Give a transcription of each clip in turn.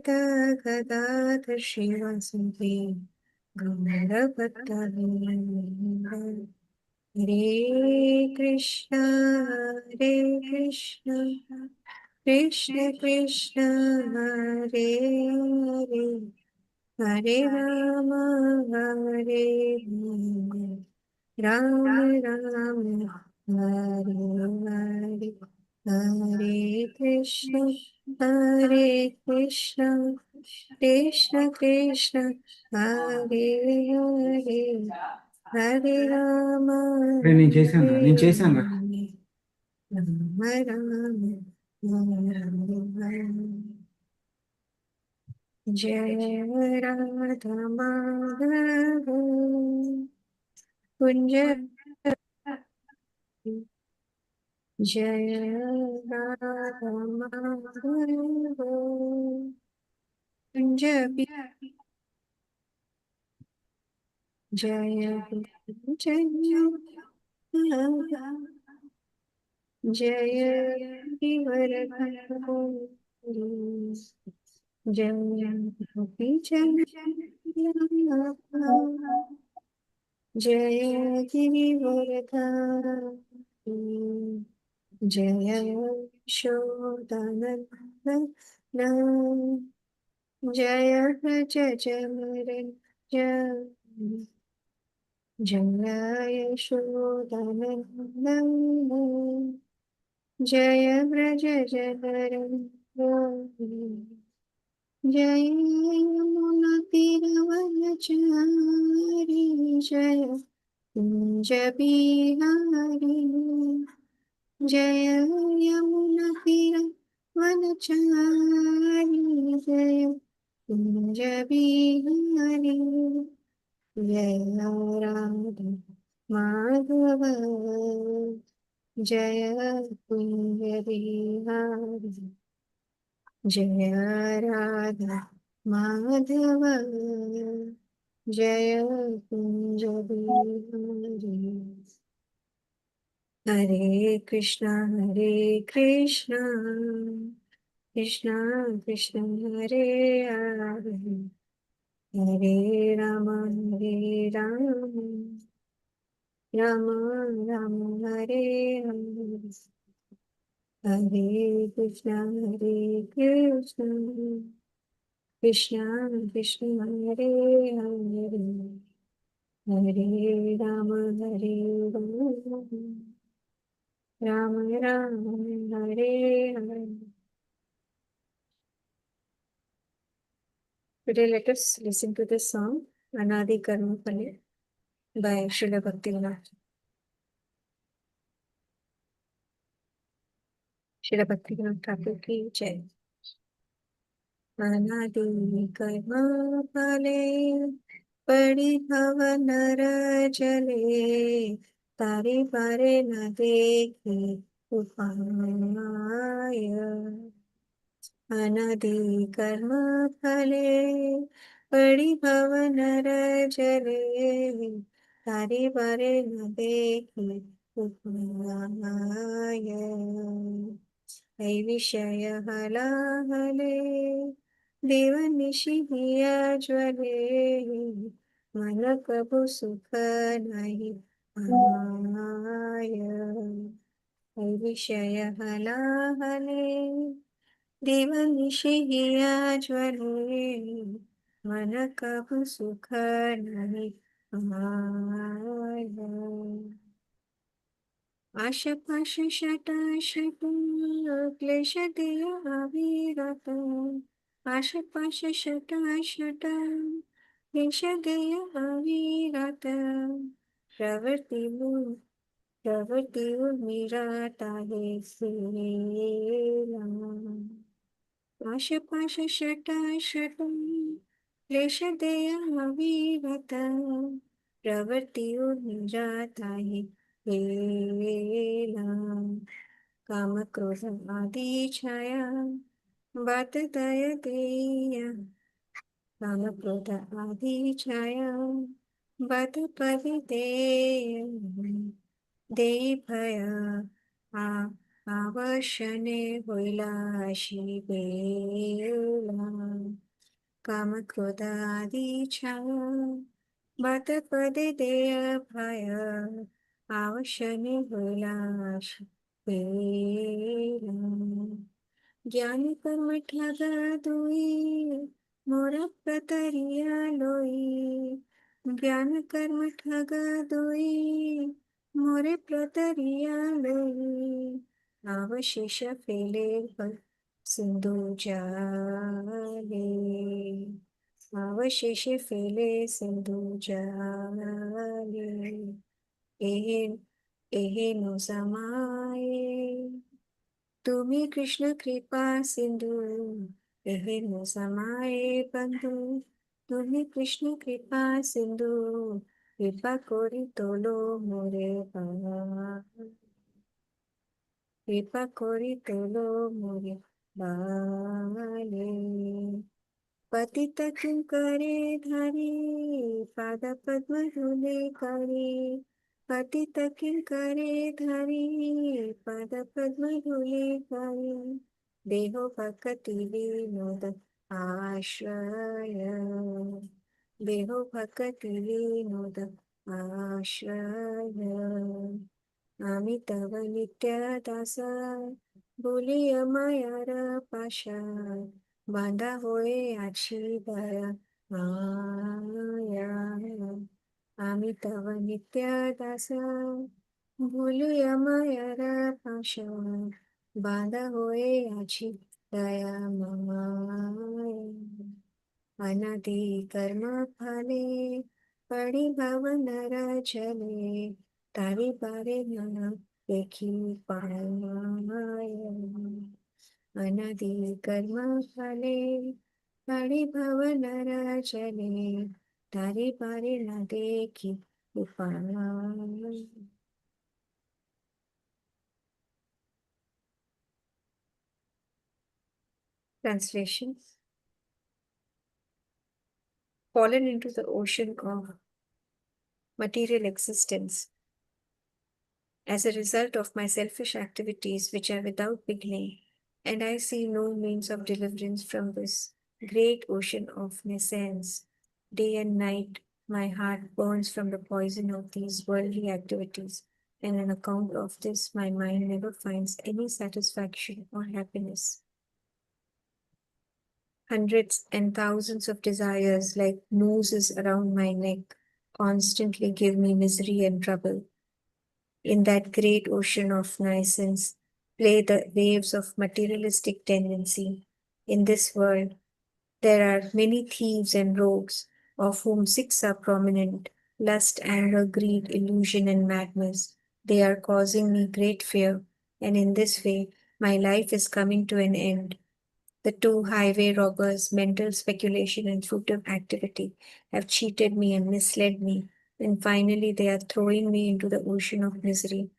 गदाधर श्रीवासुदेव गौरभक्तवृंद। हरे कृष्णा कृष्ण कृष्ण हरे हरे, हरे राम राम राम हरे हरे, हरे कृष्ण कृष्ण कृष्ण हरे हरे, हरे राम నేను చేశాను రా, నేను చేశాను రా. राम राम हरे हरे। जय राधा माधव कुंज, जय राधा माधव कुंज, जय जय गिरिवरधारी, जय जय गिरिवरधारी, जय यशोदानंदन, जय व्रज जमरण, जय यशोदानंदन, जय व्रज जमरण, जय यमुना तीरवनचारी, जय कुंज बिहारी, जय यमुना तीरवनचारी, जय कुंज बिहारी, जय राधा माधव, जय कुंज बिहारी, जय राधा माधव, जय कुंज बिहारी। हरे कृष्णा कृष्णा कृष्ण हरे हरे, हरे राम राम राम हरे हरे, हरे Krishna Krishna Krishna Hare Hare, Hare Ram Ram Ram Hare Hare. Today let us listen to the song Anadi Karma Phale by Srila Bhaktivinoda. Srila Bhaktivinoda Thakur ki jai। अनादि कर्म फले पड़ी भव नर जले, तारे पारे न देखे उपाय। अनादि कर्म फले पड़ी भव नर जले, तारे पारे न देखे उपाय। ऐ विषय हलाहले देव निशिया ज्वले, मन कबु सुख नहीं पाय। ऐ विषय हलाहले देव निशिया ज्वले, मन कबु सुख नहीं पाय। आशा पाश शट क्लेश दिया अविरत, आशा पाश शट क्लेश दिया अविरत, प्रवृत्ति उर्मिरा ताहे सेला। आशा पाश शट क्लेश दिया अविरत, प्रवृत्ति उर्मिरा ताहे काम क्रोध आदि छाया बात दय दिया, काम क्रोध आदि छाया बात पद दे भया, आवशने होइला शिवेला। काम क्रोध आदि छाया बात पदे देय भय आवश्यने हुलाश ज्ञान कर्म ठग दुई मोर प्रतरिया लोई ज्ञान कर्म ठग दुई मोरे प्रतरिया लोई अवशेष फेले पर सिंधु जाले अवशेष फेले सिंधु जाले एहे एहे नो समाये तुम्ही कृष्ण कृपा सिंधु एहे नो समाये बंधु तुम्ही कृष्ण कृपा सिंधु कृपा कोरी तोलो मोरे कृपा कोरी तोलो मोरे बाले पतित किं करे धारी पाद पद्म धूले करे पतित किं करे धारी पाद पद्म धूले करे देहो भक्ति विनोद आश्रय देहो भक्ति विनोद आश्रय आम्ही तव नित्य दास बोलिय मायार पाशा बांधा होय आची दया माया आम्ही तव नित्य दास बोलूया मायार पाशा बांधा होय आची दया माया अनादि कर्म फले पडी भाव नर चले तारी बारे न देखी पाय अनादि कर्म फले पडी भाव नर चले तारी बारे न देखी उपाय Translation: Fallen into the ocean of material existence as a result of my selfish activities which are without beginning, and I see no means of deliverance from this great ocean of nescience. Day and night, my heart burns from the poison of these worldly activities, and on account of this, my mind never finds any satisfaction or happiness. Hundreds and thousands of desires, like nooses around my neck, constantly give me misery and trouble. In that great ocean of nescience play the waves of materialistic tendency. In this world, there are many thieves and rogues, of whom 6 are prominent: lust, anger, greed, illusion, and madness. They are causing me great fear, and in this way, my life is coming to an end. The 2 highway robbers, mental speculation and fruitive activity, have cheated me and misled me, and finally they are throwing me into the ocean of misery.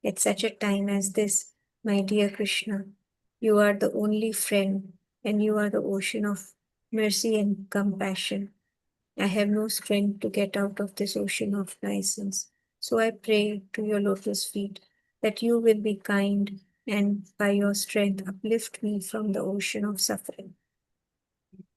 At such a time as this, my dear Krishna, you are the only friend, and you are the ocean of mercy and compassion. I have no strength to get out of this ocean of license. So I pray to your lotus feet that you will be kind and by your strength uplift me from the ocean of suffering.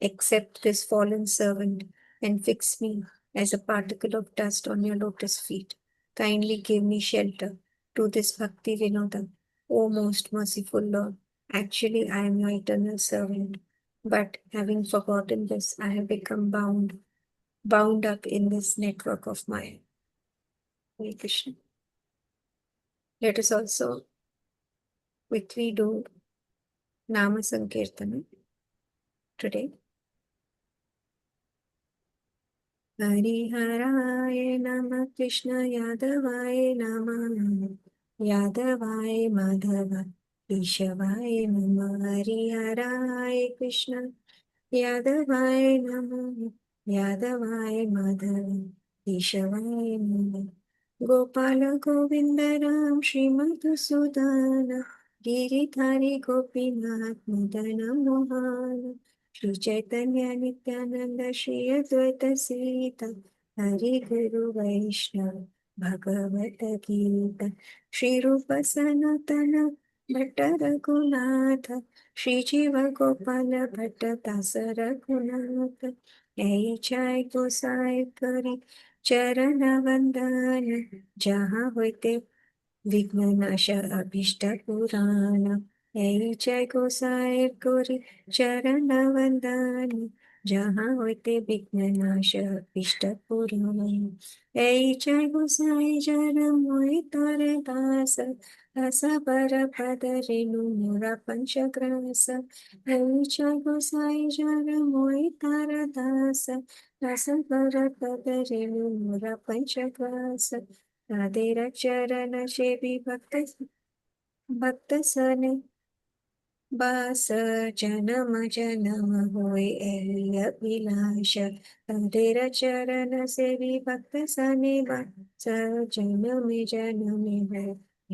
Accept this fallen servant and fix me as a particle of dust on your lotus feet. Kindly give me shelter to this Bhakti Vinoda, O most merciful Lord. Actually, I am your eternal servant, but having forgotten this, I have become bound up in this network of Maya. Hare Krishna. Let us also quickly do Nama Sankirtana today. हरिहराय नमः कृष्ण यादवाय नमः यादवाय माधव केशवाय नमः हरिहराय कृष्ण यादवाय नमः यादवाय माधव केशवाय नमः गोपाल गोविंद राम श्री मधुसूदन गिरिधारी गोपीनाथ मदन मोहन श्री चैतन्य नित्यानंद श्री अद्वैत सीता हरि गुरु वैष्णव भगवत गीता श्री रूप सनातन भट्ट रघुनाथ श्री जीव गोपाल भट्ट दास रघुनाथ ऐ चाय गोसाई करी चरण वंदन जहाँ होते विघ्न नाश अभिष्ट पुराण ऐ जय गोसाई गोरी चरण वंदन जहाँ होते विघ्न नाश अभिष्ट पुराण ऐ जय गोसाई जन मोहि तारे दास दास बर पद रेणु मोरा पंचग्रास ऐ जय गोसाई जन मोहि तार दास दास बर पद रेणु मोरा पंचग्रास राधे चरण सेवी भक्त सने बास जन्म जन्म होय एहि अभिलाष राधे चरण सेवी भक्त सने बास जन्म जन्म होय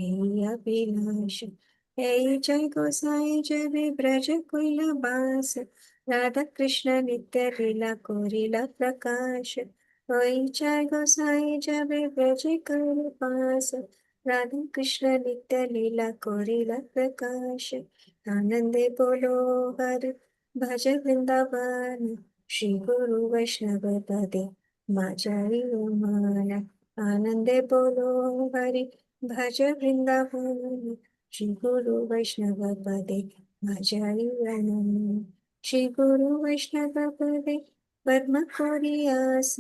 एहि अभिलाष हे जय गोसाई जय ब्रज कुल बास राधा कृष्ण नित्य लीला कोरिला प्रकाश होई जय गोसाई जय ब्रज कुल बास राधा कृष्ण नित्य लीला कोरिला प्रकाश आनंदे बोलो हर भज वृंदावन श्री गुरु वैष्णव पदे माझाई मन आनंदे बोलो हरि भज वृंदावन श्री गुरु वैष्णव पदे माझाई मन श्री गुरु वैष्णव पदे पद्म कोरियास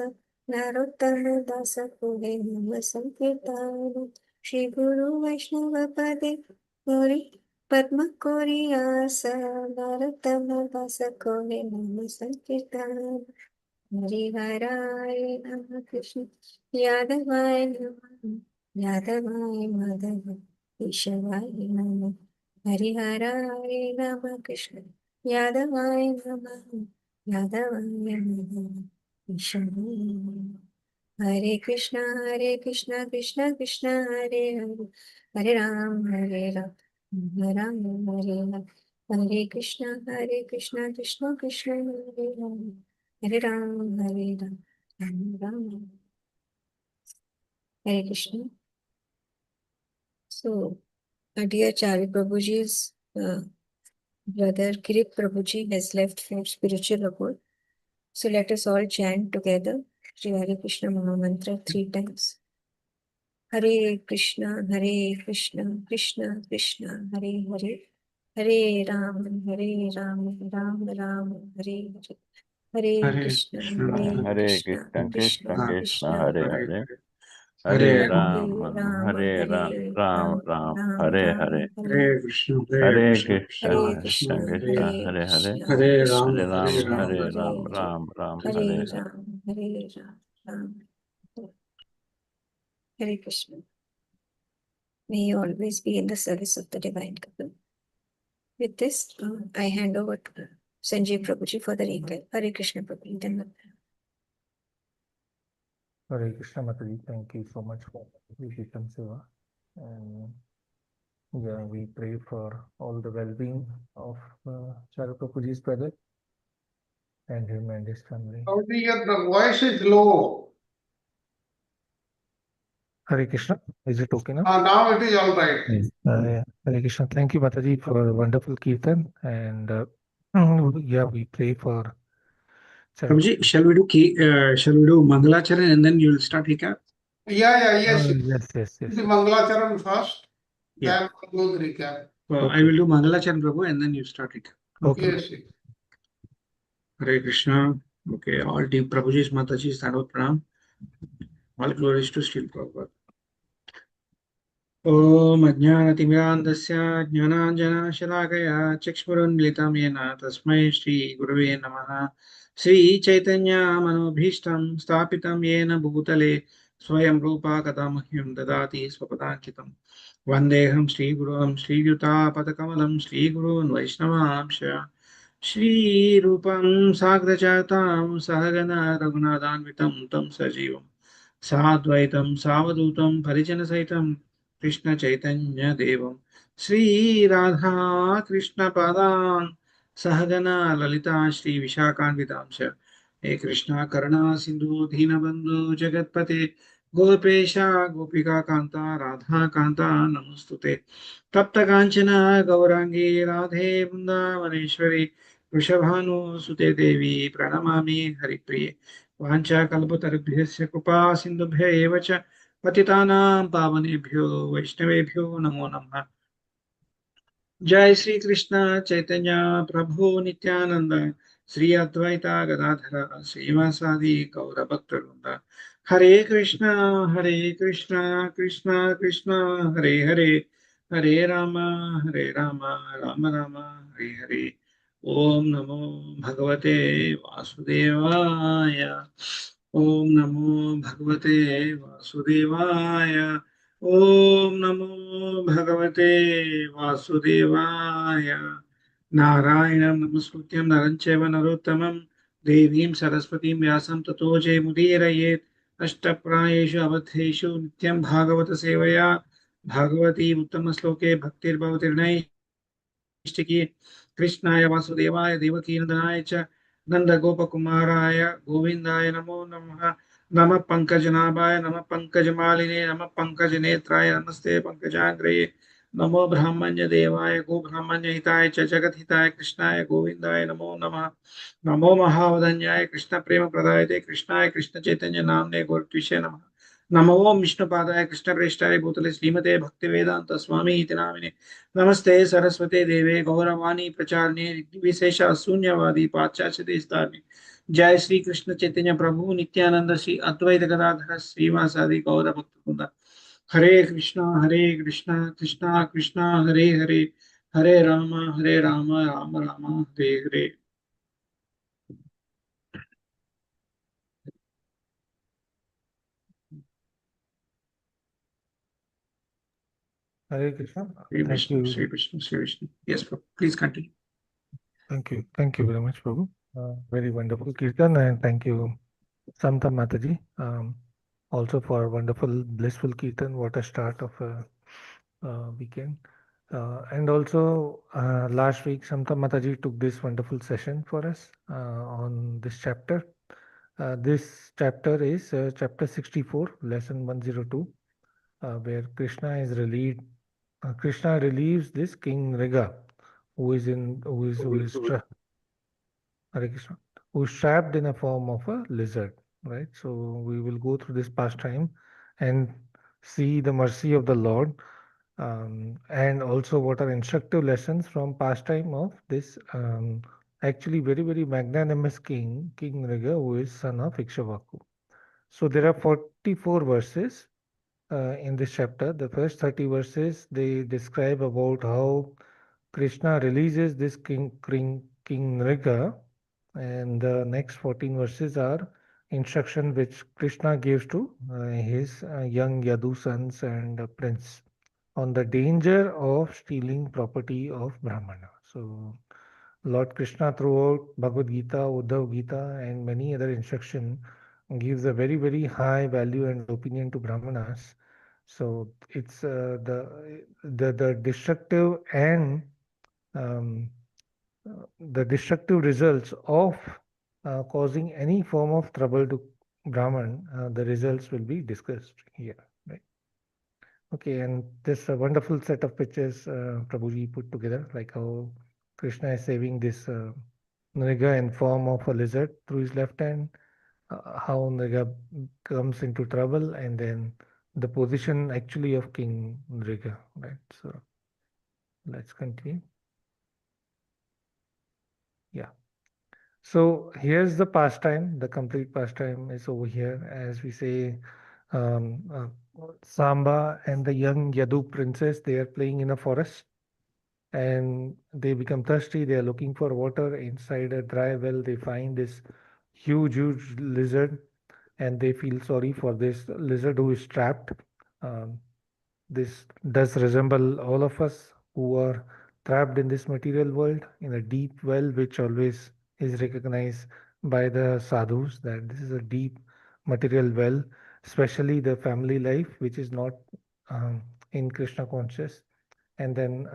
नरोत्तम दास कोहे नम संकीर्तन श्री गुरु वैष्णव पदे गौरी पद्म कोरियास नरोत्तम दास कोहे नम संकीर्तन हरिहराय नमः कृष्ण यादवाय नमः यादवाय माधव केशवाय नमः हरिहराय नमः कृष्ण यादवाय नमः यादवाय माधव केशवाय नमः हरे कृष्णा कृष्णा कृष्णा हरे हरे हरे राम राम राम हरे राम हरे कृष्णा कृष्णा कृष्णा हरे Hare Ram Ram Ram Hare Krishna. So, dear Charvi Prabhuji's brother Kirit Prabhuji has left for spiritual abode. So let us all chant together Shri Hare Krishna Maha Mantra 3 times. Hare Krishna, Krishna Krishna, Hare Hare, Hare Ram, Ram Ram, Hare Hare. Hare Hare Krishna, Krishna, Hare Krishna Krishna, Krishna Krishna, Krishna, Krishna, Hare Hare Hare, Hare Hare Ram, Ram, Hare Hare Ram, Ram, Ram, Ram Hare Hare, Ram, Hare Hare Krishna, Hare Hare Krishna, Krishna, Krishna Hare Krishna, Krishna Krishna, Hare Krishna, Hare Hare, Hare Krishna Hare Ram, Hare Ram, Krishna, Ram, Hare Hare Ram, Hare Ram, Ram, Hare Hare Hare. Ram. Hare Krishna. May you always be in the service of the divine couple. With this, I hand over to Sanjeev Prabhuji for the replay. Hare Krishna Prabhuji. Dhanwad. Hare Krishna Mataji, thank you so much for the Kirtan Seva. And yeah, we pray for all the well-being of Charu Prabhuji's brother and him and his family. The voice is low. Hare Krishna, is it okay now? Now it is all right. Yes. Yeah. Hare Krishna, thank you Mataji for a wonderful Kirtan. And yeah, we pray for Charu Prabhuji, shall we do Mangalacharan and then you will start recap? Yes. yes. The Mangalacharan first, Yeah. then we'll do the recap. I will do Mangalacharan, Prabhu, and then you start recap. Okay. Yes. Hare Krishna. Okay, all deep Prabhuji's Mataji's Thanod Pranam. All glories to Srila Prabhupada. ॐ अज्ञानतिमिरान्धस्य ज्ञानाञ्जनशलाकया चक्षुरुन्मिलितं येन तस्मै श्रीगुरवे नमः श्रीचैतन्यमनोभीष्टं स्थापितं येन भूतले स्वयं रूपा कदा मह्यं ददाति स्वपदाङ्कितं वन्देऽहं श्रीगुरुं श्रीयुतापदकमलं श्रीगुरून् वैष्णवांश श्रीरूपं साग्रजातां सहगना रघुनाथान्वितं तं सजीवं साद्वैतं सावधूतं परिजनसहितं कृष्ण चैतन्य देवं श्री राधा कृष्ण पादान सहगना ललिता श्री विशाखान्वितांश हे कृष्णा करुणा सिंधु दीनबंधु जगतपते गोपेश गोपिका कांता राधा कांता नमस्तुते तप्त कांचना गौरांगी राधे वृंदावनेश्वरी वृषभानुसुते देवी प्रणमामि हरिप्रिये वाञ्छाकल्पतरुभ्यश्च कृपा सिन्धुभ्य एव च पतितानां पावनेभ्यो वैष्णवेभ्यो नमो नमः। जय श्री कृष्ण चैतन्य प्रभु नित्यानंद श्री अद्वैता गदाधर श्रीवासादि गौर भक्तवृंद हरे कृष्ण कृष्ण कृष्ण हरे हरे हरे राम राम राम हरे हरे ओम नमो भगवते वासुदेवाय ओम नमो भगवते वासुदेवाय ओम नमो भगवते वासुदेवाय नारायणं नमस्कृत्यं नरं चैव नरोत्तमं देवीं सरस्वतीं व्यासं ततो जयमुदीरयेत् अष्टप्रायेषु अबद्धेषु नित्यं भागवत सेवया भागवती उत्तमश्लोके भक्तिर्भवति नैष्टिकी कृष्णाय वासुदेवाय देवकीनन्दनाय च नन्दगोपकुमाराय गोविन्दाय नमो नमः नमः पंकजनाभाय नमः पंकजमालिने नमः पंकजनेत्राय नमस्ते पंकजाग्रये नमो ब्राह्मण्य देवाय गो ब्राह्मण्य हिताय च जगत हिताय कृष्णाय गोविंदाय नमो नमः नमो महावदन्याय कृष्ण प्रेम प्रदायते कृष्णाय कृष्ण चैतन्य नामने गौरत्विषे नमः नमो विष्णुपादाय कृष्ण प्रेष्ठाय भूतले श्रीमते भक्ति वेदांत स्वामी इति नामिने नमस्ते सरस्वते देवे गौरवाणी प्रचारणे विशेष शून्यवादी पाश्चात्य देशतारिणे जय श्री कृष्ण चैतन्य प्रभु नित्यानंद श्री अद्वैत गदाधर श्रीवासादि गौर भक्त हरे कृष्णा कृष्णा कृष्णा हरे Hare Hare Ram Ram Ram Hare Hare Hare Krishna. Shri Thank Vishnu, you. Shri Vishnu, Shri Vishnu. Yes, Prabhu. Please continue. Thank you. Thank you very much, Prabhu. Very wonderful Kirtan, and thank you, Samta Mataji, also for wonderful, blissful Kirtan. What a start of a weekend. And also, last week, Samta Mataji took this wonderful session for us on this chapter. This chapter is chapter 64, lesson 102, where Krishna relieves this King Riga, Hare Krishna, who's trapped in a form of a lizard, right? So we will go through this pastime and see the mercy of the Lord, and also what are instructive lessons from pastime of this actually very, very magnanimous King Riga, who is son of Ikshvaku. So there are 44 verses in this chapter. The first 30 verses, they describe about how Krishna releases this King Nriga, and the next 14 verses are instruction which Krishna gives to his young Yadu sons and prince on the danger of stealing property of Brahmana. So Lord Krishna throughout Bhagavad Gita, Uddhav Gita, and many other instruction gives a very, very high value and opinion to Brahmanas. So it's the destructive and um, the destructive results of causing any form of trouble to Brahman, the results will be discussed here. Right? Okay, and this wonderful set of pictures Prabhuji put together, like how Krishna is saving this Nriga in form of a lizard through his left hand, how Nriga comes into trouble, and then the position actually of King Nriga. Right, so let's continue. Yeah. So here's the pastime. The complete pastime is over here. As we say, Samba and the young Yadu princess, they are playing in a forest and they become thirsty. They are looking for water inside a dry well. They find this huge, huge lizard and they feel sorry for this lizard who is trapped. Um, this does resemble all of us who are trapped in this material world in a deep well, which always is recognized by the sadhus that this is a deep material well, especially the family life, which is not in Krishna conscious. And then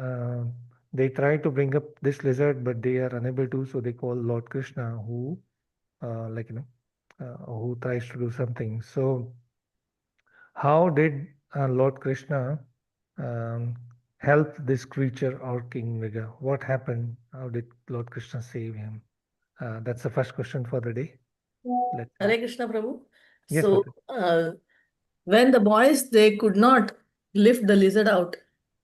they try to bring up this lizard, but they are unable to, so they call Lord Krishna, who, who tries to do something. So how did Lord Krishna help this creature or King Mriga? What happened? How did Lord Krishna save him? That's the first question for the day. Let's Hare Krishna Prabhu. Yes, So, when the boys, they could not lift the lizard out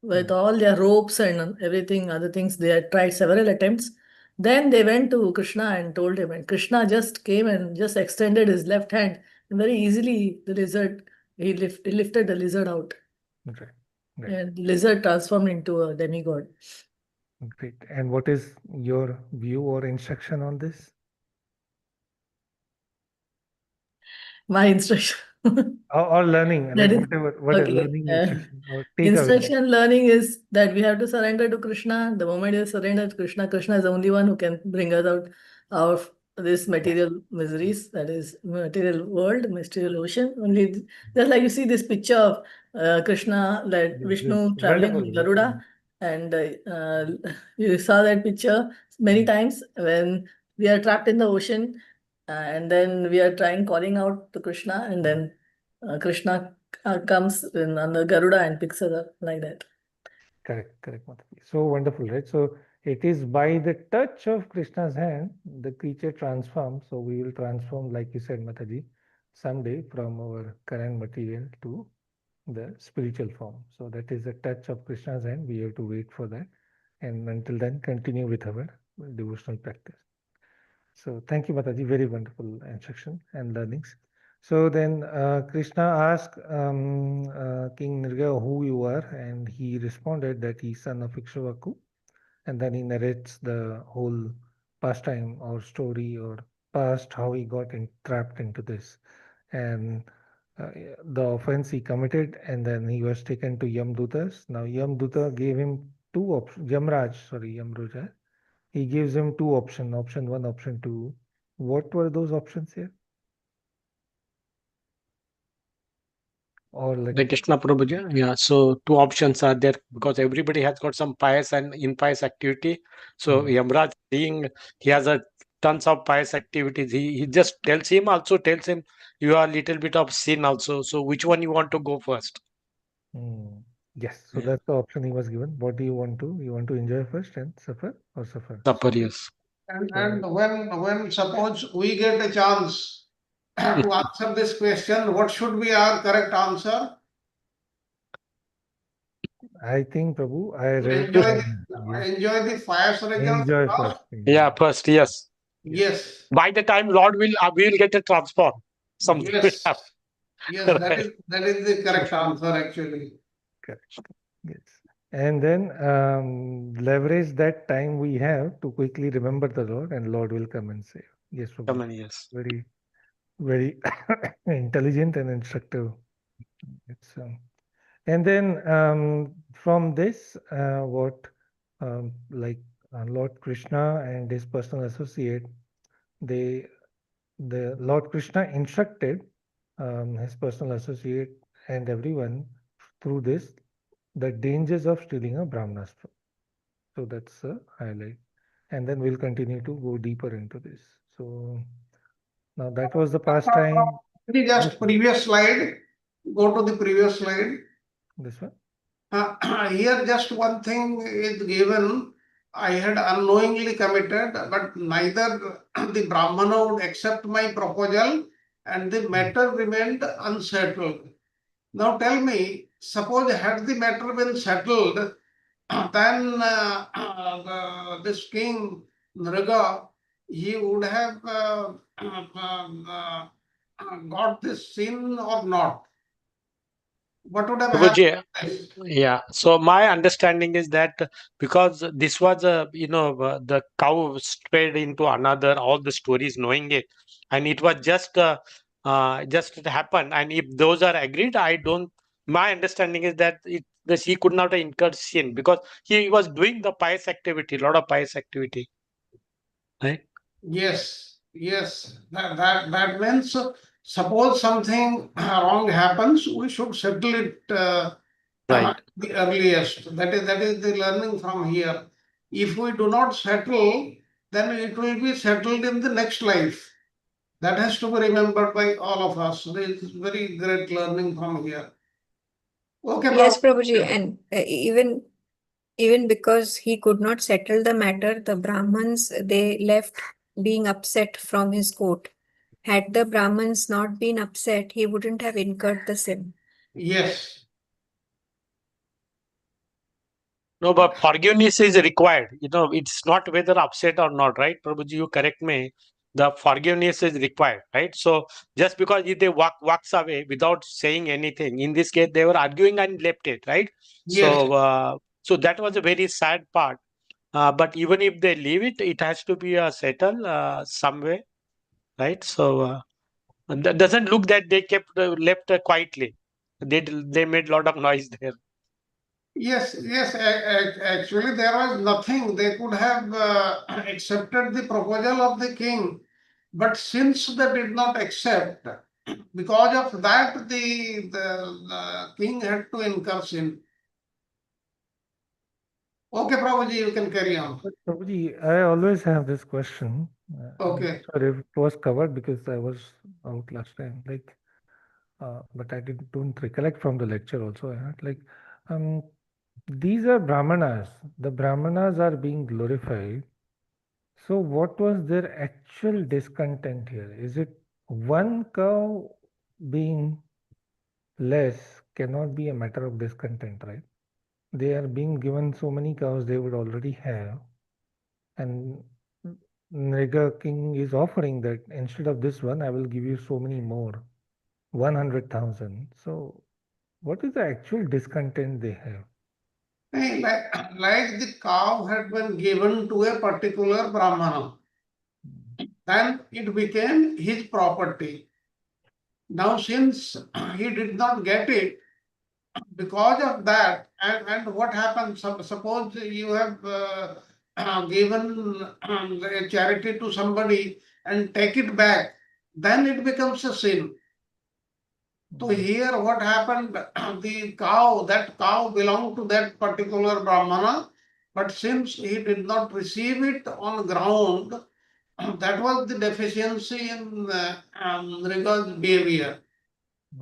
with all their ropes and everything, other things, they had tried several attempts. Then they went to Krishna and told him, and Krishna just came and just extended his left hand, and very easily the lizard, he lifted the lizard out, right. Right. and the lizard transformed into a demigod. Great. And what is your view or instruction on this? My instruction. Or learning, That like is- whatever okay. learning instruction or takeaway. Instruction learning is that we have to surrender to Krishna. The moment you surrender to Krishna, Krishna is the only one who can bring us out of this material miseries, that is material world, material ocean. Only just like you see this picture of Krishna, like Yes, Vishnu yes. traveling on Wonderful. Garuda, and you saw that picture many times when we are trapped in the ocean, and then we are trying calling out to Krishna, and then Krishna comes in on the Garuda and picks her up like that. Correct, Mataji. So wonderful, right? So it is by the touch of Krishna's hand, the creature transforms. So we will transform, like you said, Mataji, someday from our current material to the spiritual form. So that is the touch of Krishna's hand. We have to wait for that. And until then, continue with our devotional practice. So thank you, Mataji. Very wonderful instruction and learnings. So then Krishna asked King Nirga who you are, and he responded that he's son of Ikshvaku. And then he narrates the whole pastime or story or past, how he got trapped into this. And the offense he committed, and then he was taken to Yamdutas. Now Yamduta gave him two options. Yamraja. He gives him two options, option 1, option 2. What were those options here? Or like The Krishna Prabhuji, yeah. So two options are there because everybody has got some pious and impious activity. So Yamraj, seeing he has a tons of pious activities, he just tells him you are a little bit of sin also. So which one you want to go first? Yes, so Yeah. that's the option he was given. What do you want to? You want to enjoy first and suffer or suffer? Supper, yes. And when suppose we get a chance to answer this question, what should be our correct answer? I think, Prabhu, I Enjoy the fire surrender enjoy first. first. Yeah, first, yes. Yes. By the time Lord will, we will get a transform. Something will Yes. happen. Yes, that is the correct answer actually. Correct. Yes. And then leverage that time we have to quickly remember the Lord, and Lord will come and save. Yes, Prabhu. Come on, yes. Very, very intelligent and instructive. It's, and then from this, what Lord Krishna and his personal associate, the Lord Krishna instructed his personal associate and everyone through this the dangers of stealing a Brahmanastra. So that's a highlight. And then we'll continue to go deeper into this. So now that was the pastime. Just previous slide. Go to the previous slide. This one. Here just one thing is given. I had unknowingly committed, but neither the Brahmana would accept my proposal and the matter remained unsettled. Now tell me, suppose had the matter been settled, then this king Nriga, he would have got this sin or not? What would have Prabhuji, happened? yeah. So my understanding is that because this was the cow strayed into another, all the stories knowing it, and it was just it happened. And if those are agreed, I don't. My understanding is that he could not have incurred sin because he was doing the pious activity, a lot of pious activity, right? Yes, yes. That means suppose something wrong happens, we should settle it Right. the earliest. That is the learning from here. If we do not settle, then it will be settled in the next life. That has to be remembered by all of us. There is very great learning from here. Okay, Yes, Prabhu. Prabhuji, and even because he could not settle the matter, the Brahmins they left being upset from his court. Had the Brahmins not been upset, he wouldn't have incurred the sin. Yes. No, but forgiveness is required. It's not whether upset or not, right? Prabhuji, you correct me. The forgiveness is required, right? So just because if they walks away without saying anything, in this case they were arguing and left it, right? Yes. So that was a very sad part. But even if they leave it, it has to be settled some way, right? So that doesn't look that they kept left quietly. They made a lot of noise there. Yes, yes. Actually, there was nothing. They could have accepted the proposal of the king, but since they did not accept, because of that, the king had to incur sin. Okay, Prabhuji, you can carry on. But Prabhuji, I always have this question. I'm not Okay. sure if it was covered because I was out last time. But I don't recollect from the lecture also. Um, these are Brahmanas. The Brahmanas are being glorified. So what was their actual discontent here? Is it one cow being less cannot be a matter of discontent, right? They are being given so many cows they would already have, and Nrega king is offering that instead of this one, I will give you so many more, 100,000. So what is the actual discontent they have? Hey, like the cow had been given to a particular Brahmana, then it became his property. Now, since he did not get it, because of that, and what happens? Suppose you have given a charity to somebody and take it back, then it becomes a sin. So here, what happened? That cow belonged to that particular Brahmana, but since he did not receive it on ground, that was the deficiency in Nriga's behavior.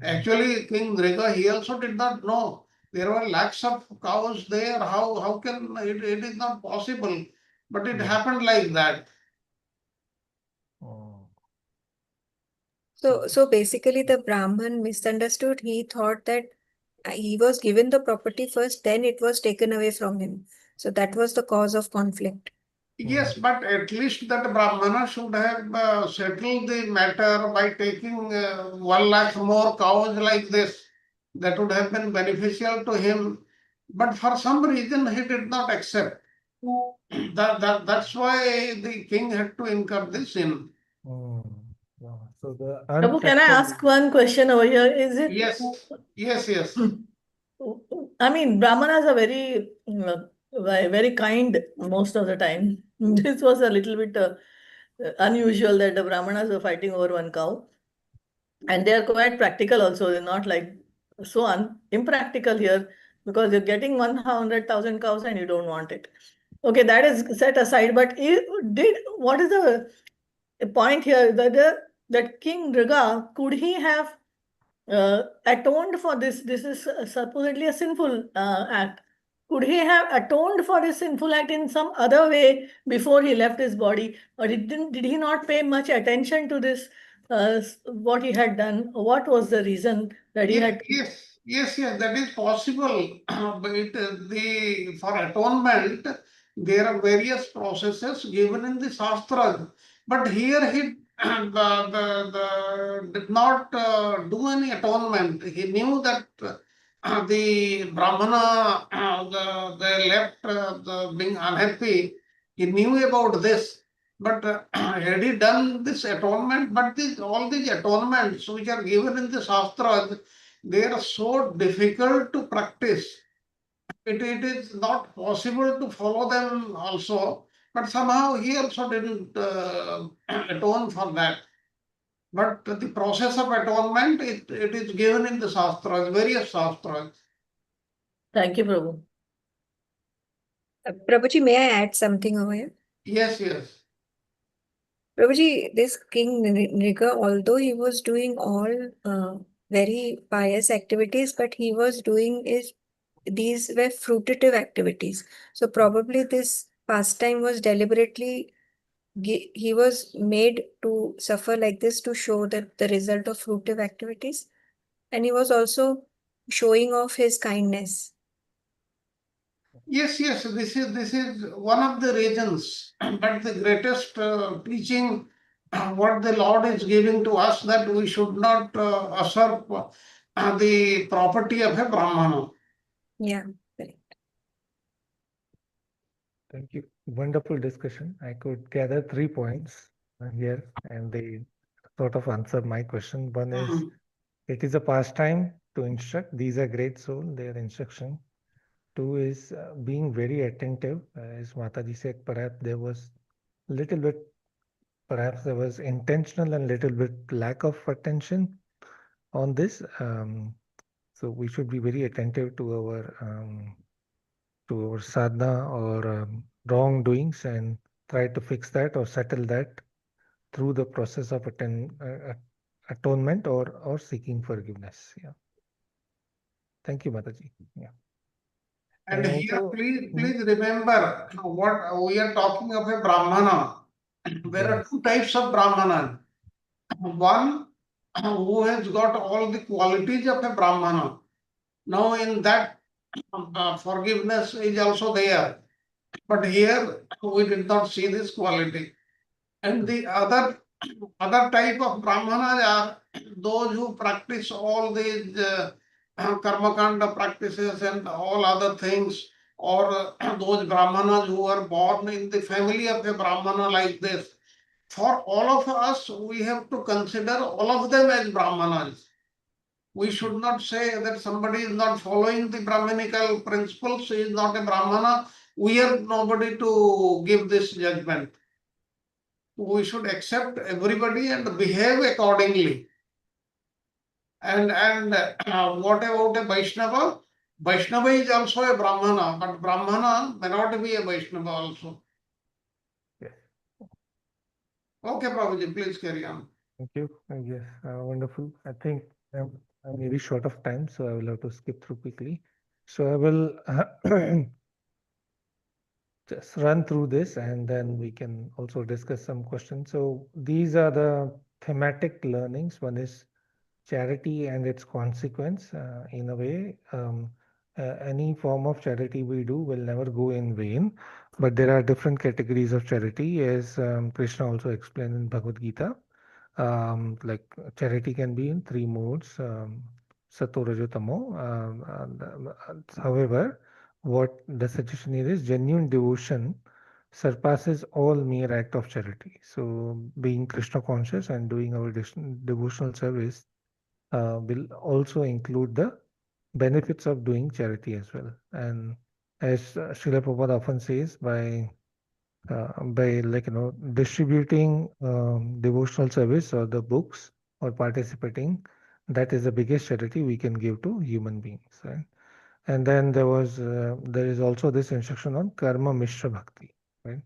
Actually, King Nriga, he also did not know. There were lakhs of cows there. How can it is not possible? But it happened like that. Oh. So basically, the Brahman misunderstood. He thought that he was given the property first, then it was taken away from him. So that was the cause of conflict. Yes, but at least that Brahmana should have settled the matter by taking 1 lakh more cows like this. That would have been beneficial to him. But for some reason, he did not accept. That's why the king had to incur the sin. Yeah. So the Prabhu, can I ask one question over here? Is it? Yes, yes, yes. I mean, Brahmanas are very kind most of the time. This was a little bit unusual that the Brahmanas were fighting over one cow. And they are quite practical also. They're not like so impractical here because you're getting 100,000 cows and you don't want it. Okay, that is set aside. But what is the point here that King Riga, could he have atoned for this? This is supposedly a sinful act. Could he have atoned for his sinful act in some other way before he left his body, or did he not pay much attention to this? What he had done? What was the reason that he had? Yes, that is possible. But for atonement, there are various processes given in the Shastras. But here he did not do any atonement. He knew that the Brahmana, they left being unhappy. He knew about this. But had he done this atonement? But all these atonements which are given in the Shastras, they are so difficult to practice. It is not possible to follow them also. But somehow he also didn't atone for that. But the process of atonement, it is given in the Shastras, various Shastras. Thank you, Prabhu. Prabhuji, may I add something over here? Yes, yes. Prabhuji, this King Nriga, although he was doing all very pious activities, but he was doing these were fruitative activities. So probably this pastime was deliberately he was made to suffer like this to show that the result of fruitive activities, and he was also showing off his kindness. Yes, yes, this is one of the reasons, but the greatest teaching what the Lord is giving to us, that we should not usurp the property of a Brahmana. Yeah, correct. Thank you. Wonderful discussion. I could gather 3 points here, and they sort of answer my question. One is, it is a pastime to instruct. These are great soul, their instruction. Two is being very attentive. As Mataji said, perhaps there was little bit, perhaps there was intentional and little bit lack of attention on this. So we should be very attentive to our sadhana or wrongdoings and try to fix that or settle that through the process of atonement or seeking forgiveness. Yeah. Thank you, Mataji. Yeah. And here, also, please remember what we are talking of a Brahmana. There are two types of Brahmana. One who has got all the qualities of a Brahmana. Now in that forgiveness is also there. But here we did not see this quality. And the other type of Brahmanas are those who practice all these karma kanda practices and all other things, or those Brahmanas who are born in the family of a Brahmana like this. For all of us, we have to consider all of them as Brahmanas. We should not say that somebody is not following the Brahminical principles, he is not a Brahmana. We are nobody to give this judgment. We should accept everybody and behave accordingly. And what about a Vaishnava? Vaishnava is also a Brahmana, but Brahmana may not be a Vaishnava also. yes. Okay, Prabhuji, please carry on. Thank you. Yes, wonderful. I think I'm maybe short of time, so I will have to skip through quickly. So I will just run through this and then we can also discuss some questions. So these are the thematic learnings. One is charity and its consequence. In a way, any form of charity we do will never go in vain, but there are different categories of charity, as Krishna also explained in Bhagavad Gita. Like charity can be in 3 modes, Sato, Rajo, Tamo. However, what the suggestion here is genuine devotion surpasses all mere act of charity. So being Krishna conscious and doing our devotional service will also include the benefits of doing charity as well. And as Srila Prabhupada often says, by distributing devotional service or the books or participating, that is the biggest charity we can give to human beings, right? And then there is also this instruction on karma mishra bhakti, right?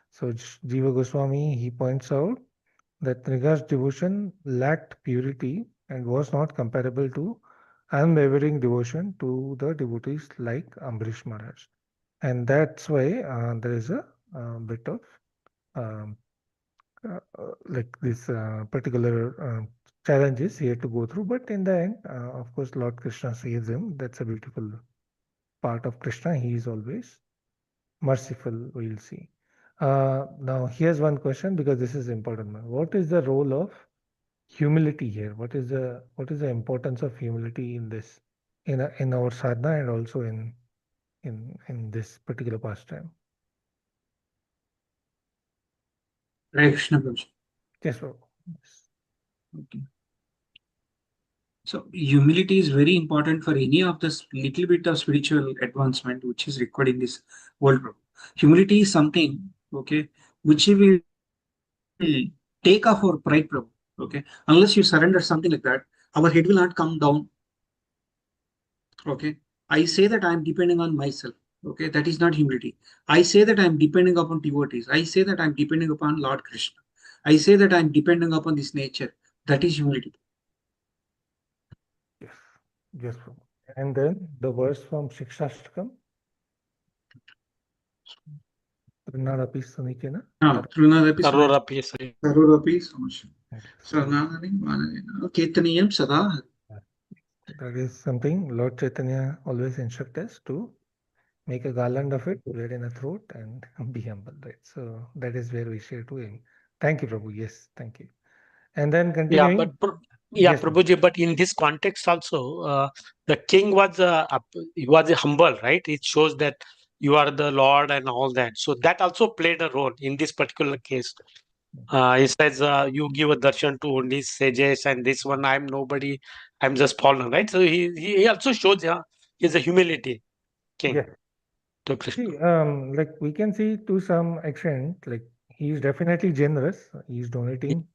So Jiva Goswami, he points out that Nriga's devotion lacked purity and was not comparable to unwavering devotion to the devotees like Ambarish Maharaj. And that's why there is a bit of um, like this particular challenges here to go through. But in the end, of course, Lord Krishna saves him. That's a beautiful part of Krishna. He is always merciful, we'll see. Now, here's one question because this is important. What is the role of humility here? What is the importance of humility in this, in our sadhana and also in this particular pastime? Hare Krishna, Prabhuji. Yes, Prabhu. Yes. Okay. So humility is very important for any of this little bit of spiritual advancement which is required in this world, Prabhu. Humility is something, okay, which will take off our pride, Prabhu. Okay, unless you surrender something like that, our head will not come down. Okay, I say that I am depending on myself. Okay, that is not humility. I say that I am depending upon devotees. I say that I am depending upon Lord Krishna. I say that I'm depending upon this nature. That is humility. Yes, yes, Prabhu. And then the verse from Shikshashtakam, Trinadapi Sunikena. Trunadapi Sarvarapi Sari. Sarvarapi Samasha. So Sarnadani Manadina. Ketaniyam Sada. that is something Lord Chaitanya always instructs us to make a garland of it, wear in a throat, and be humble, right? So that is where we share to aim. Thank you, Prabhu. Yes, thank you. And then Yeah, continuing. yeah, Yes, Prabhuji, but in this context also, the king was he was humble, right? It shows that you are the Lord and all that. So that also played a role in this particular case. He says, you give a darshan to only sages, and this one, I'm nobody, I'm just fallen, right? So he also shows his humility, king, yes. to Krishna. See, like we can see to some extent, like he is definitely generous. He is donating.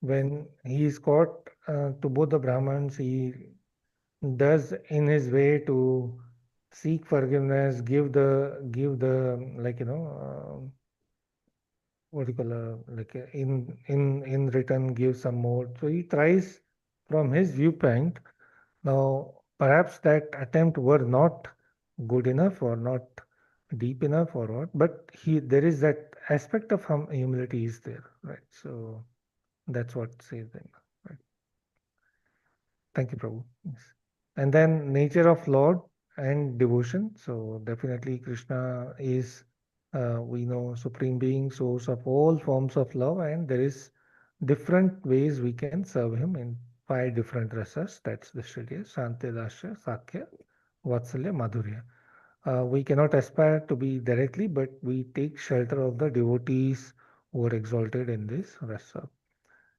When he is caught to both the Brahmins, he does in his way to seek forgiveness, give the like what do you call like in return give some more. So he tries from his viewpoint. Now perhaps that attempt were not good enough or not deep enough or what, but he there is that aspect of humility is there, right? So that's what says then, right? Thank you, Prabhu. Yes. And then nature of Lord and devotion. So definitely Krishna is, we know, supreme being, source of all forms of love, and there is different ways we can serve him in 5 different rasas. That's the study: Shanti, Dasya, Sakya, Vatsalya, Madhurya. We cannot aspire to be directly, but we take shelter of the devotees who are exalted in this rasa.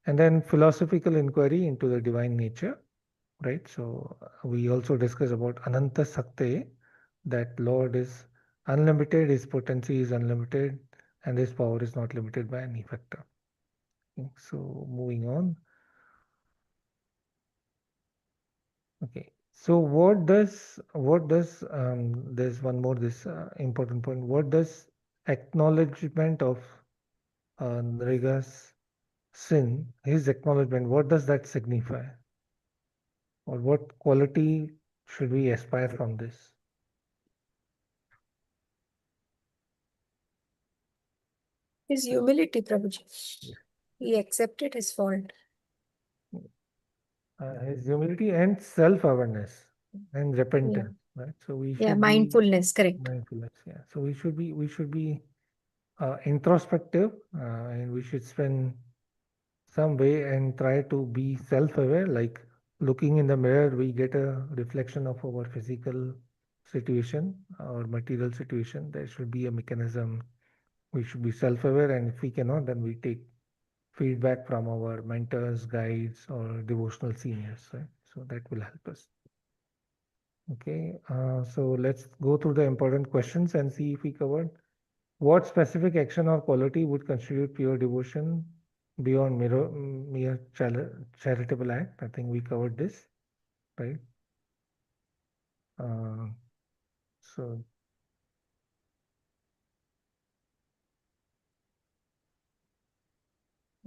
And then philosophical inquiry into the divine nature, right? So we also discuss about Ananta Sakte, that Lord is unlimited, his potency is unlimited, and his power is not limited by any factor. Okay, so moving on. Okay, so what does there's one more this important point. What does acknowledgement of Nriga's sin, his acknowledgement, what does that signify? Or what quality should we aspire from this? His humility, Prabhuji. He accepted his fault. His humility and self-awareness and repentance, right? So we Yeah, should be mindfulness, correct. mindfulness. Yeah. So we should be introspective, and we should spend some way and try to be self-aware. Like looking in the mirror, we get a reflection of our physical situation or material situation. There should be a mechanism. We should be self-aware, and if we cannot, then we take feedback from our mentors, guides, or devotional seniors, right? So that will help us. Okay, so let's go through the important questions and see if we covered what specific action or quality would constitute pure devotion beyond mere charitable act. I think we covered this, right? Uh, so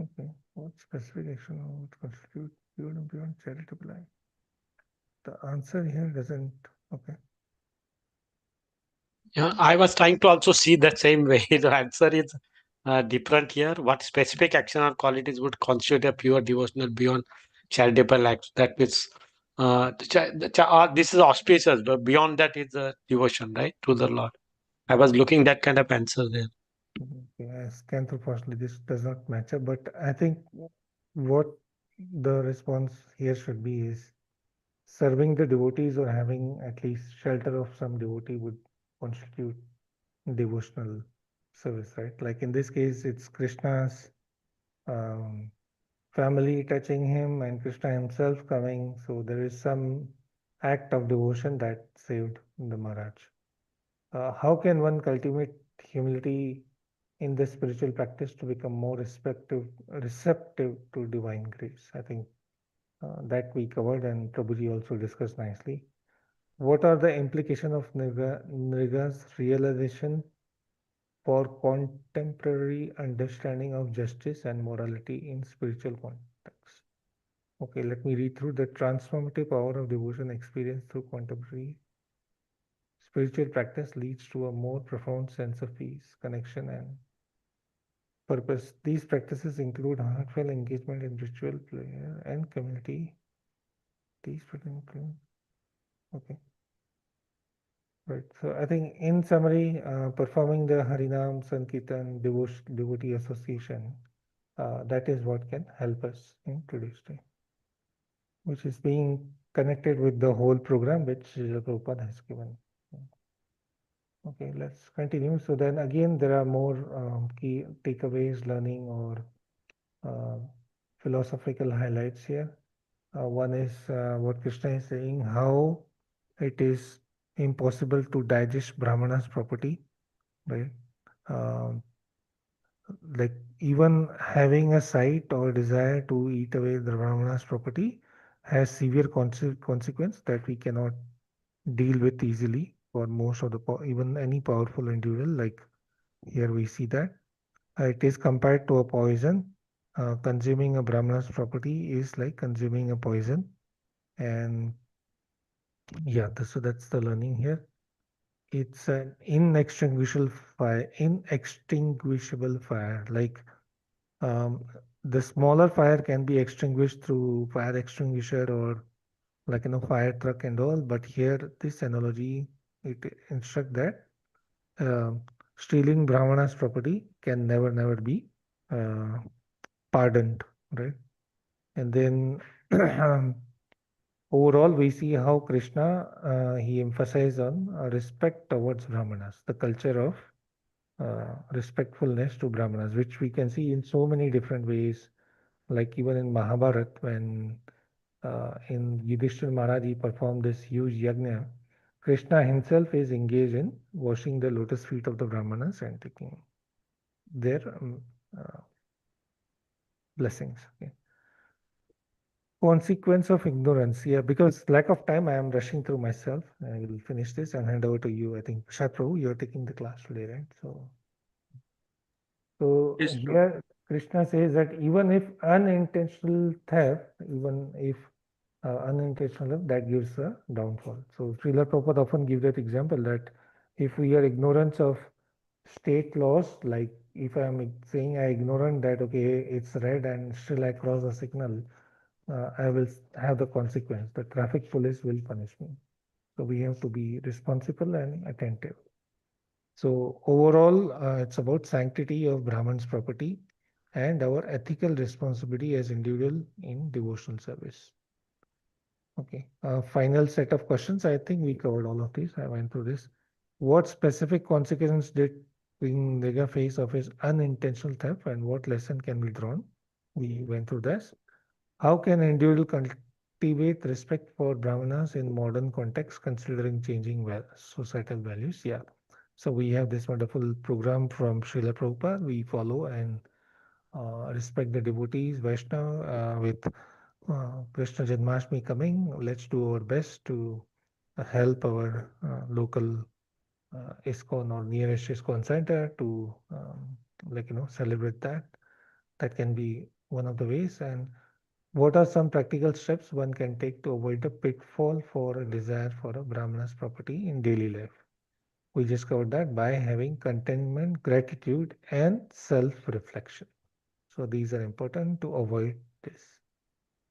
okay, what specific action would constitute pure and beyond charitable act? The answer here doesn't. Okay. Yeah, I was trying to also see the same way. The answer is different here. What specific action or qualities would constitute a pure devotional beyond charitable acts? That means this is auspicious, but beyond that is devotion, right, to the Lord. I was looking that kind of answer there. Okay, as unfortunately this does not match up, but I think what the response here should be is serving the devotees or having at least shelter of some devotee would constitute devotional service, right? Like in this case, it's Krishna's um, family touching him and Krishna himself coming. So there is some act of devotion that saved the Maharaj. How can one cultivate humility in the spiritual practice to become more receptive to divine grace? I think that we covered and Prabhuji also discussed nicely. What are the implications of Nriga's realization for contemporary understanding of justice and morality in spiritual context. Okay, let me read through the transformative power of devotion experience through contemporary spiritual practice leads to a more profound sense of peace, connection, and purpose. These practices include heartfelt engagement in ritual, prayer, and community. These include, okay, right. So I think in summary, performing the Harinam Sankirtan devotee association, that is what can help us in today's day, which is being connected with the whole program which Srila Prabhupada has given. Okay, let's continue. So then again, there are more key takeaways, learning, or philosophical highlights here. One is what Krishna is saying, how it is impossible to digest Brahmana's property, right? Um, like even having a sight or desire to eat away the Brahmana's property has severe consequence that we cannot deal with easily for most of the even any powerful individual. Like here we see that it is compared to a poison. Consuming a Brahmana's property is like consuming a poison, and yeah, so that's the learning here. It's an inextinguishable fire. Like um, the smaller fire can be extinguished through fire extinguisher or like fire truck and all. But here, this analogy it instruct that stealing Brahmana's property can never be uh, pardoned, right? And then overall, we see how Krishna he emphasized on respect towards Brahmanas, the culture of respectfulness to Brahmanas, which we can see in so many different ways. Like even in Mahabharata, when in Yudhishthir Maharaj he performed this huge yajna, Krishna himself is engaged in washing the lotus feet of the Brahmanas and taking their uh, blessings. Okay. Consequence of ignorance. Yeah, because lack of time, I am rushing through myself. I will finish this and hand over to you. I think Prashad Prabhu, you're taking the class today, right? So Yes, Prabhu. here Krishna says that even if unintentional theft, even if unintentional theft, that gives a downfall. So Srila Prabhupada often gives that example that if we are ignorant of state laws, like if I am saying I ignorant that okay, it's red and still I cross the signal, I will have the consequence. The traffic police will punish me. So we have to be responsible and attentive. So overall, it's about sanctity of Brahman's property and our ethical responsibility as individual in devotional service. Okay, final set of questions. I think we covered all of these. I went through this. What specific consequences did King Nega face of his unintentional theft, and what lesson can be drawn? We went through this. How can an individual cultivate respect for Brahmanas in modern context, considering changing societal values? Yeah. So we have this wonderful program from Srila Prabhupada. We follow and respect the devotees, Vaishnava, with Krishna Janmashtami coming. Let's do our best to help our local ISKCON or nearest ISKCON center to celebrate that. That can be one of the ways. And what are some practical steps one can take to avoid the pitfall for a desire for a Brahmana's property in daily life? We just covered that by having contentment, gratitude, and self-reflection. So these are important to avoid this.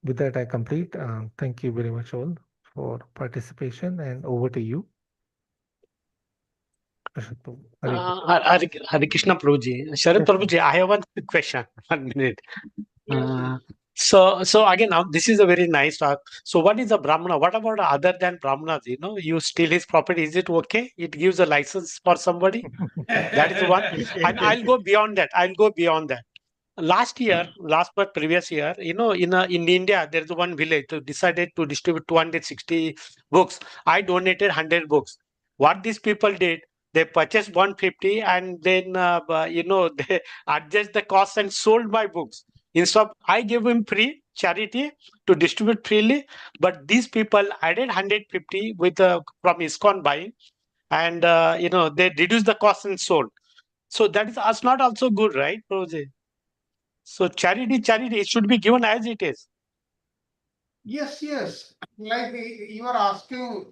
With that, I complete. Thank you very much all for participation, and over to you. Hare Krishna Prabhuji. Sharad Prabhuji, I have one quick question. 1 minute. So again, now this is a very nice talk. So what is a Brahmana? What about other than Brahmanas? You steal his property. Is it okay? It gives a license for somebody. That is one. And I'll go beyond that. Last but previous year, in India, there's one village who decided to distribute 260 books. I donated 100 books. What these people did, they purchased 150 and then, they adjust the cost and sold my books. Instead, I gave him free charity to distribute freely, but these people added 150 with from ISKCON buying, and they reduced the cost and sold. So that is us not also good, right, Prabhuji? So charity, it should be given as it is. Yes, yes. Like you are asking,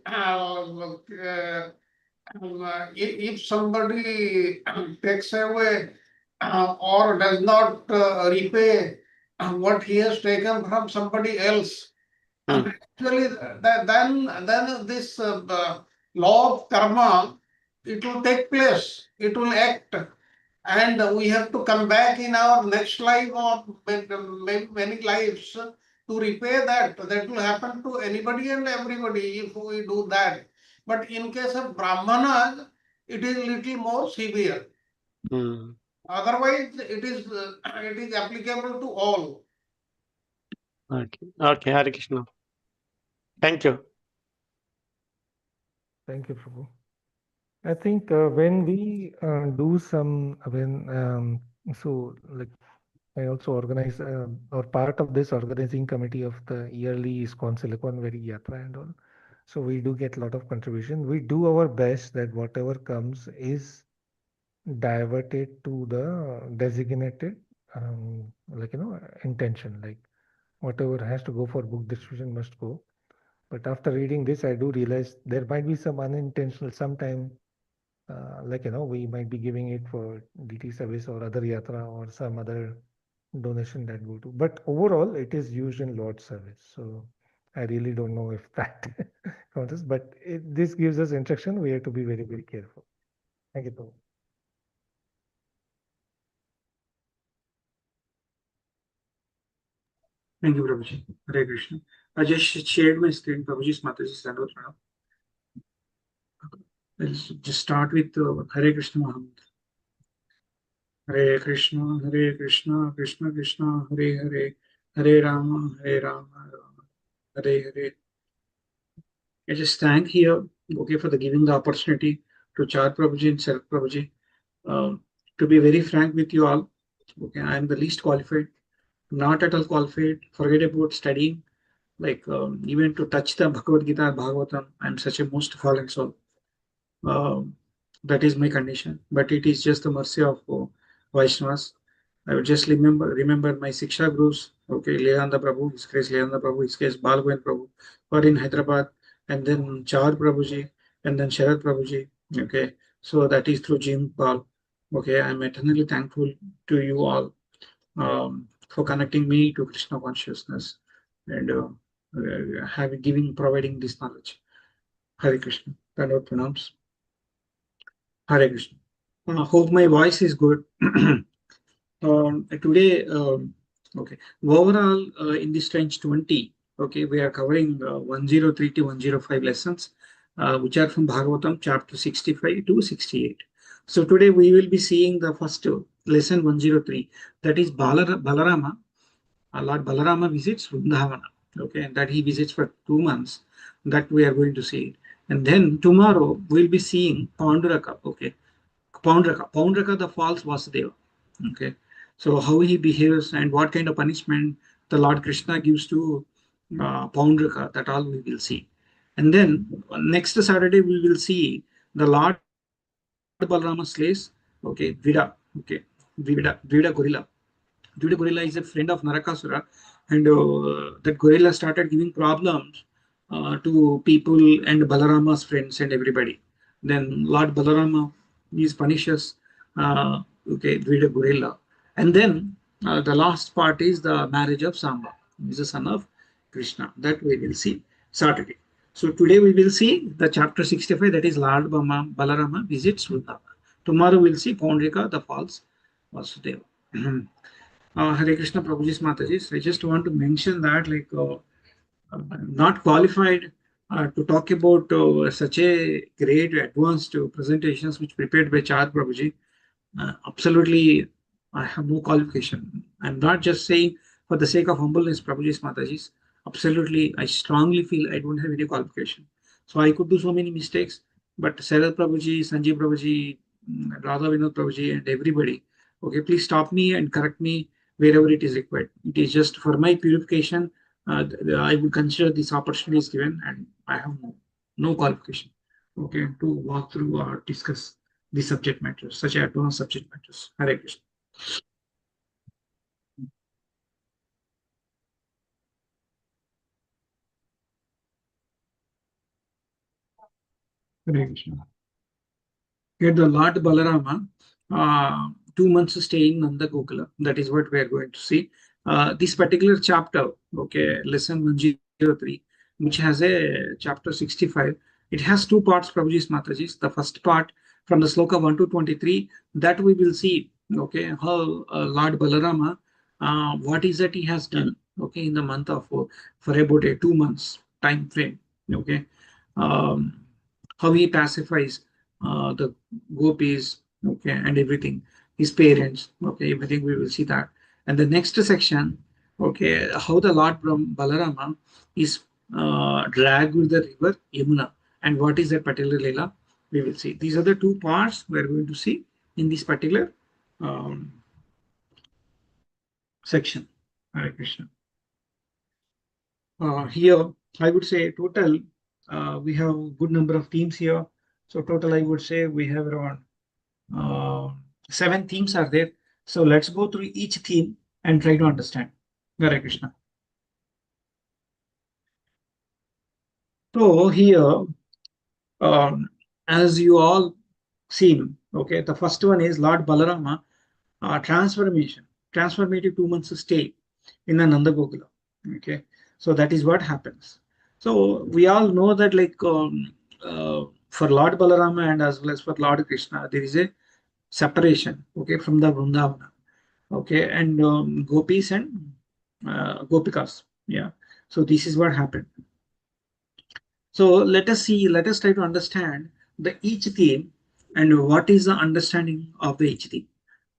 if somebody takes away or does not repay what he has taken from somebody else, actually, then this law of karma, it will take place, it will act, and we have to come back in our next life or many lives to repay that. That will happen to anybody and everybody if we do that. But in case of Brahmanas, it is little more severe. Otherwise, it is applicable to all. Okay. Okay, Hare Krishna. Thank you. Thank you, Prabhu. I think when we do some, so like I also organize or part of this organizing committee of the yearly ISKCON Silicon Valley Yatra and all. So we do get a lot of contribution. We do our best that whatever comes is diverted to the designated intention, like whatever has to go for book distribution must go. But after reading this, I do realize there might be some unintentional, sometime we might be giving it for DT service or other yatra or some other donation that go to. But overall, it is used in Lord's service. So I really don't know if that counts, but this gives us instruction. We have to be very, very careful. Thank you, Prabhu. Thank you, Prabhuji. Hare Krishna. I just shared my screen. Prabhuji's Mataji stand out now. Let's just start with Hare Krishna Mahamantra. Hare Krishna, Krishna Krishna, Hare Hare, Hare Rama, Hare Hare. I just thank here, okay, for the giving the opportunity to Char Prabhuji and Sarat Prabhuji. To be very frank with you all, okay, I am the least qualified, not at all qualified. Forget about studying, like even to touch the Bhagavad Gita and Bhagavatam. I am such a most fallen soul. That is my condition, but it is just the mercy of Vaishnavas. I would just remember my Siksha Gurus, okay, Leelanda Prabhu, his case Leelanda Prabhu, his case Balgovind Prabhu, or in Hyderabad, and then Char Prabhuji, and then Sharat Prabhuji, okay. So that is through Jim Paul. Okay, I'm eternally thankful to you all for connecting me to Krishna consciousness and providing this knowledge. Hare Krishna. Dandavad pranams. Hare Krishna. Hope my voice is good. Today, okay, overall in this tranche 20, okay, we are covering 103 to 105 lessons, which are from Bhagavatam chapter 65 to 68. So today we will be seeing the first lesson 103, that is Balarama. Lord Balarama visits Vrindavana, okay, and that he visits for 2 months. That we are going to see. And then tomorrow we'll be seeing Panduraka, okay. Paundraka, the false Vasudeva. Okay, so how he behaves and what kind of punishment the Lord Krishna gives to Paundraka, that all we will see. And then next Saturday we will see the Lord Balarama slays, okay, Vida, okay, Vida gorilla. Vida gorilla is a friend of Narakasura, and that gorilla started giving problems to people and Balarama's friends and everybody. Then Lord Balarama is punishes Vida gorilla, and then the last part is the marriage of Samba. He is the son of Krishna. That we will see Saturday. So today we will see the chapter 65, that is Lord Balarama visits Vrindavana. Tomorrow we'll see Paundrika, the false Vasudeva. Hare Krishna Prabhuji's Mataji. I just want to mention that, like, not qualified to talk about such a great advanced presentations which prepared by Char Prabhuji. Absolutely, I have no qualification. I'm not just saying for the sake of humbleness, Prabhuji's Mataji's. Absolutely, I strongly feel I don't have any qualification. So I could do so many mistakes, but Sarat Prabhuji, Sanjeev Prabhuji, Radha Vinod Prabhuji, and everybody, okay, please stop me and correct me wherever it is required. It is just for my purification. I would consider this opportunity is given, and I have no qualification, okay, to walk through or discuss the subject matters, such advanced subject matters. Hare Krishna. Hare Krishna. Here the Lord Balarama, 2 months stay in Nanda Gokula. That is what we are going to see. This particular chapter, okay, lesson 103, which has a chapter 65. It has two parts, Prabhuji's Matajis. The first part from the sloka 1 to 23, that we will see, okay, how Lord Balarama, what is that he has done, okay, in the month of, for about a 2 months time frame, okay. How he pacifies the gopis, okay, and everything, his parents, okay, everything we will see that. And the next section, okay, how the Lord Balarama is dragged with the river Yamuna, and what is that particular Leela, we will see. These are the two parts we are going to see in this particular section. Hare Krishna. Here, I would say total, we have a good number of themes here. So total, I would say we have around 7 themes are there. So let's go through each theme and try to understand. Hare Krishna. So here, as you all seen, okay, the first one is Lord Balarama transformative 2 months stay in the Nanda Gokula. Okay, so that is what happens. So we all know that for Lord Balarama and as well as for Lord Krishna, there is a separation, okay, from the Vrindavana, okay, and gopis and gopikas. Yeah, so this is what happened. So let us try to understand the each theme and what is the understanding of the each theme.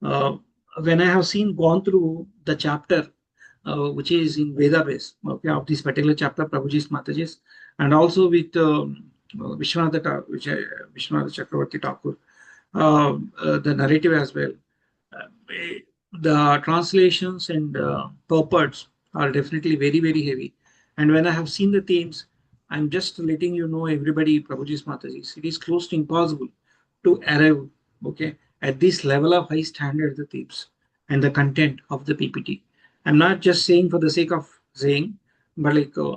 When I have gone through the chapter which is in Veda base, okay, of this particular chapter, Prabhuji's Matajis, and also with Vishwanath Chakravarti Thakur, the narrative as well. The translations and purports are definitely very, very heavy. And when I have seen the themes, I'm just letting you know, everybody, Prabhuji's Matajis, it is close to impossible to arrive, okay, at this level of high standard, the themes and the content of the PPT. I'm not just saying for the sake of saying, but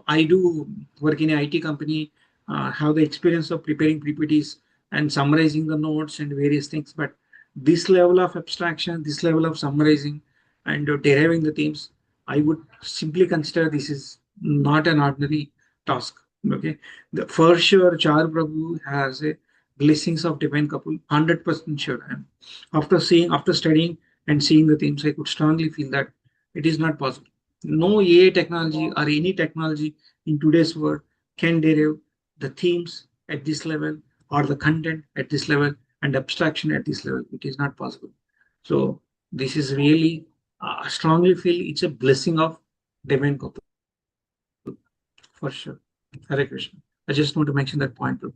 I do work in an IT company, have the experience of preparing PPTs and summarizing the notes and various things. But this level of abstraction, this level of summarizing and deriving the themes, I would simply consider this is not an ordinary task. Okay, for sure, Char Prabhu has a blessings of divine couple, 100% sure. And after studying and seeing the themes, I could strongly feel that it is not possible. No AI technology or any technology in today's world can derive the themes at this level or the content at this level and abstraction at this level. It is not possible. So this is really, I strongly feel it's a blessing of divine couple, for sure. Hare Krishna. I just want to mention that point too.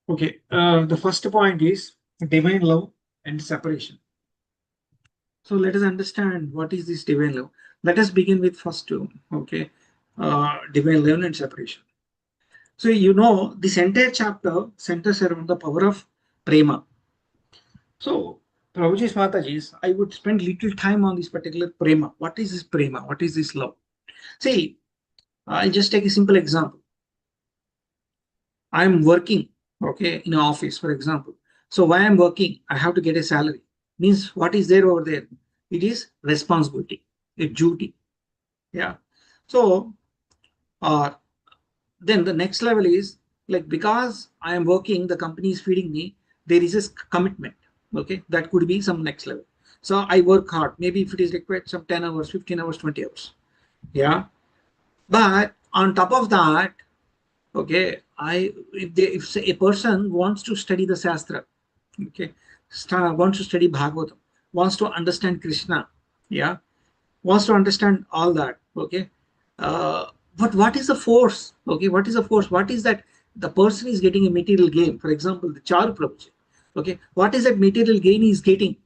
Okay, the first point is divine love and separation. So let us understand what is this divine love. Let us begin with first two, okay, divine love and separation. So you know this entire chapter centers around the power of prema. So Prabhuji's Mataji's, I would spend little time on this particular prema. What is this prema? What is this love? See, I'll just take a simple example. I'm working, okay, in an office, for example. So why I'm working, I have to get a salary. Means what is there over there? It is responsibility, a duty. Yeah. So, then the next level is like, because I am working, the company is feeding me, there is a commitment. Okay, that could be some next level. So I work hard. Maybe if it is required, some 10 hours, 15 hours, 20 hours. Yeah. But on top of that, okay, if say a person wants to study the Shastra, okay, wants to study Bhagavatam, wants to understand Krishna, yeah, wants to understand all that, okay, but what is the force? Okay, what is the force? What is that the person is getting a material gain? For example, the Charu Prabhuji, okay, what is that material gain he is getting?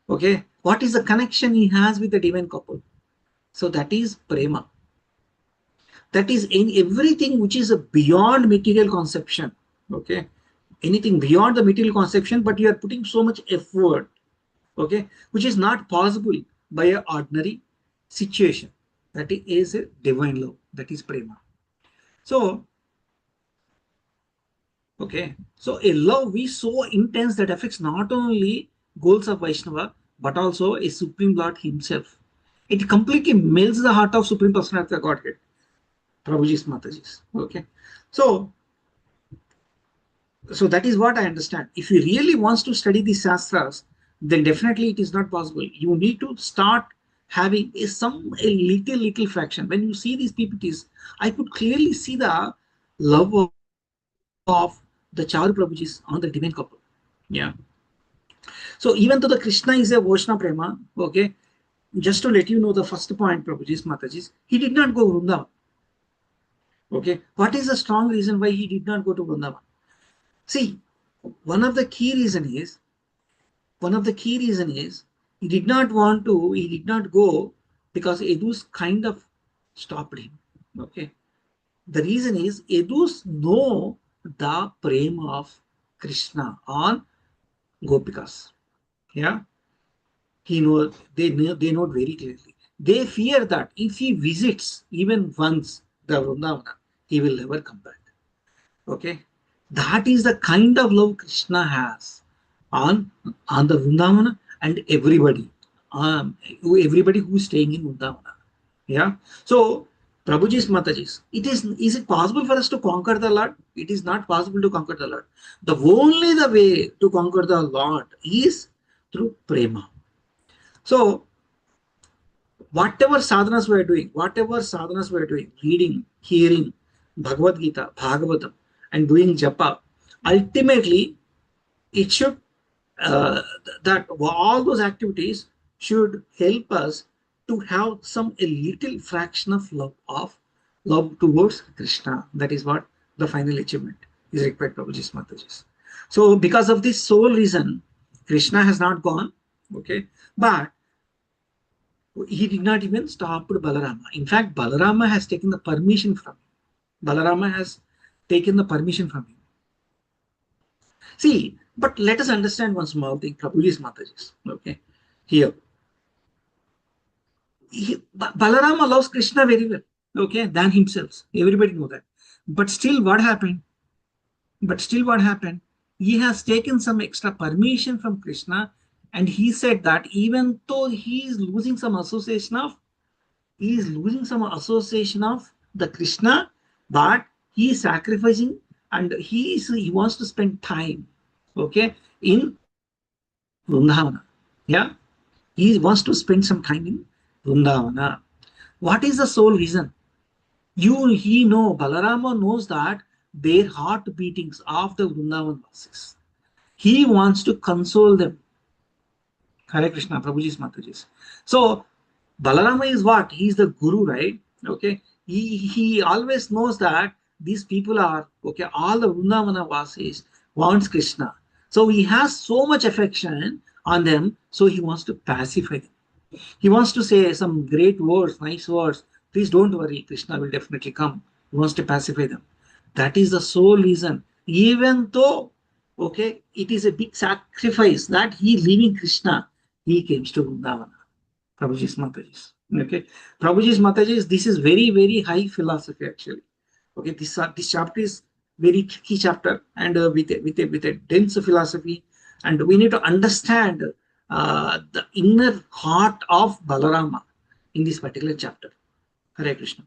Okay, what is the connection he has with the divine couple? So that is prema. That is in everything which is beyond material conception. Okay, anything beyond the material conception, but you are putting so much effort, okay, which is not possible by an ordinary situation. That is a divine love, that is prema. So, okay, so a love is so intense that affects not only goals of Vaishnava, but also a Supreme Lord himself. It completely melts the heart of Supreme Personality of Godhead, Prabhuji's Mataji's. Okay, so that is what I understand. If you really wants to study the Shastras, then definitely it is not possible. You need to start having a little fraction. When you see these PPTs, I could clearly see the love of the Charu Prabhujis on the divine couple. Yeah. So even though the Krishna is a Vaishnava Prema, okay, just to let you know the first point, Prabhujis, Matajis, he did not go Vrindavan. Okay, what is the strong reason why he did not go to Vrindavan? See, one of the key reason is he did not go because Edus kind of stopped him. Okay, the reason is Edus know the prema of Krishna on Gopikas. Yeah, they know very clearly. They fear that if he visits even once the Vrindavana, he will never come back. Okay, that is the kind of love Krishna has on the Vrindavana and everybody who is staying in Vrindavana. Yeah. So Prabhuji's Matajis, is it possible for us to conquer the Lord? It is not possible to conquer the Lord. The way to conquer the Lord is through prema. So whatever sadhanas we are doing, reading, hearing Bhagavad Gita, Bhagavatam, and doing japa, ultimately it should that all those activities should help us to have a little fraction of love towards Krishna. That is what the final achievement is required, Prabhuji's Matajis. So because of this sole reason, Krishna has not gone, okay, but he did not even stop Balarama. In fact, Balarama has taken the permission from him. See, but let us understand one small thing, Prabhuji's Matajis. Okay, here. Balarama loves Krishna very well, okay, than himself. Everybody know that. But still what happened? He has taken some extra permission from Krishna, and he said that even though he is losing some association of the Krishna, but he is sacrificing and he wants to spend time, okay, in Vrindavana. Yeah, he wants to spend some time in Vrindavana. What is the sole reason? Balarama knows that their heart beatings of the Vrindavan Vasis. He wants to console them. Hare Krishna, Prabhuji's Matajis. So Balarama is what? He is the guru, right? Okay. He always knows that these people are, okay, all the Vrindavana Vasis wants Krishna. So he has so much affection on them, so he wants to pacify them. He wants to say some great words, nice words. Please don't worry, Krishna will definitely come. He wants to pacify them. That is the sole reason. Even though, okay, it is a big sacrifice that he leaving Krishna, he came to Vrindavana. Prabhuji's Matajis. Okay, Prabhuji's Matajis, this is very, very high philosophy actually. Okay, this chapter is very tricky chapter and with a dense philosophy, and we need to understand the inner heart of Balarama in this particular chapter. Hare Krishna.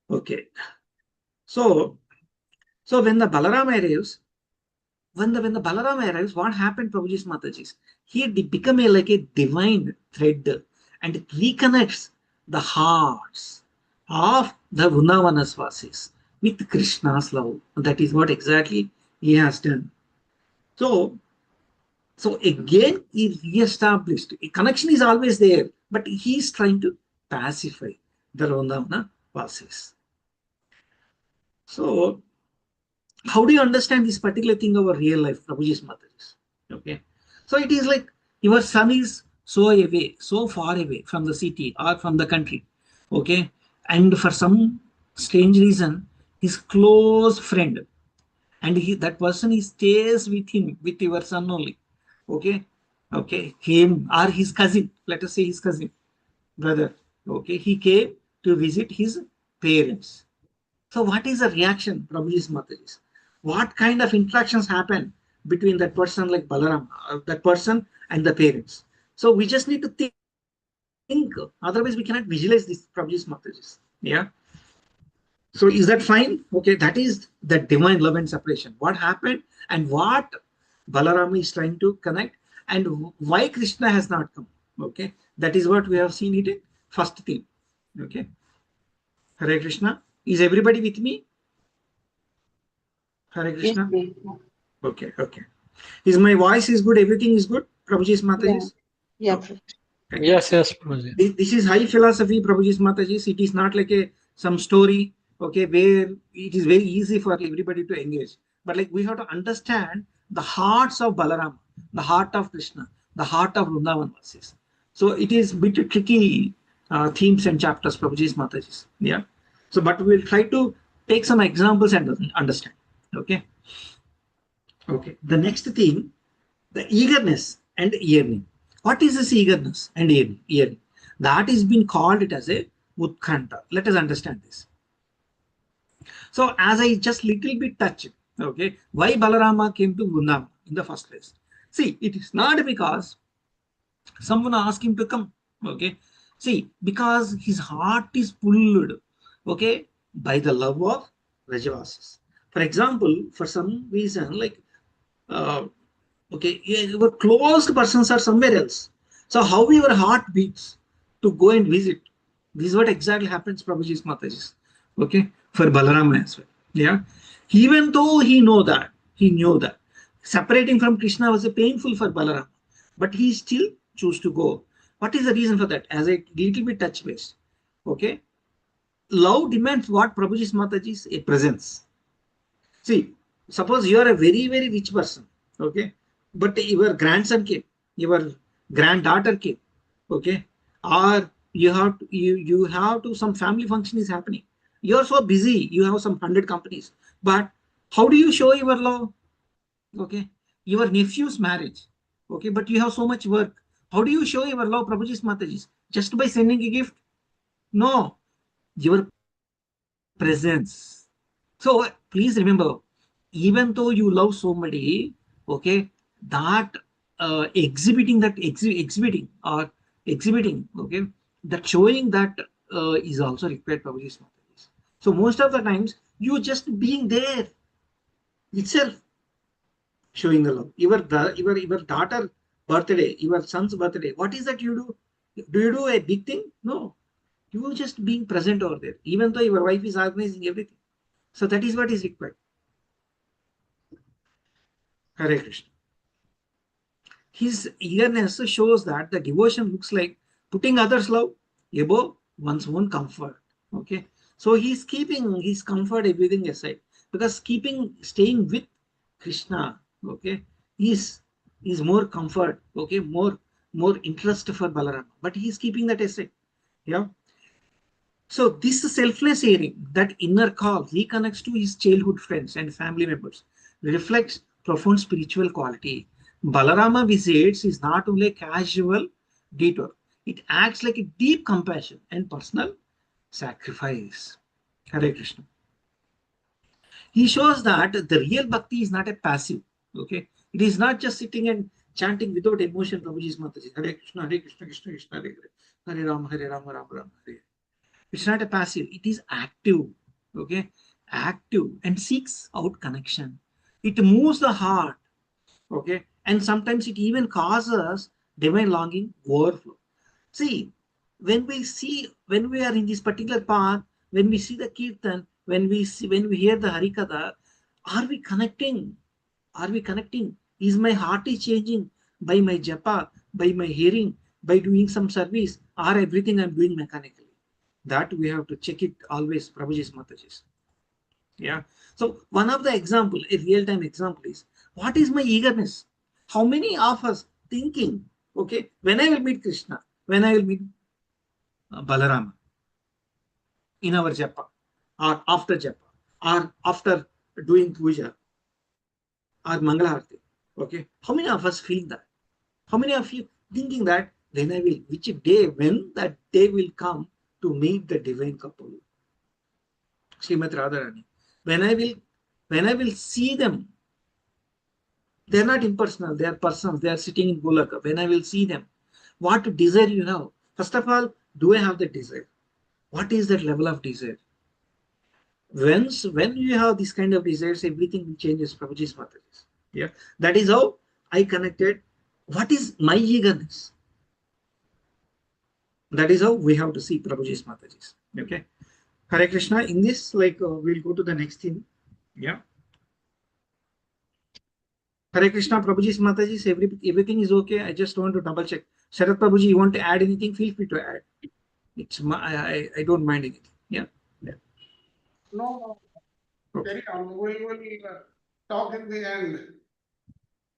Okay, so when the Balarama arrives, when the Balarama arrives, what happened, Prabhuji's Matajis? He become like a divine thread and it reconnects the hearts of the Vrindavanas Vasis with Krishna's love. That is what exactly he has done. So again, he re-established. A connection is always there, but he is trying to pacify the Vrindavana Vasis. So how do you understand this particular thing of a real life, Prabhuji's Matajis? Okay, so it is like your son is so far away from the city or from the country, okay, and for some strange reason, his close friend and that person he stays with him, with your son only. Okay, okay, him or his cousin. Let us say his cousin, brother. Okay, he came to visit his parents. So, what is the reaction, Prabhuji's Mataji's? What kind of interactions happen between that person like Balaram, that person and the parents? So, we just need to think. Otherwise, we cannot visualize this Prabhuji's Mataji's. Yeah. So, is that fine? Okay, that is the divine love and separation. What happened and what Balarama is trying to connect, and why Krishna has not come. Okay, that is what we have seen it in first theme. Okay, Hare Krishna. Is everybody with me? Hare Yes, Krishna. please. Okay, okay. Is my voice is good? Everything is good? Prabhuji's Yeah, Mataji's? yeah, Okay. Yes, yes, Prabhuji. This is high philosophy, Prabhuji's Mataji's. It is not like some story, okay, where it is very easy for everybody to engage. But like we have to understand the hearts of Balarama, the heart of Krishna, the heart of Vrindavan verses. So it is bit tricky themes and chapters, Prabhuji's Mataji's. Yeah. So, but we'll try to take some examples and understand. Okay. Okay. The next theme, the eagerness and yearning. What is this eagerness and yearning? That is being called it as a utkanta. Let us understand this. So as I just little bit touched, okay, why Balarama came to Vrindavan in the first place? See, it is not because someone asked him to come, okay. See, because his heart is pulled, okay, by the love of Rajavasis. For example, for some reason, like uh, okay, your closed persons are somewhere else. So how your heart beats to go and visit. This is what exactly happens, Prabhuji's Mataji's. Okay, for Balarama as well. Yeah. Even though he knew that separating from Krishna was a painful for Balarama, but he still chose to go. What is the reason for that? As a little bit touch base. Okay. Love demands what Prabhuji's Mataji's a presence. See, suppose you are a very, very rich person, okay, but your grandson came, your granddaughter came, okay, or you have to some family function is happening. You are so busy, you have some 100 companies, but how do you show your love? Okay, your nephew's marriage, okay, but you have so much work. How do you show your love, Prabhuji's Mataji's? Just by sending a gift? No, your presence. So please remember, even though you love somebody, okay, that exhibiting, okay, that showing that is also required, Prabhuji. So most of the times, you just being there itself showing the love. Your daughter birthday, your son's birthday. What is that you do? Do you do a big thing? No, you just being present over there, even though your wife is organizing everything. So that is what is required. Hare Krishna. His eagerness shows that the devotion looks like putting others' love above one's own comfort. Okay. So he's keeping his comfort, everything aside. Because staying with Krishna, okay, is more comfort, okay, more interest for Balarama. But he's keeping that aside. Yeah. So this selfless hearing, that inner call, reconnects to his childhood friends and family members, reflects profound spiritual quality. Balarama visits is not only a casual detour, it acts like a deep compassion and personal sacrifice. Hare Krishna. He shows that the real bhakti is not a passive, okay? It is not just sitting and chanting without emotion, Prabhuji's Mataji. Hare Krishna, Hare Krishna, Krishna Krishna, Hare Hare, Hare Rama, Hare Rama, Rama Rama, Hare. It's not a passive, it is active, okay, active and seeks out connection. It moves the heart, okay, and sometimes it even causes divine longing overflow. See, when we are in this particular path, when we see the kirtan, when we hear the harikatha, are we connecting? Are we connecting? Is my heart is changing by my japa, by my hearing, by doing some service, or everything I'm doing mechanically? That we have to check it always, Prabhuji's Mataji's. Yeah. So one of the example, a real-time example is, what is my eagerness? How many of us thinking, okay, when I will meet Krishna, when I will meet Balarama in our japa, or after doing puja, or Mangalarti. Okay, how many of us feel that? How many of you thinking that when that day will come to meet the divine couple, Srimati Radharani, when I will see them, they are not impersonal, they are persons, they are sitting in Golaka. When I will see them, what desire you have? First of all, do I have the desire? What is that level of desire? When you have this kind of desires, everything changes. Prabhuji's Mataji's. Yeah, that is how I connected. What is my eagerness? That is how we have to see Prabhuji's Mataji's. Okay, Hare Krishna. In this, we'll go to the next thing. Yeah. Hare Krishna, Prabhuji's Mataji's. Everything is okay. I just want to double check. Sharat Prabhuji, you want to add anything? Feel free to add. I don't mind anything. Yeah. Yeah. No, carry on. We will talk in the end.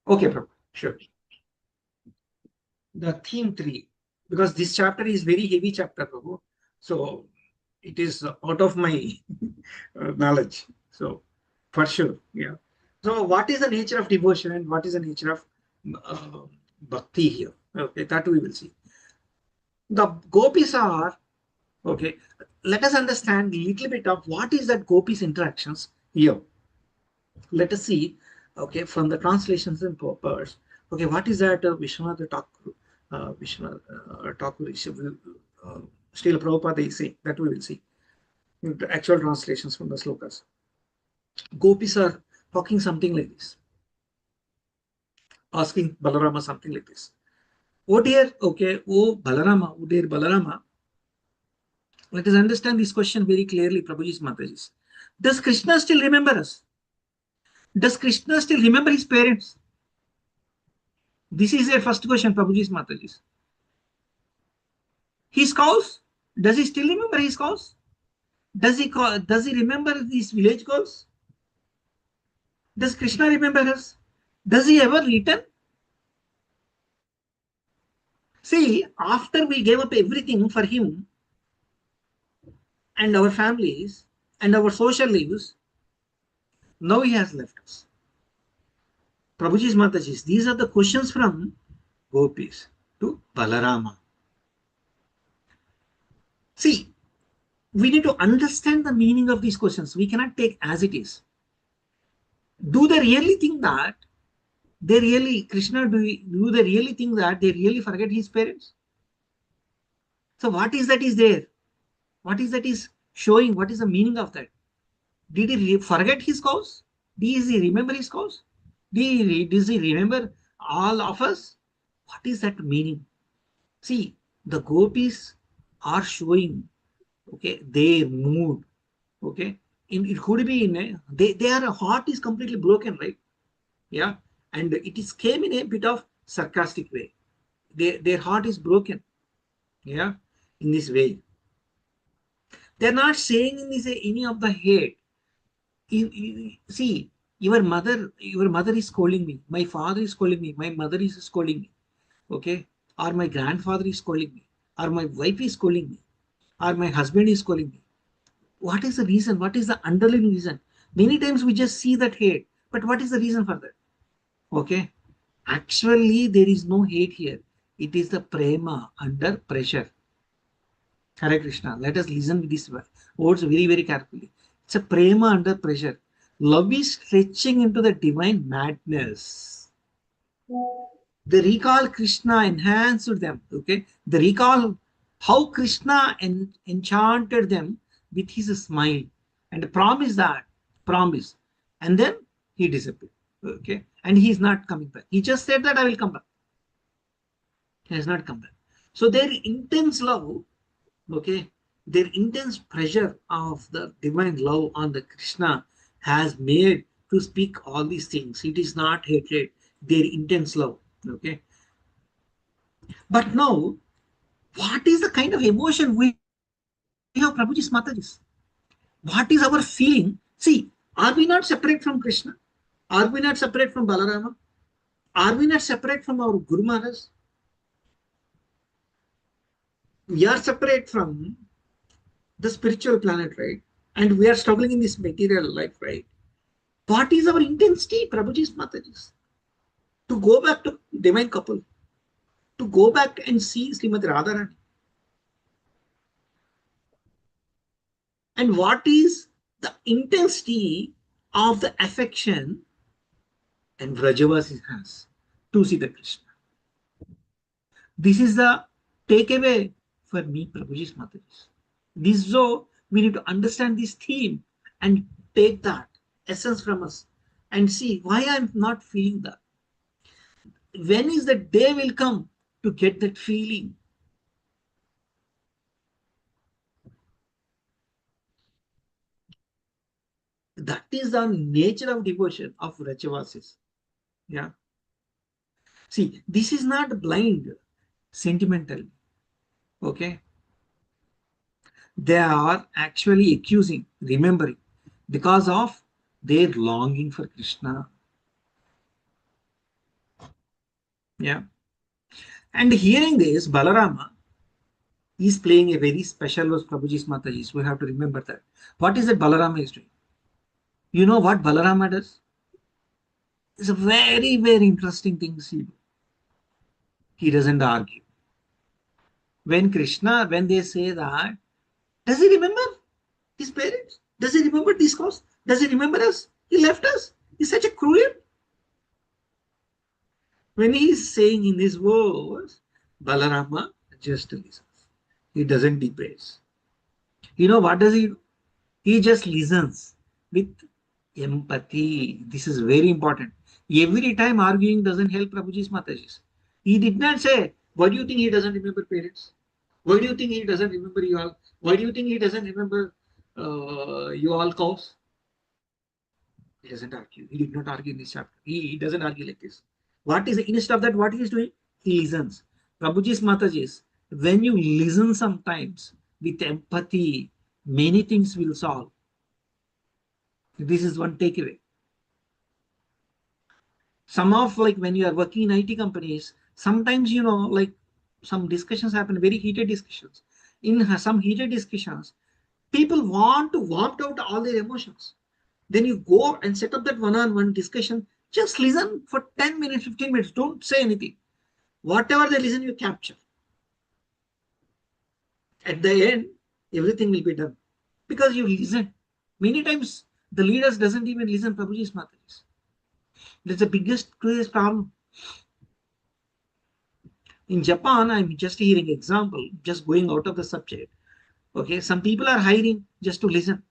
Okay, Prabhu. Sure. The theme 3, because this chapter is very heavy chapter, Prabhu. So it is out of my knowledge. So for sure, yeah. So what is the nature of devotion and what is the nature of bhakti here? Okay, that we will see. The gopis are, okay, let us understand a little bit of what is that gopis interactions here. Let us see, okay, from the translations and purpose. Okay, what is that Vishwanath Thakur, Thakur, Srila Prabhupada is saying, that we will see. The actual translations from the slokas. Gopis are talking something like this, asking Balarama something like this. Oh dear, okay, oh Balarama, oh dear Balarama. Let us understand this question very clearly, Prabhuji's Mataji's. Does Krishna still remember us? Does Krishna still remember his parents? This is their first question, Prabhuji's Mataji's. His cows? Does he still remember his cows? Does he remember these village girls? Does Krishna remember us? Does he ever return? See, after we gave up everything for him and our families and our social lives, now he has left us. Prabhuji's Mataji's, these are the questions from gopis to Balarama. See, we need to understand the meaning of these questions. We cannot take as it is. Do they really think that Krishna, do they really think that they really forget his parents? So what is that is there? What is that is showing? What is the meaning of that? Did he forget his cause? Does he remember his cause? Does he remember all of us? What is that meaning? See, the gopis are showing, okay, their mood, okay. It could be in a, their heart is completely broken, right? Yeah, and it is came in a bit of sarcastic way. Their heart is broken, yeah, in this way. They're not saying in this any of the hate. See, your mother is scolding me, my father is scolding me, my mother is scolding me, okay, or my grandfather is scolding me, or my wife is scolding me, or my husband is scolding me. What is the reason? What is the underlying reason? Many times we just see that hate, but what is the reason for that? Okay, actually there is no hate here. It is the prema under pressure. Hare Krishna. Let us listen to these words very, very carefully. It's a prema under pressure. Love is stretching into the divine madness. They recall Krishna enhanced them. Okay, they recall how Krishna enchanted them with his smile and promise, and then he disappeared. Okay, and he is not coming back. He just said that I will come back. He has not come back. So their intense love, okay, their intense pressure of the divine love on the Krishna has made to speak all these things. It is not hatred, their intense love, okay. But now, what is the kind of emotion we have, Prabhuji's Mataji's? What is our feeling? See, are we not separate from Krishna? Are we not separate from Balarama? Are we not separate from our Guru Maharaj? We are separate from the spiritual planet, right? And we are struggling in this material life, right? What is our intensity, Prabhuji's Mataji's? To go back to divine couple, to go back and see Srimati Radharani. And what is the intensity of the affection and Vrajavasi has to see the Krishna? This is the takeaway for me, Prabhuji's Mataji's. This so we need to understand this theme and take that essence from us and see why I'm not feeling that. When is the day will come to get that feeling? That is the nature of devotion of Vrajavasis. Yeah. See, this is not blind, sentimental. Okay. They are actually accusing, remembering, because of their longing for Krishna. Yeah. And hearing this, Balarama is playing a very special role, Prabhuji's Mataji's. We have to remember that. What is that Balarama is doing? You know what Balarama does? It's a very, very interesting thing. See, he doesn't argue. When Krishna, when they say that, does he remember his parents? Does he remember this cause? Does he remember us? He left us. He's such a cruel. When he is saying in his words, Balarama just listens. He doesn't debate. You know what does he do? He just listens with empathy. This is very important. Every time arguing doesn't help Prabhuji's Mataji's. He did not say, why do you think he doesn't remember parents? Why do you think he doesn't remember you all? Why do you think he doesn't remember you all cows? He doesn't argue. He did not argue in this chapter. He doesn't argue like this. What is instead of that, what he is doing? He listens. Prabhuji's Mataji's, when you listen sometimes with empathy, many things will solve. This is one takeaway. Some of like when you are working in IT companies, sometimes like some discussions happen, very heated discussions. In some heated discussions, people want to vomit out all their emotions. Then you go and set up that one-on-one discussion. Just listen for 10 minutes, 15 minutes. Don't say anything. Whatever they listen, you capture. At the end, everything will be done because you listen. Many times, the leaders doesn't even listen Prabhuji's Mataji's. That's the biggest problem. In Japan, I'm just hearing example, just going out of the subject. Okay, some people are hiring just to listen.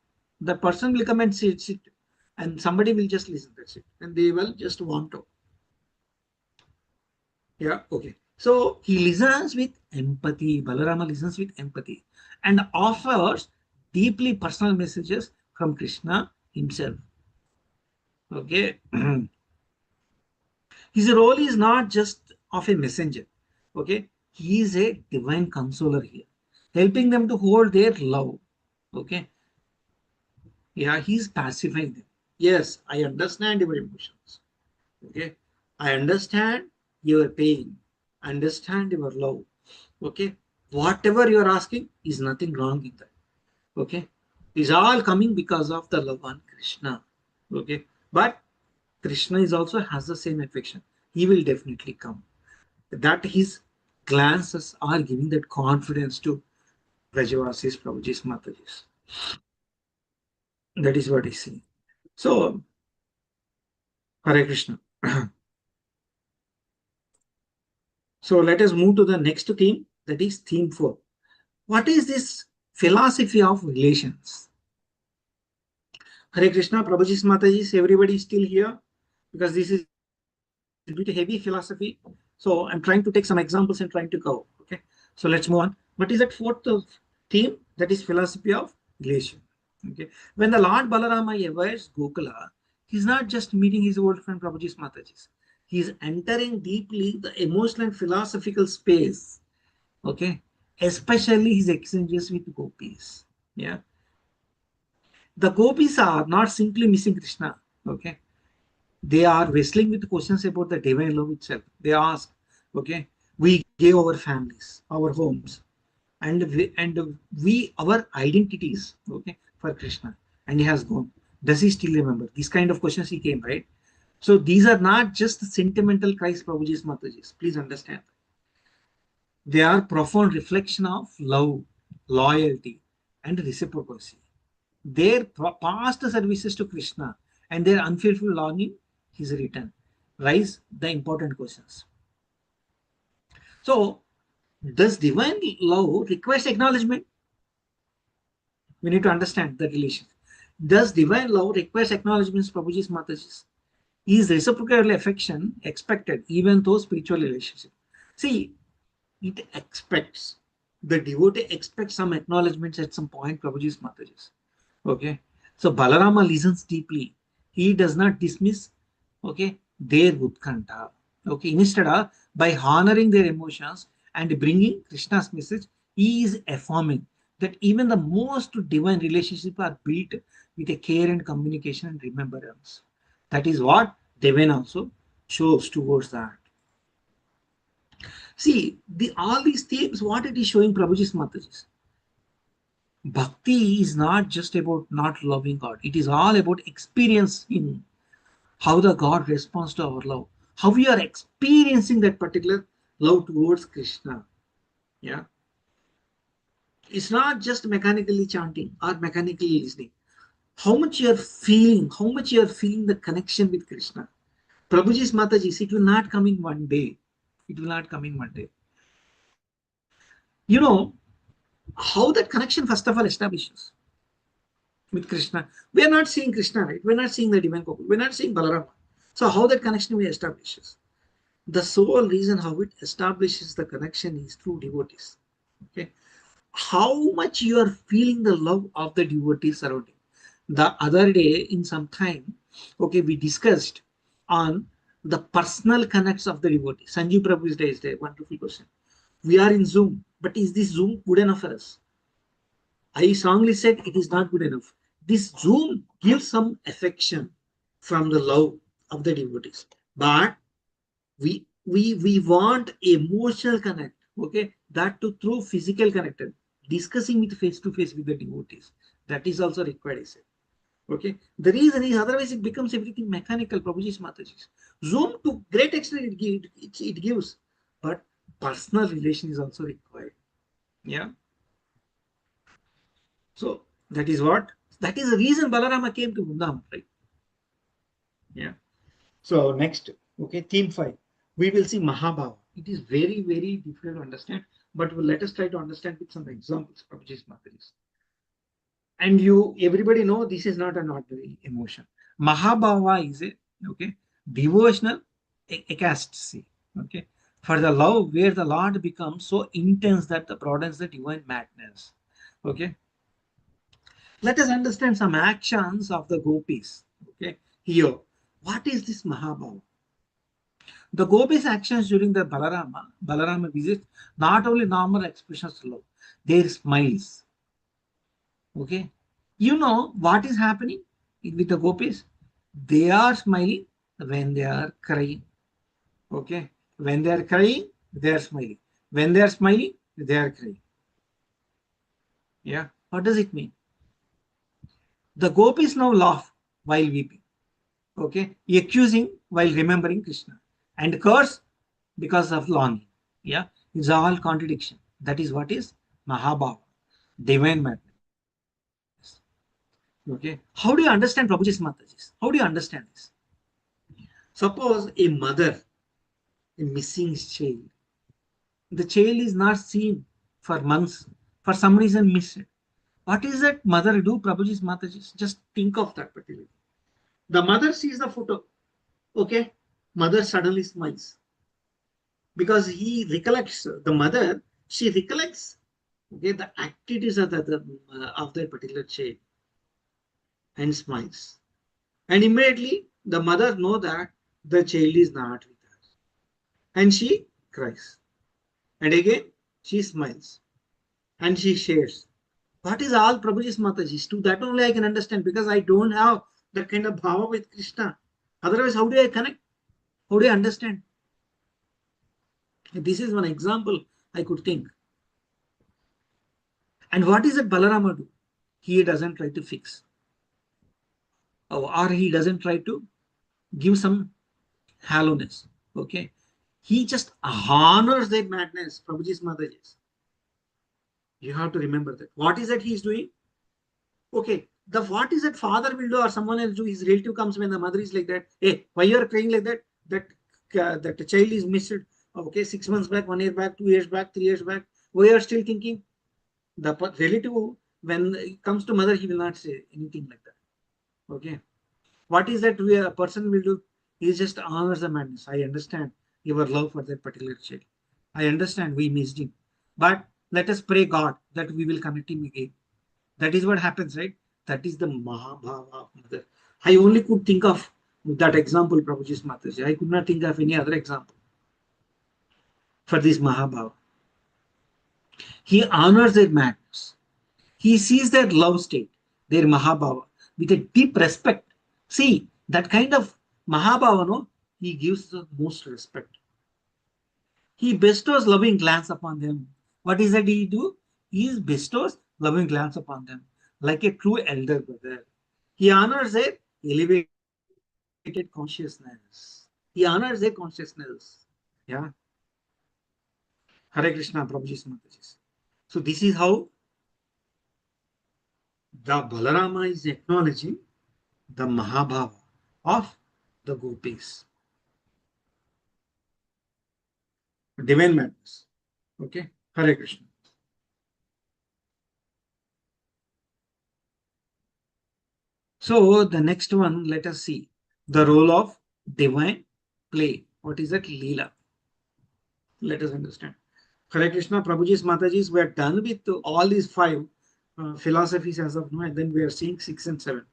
The person will come and sit, and somebody will just listen. That's it, and they will just want to. Yeah, okay. So he listens with empathy. Balarama listens with empathy and offers deeply personal messages from Krishna himself. Okay. His role is not just of a messenger. Okay. He is a divine consoler here, helping them to hold their love. Okay. Yeah, he's pacifying them. Yes, I understand your emotions. Okay. I understand your pain. Understand your love. Okay. Whatever you are asking is nothing wrong with that. Okay. It's all coming because of the love on Krishna. Okay. But Krishna is also has the same affection. He will definitely come. That his glances are giving that confidence to Brajavasis, Prabhuji's, Mataji's. That is what he's saying. So, Hare Krishna. So let us move to the next theme, that is theme 4. What is this philosophy of relations? Hare Krishna, Prabhuji's Mataji's, everybody is still here because this is a bit heavy philosophy. So I'm trying to take some examples and trying to go. Okay. So let's move on. What is that fourth theme? That is philosophy of relation. Okay. When the Lord Balarama arrives Gokula, he's not just meeting his old friend Prabhuji's Mataji's. He's entering deeply the emotional and philosophical space. Okay. Especially his exchanges with gopis. Yeah. The gopis are not simply missing Krishna. Okay. They are wrestling with questions about the divine love itself. They ask, okay, we gave our families, our homes, and we our identities, okay, for Krishna, and he has gone. Does he still remember? These kind of questions he came, right? So these are not just sentimental cries, Prabhuji's, Mataji's. Please understand. They are profound reflection of love, loyalty, and reciprocity. Their past services to Krishna and their unfulfilled longing, his return, raise the important questions. So, does divine love requires acknowledgement? We need to understand the relation. Does divine love requires acknowledgements, Prabhuji's, Mataji's? Is reciprocal affection expected even though spiritual relationship? See, it expects, the devotee expects some acknowledgements at some point, Prabhuji's, Mataji's. Okay. So Balarama listens deeply. He does not dismiss, okay, their Utkanta. Okay. Instead of by honoring their emotions and bringing Krishna's message, he is affirming that even the most divine relationships are built with a care and communication and remembrance. That is what Devan also shows towards that. See, all these themes, what it is showing Prabhuji's, Mataji's. Bhakti is not just about not loving God. It is all about experiencing how the God responds to our love, how we are experiencing that particular love towards Krishna. Yeah. It's not just mechanically chanting or mechanically listening. How much you are feeling, the connection with Krishna. Prabhuji's, Mataji's, it will not come in one day. It will not come in one day. You know, how that connection first of all establishes with Krishna. We are not seeing Krishna, right? We're not seeing the divine couple. We're not seeing Balarama. So how that connection we establishes? The sole reason how it establishes the connection is through devotees. Okay. How much you are feeling the love of the devotees surrounding. The other day in some time, okay, we discussed on the personal connects of the devotee. Sanjeev Prabhu is there, wonderful question. We are in Zoom, but is this Zoom good enough for us? I strongly said it is not good enough. This Zoom gives some affection from the love of the devotees, but we want emotional connect. Okay, that too through physical connected, discussing with face to face with the devotees. That is also required, I said. Okay, the reason is otherwise it becomes everything mechanical. Prabhuji's, Mataji's. Zoom to great extent it gives, but personal relation is also required. Yeah. So that is the reason Balarama came to Vrindavan, right? Yeah. So next, okay, theme 5. We will see Mahabhava. It is very, very difficult to understand, but let us try to understand with some examples, Prabhuji's, Mataji's. And everybody know this is not an ordinary emotion. Mahabhava is a, okay, devotional ecstasy, okay, for the love where the Lord becomes so intense that the broadens the divine madness. Okay. Let us understand some actions of the gopis. Okay, here, what is this Mahabhava? The gopis' actions during the Balarama visit, not only normal expressions of love, their smiles. Okay, you know what is happening with the gopis? They are smiling when they are crying. Okay, when they are crying, they are smiling. When they are smiling, they are crying. Yeah, what does it mean? The gopis now laugh while weeping. Okay, accusing while remembering Krishna, and curse because of longing. Yeah, it's all contradiction. That is what is Mahabhava, divine madness. Okay, how do you understand Prabhuji's, Mataji's? How do you understand this? Suppose a mother, a missing child, the child is not seen for months, for some reason missed. What is that mother do, Prabhuji's, Mataji's? Just think of that particularly. The mother sees the photo. Okay, mother suddenly smiles because he recollects, the mother, she recollects, okay, the activities of that particular child and smiles. And immediately the mother know that the child is not with her. And she cries. And again she smiles and she shares. What is all Prabhuji's, Mataji's? To that only I can understand, because I don't have that kind of bhava with Krishna. Otherwise, how do I connect? How do I understand? This is one example I could think. And what is that Balarama do? He doesn't try to fix. or he doesn't try to give some hollowness. Okay, he just honors their madness. Prabhuji's Mataji's. You have to remember that. What is that he is doing? Okay, the what is that father will do or someone else do? His relative comes when the mother is like that. Hey, why you are crying like that? That the child is missed. Okay, 6 months back, 1 year back, 2 years back, 3 years back. We are still thinking the relative when it comes to mother, he will not say anything like that. Okay, what is that a person will do? He just honors the madness. I understand your love for that particular child. I understand we missed him, but let us pray God that we will connect him again. That is what happens, right? That is the Mahabhava of mother. I only could think of that example, Prabhuji's Mataji. I could not think of any other example for this Mahabhava. He honors their madness. He sees their love state, their Mahabhava, with a deep respect. See, that kind of Mahabhava, no, he gives the most respect. He bestows loving glance upon them. What is that he do? He bestows loving glance upon them, like a true elder brother. He honors their elevated consciousness. He honors their consciousness. Yeah. Hare Krishna, Prabhuji's Mataji's. So this is how the Balarama is acknowledging the Mahabhava of the gopis. Divine madness. Okay. Hare Krishna. So the next one, let us see the role of divine play. What is that? Leela. Let us understand. Hare Krishna, Prabhuji's Mataji's, we are done with all these five philosophies as of now, and then we are seeing 6 and 7.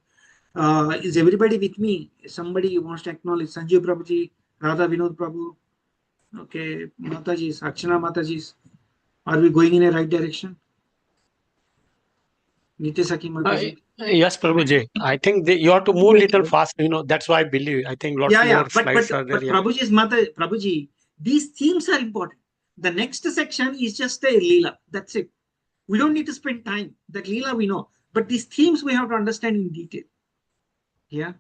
Is everybody with me? Somebody wants to acknowledge Sanjeev Prabhuji, Radha Vinod Prabhu, okay, Mataji's, Archana Mataji's. Are we going in a right direction? Nityasaki Mataji. Yes, Prabhuji. I think you have to move little fast. That's why I believe. I think lots more slides are there. But Prabhuji's Prabhuji, these themes are important. The next section is just a Leela. That's it. We don't need to spend time. That Leela we know. But these themes we have to understand in detail. Yeah.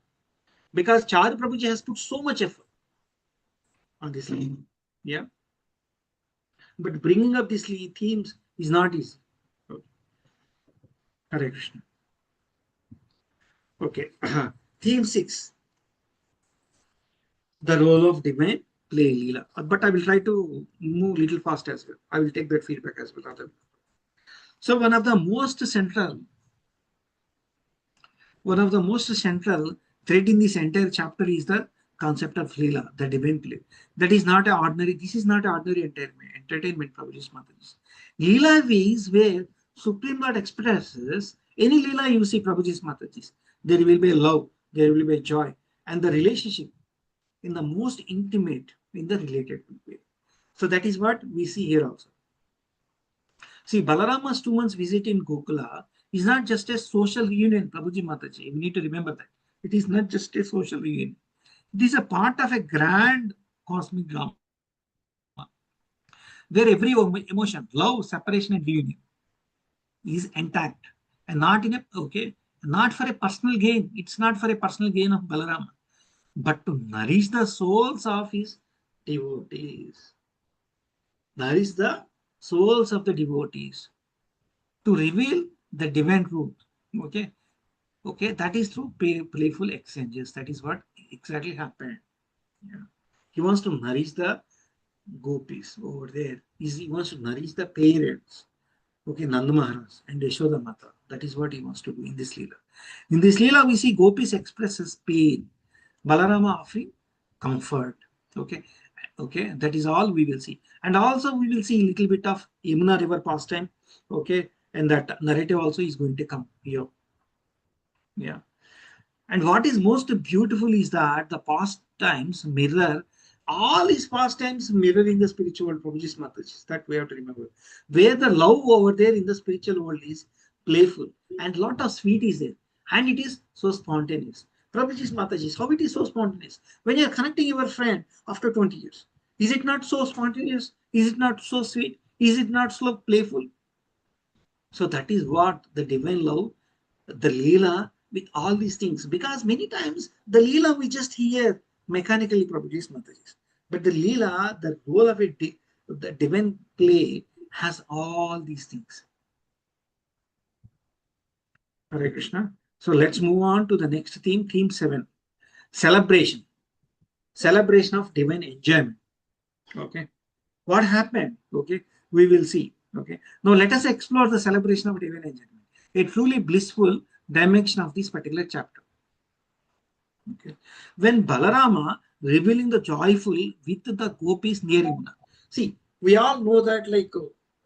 Because Char Prabhuji has put so much effort on this Leela. Yeah. But bringing up these themes is not easy. Okay. Hare Krishna. Okay. Theme 6. The role of divine play Leela. But I will try to move a little fast as well. I will take that feedback as well. So one of the most central thread in this entire chapter is the concept of Leela, the divine play. That is not an ordinary, this is not an ordinary entertainment, Prabhuji's Mataji's. Leela is where Supreme Lord expresses any Leela you see, Prabhuji's Mataji's. There will be a love, there will be a joy, and the relationship in the most intimate, in the related way. So that is what we see here also. See, Balarama's 2 months visit in Gokula is not just a social reunion, Prabhuji Mataji. We need to remember that. It is not just a social reunion. It is a part of a grand cosmic drama where every emotion, love, separation, and reunion is intact and not in a, not for a personal gain. It's not for a personal gain of Balarama, but to nourish the souls of his devotees. Nourish the souls of the devotees. To reveal the divine truth. Okay, that is through playful exchanges. That is what exactly happened. Yeah. He wants to nourish the gopis over there. He wants to nourish the parents. Okay, Nanda Maharaj and Yashoda Mata. That is what he wants to do in this Leela. In this Leela, we see gopis expresses pain. Balarama offering comfort. Okay, that is all we will see. And also we will see a little bit of Yamuna River pastime. Okay, and that narrative also is going to come here. Yeah. And what is most beautiful is that the pastimes mirror all his pastimes mirroring the spiritual world. Prabhuji's Mataji. That we have to remember. Where the love over there in the spiritual world is playful and lot of sweet is there. And it is so spontaneous. Prabhuji's Mataji. How it is so spontaneous? When you are connecting your friend after 20 years, is it not so spontaneous? Is it not so sweet? Is it not so playful? So that is what the divine love, the Leela with all these things, because many times the Leela we just hear mechanically, Prabhuji's Mataji's. But the Leela, the role of the divine play has all these things. Hare Krishna. So let's move on to the next theme, theme 7. Celebration. Celebration of divine enjoyment. Okay. What happened? Okay. We will see. Okay. Now let us explore the celebration of divine enjoyment, a truly blissful dimension of this particular chapter. Okay. When Balarama revealing the joyful with the gopis near him. See, we all know that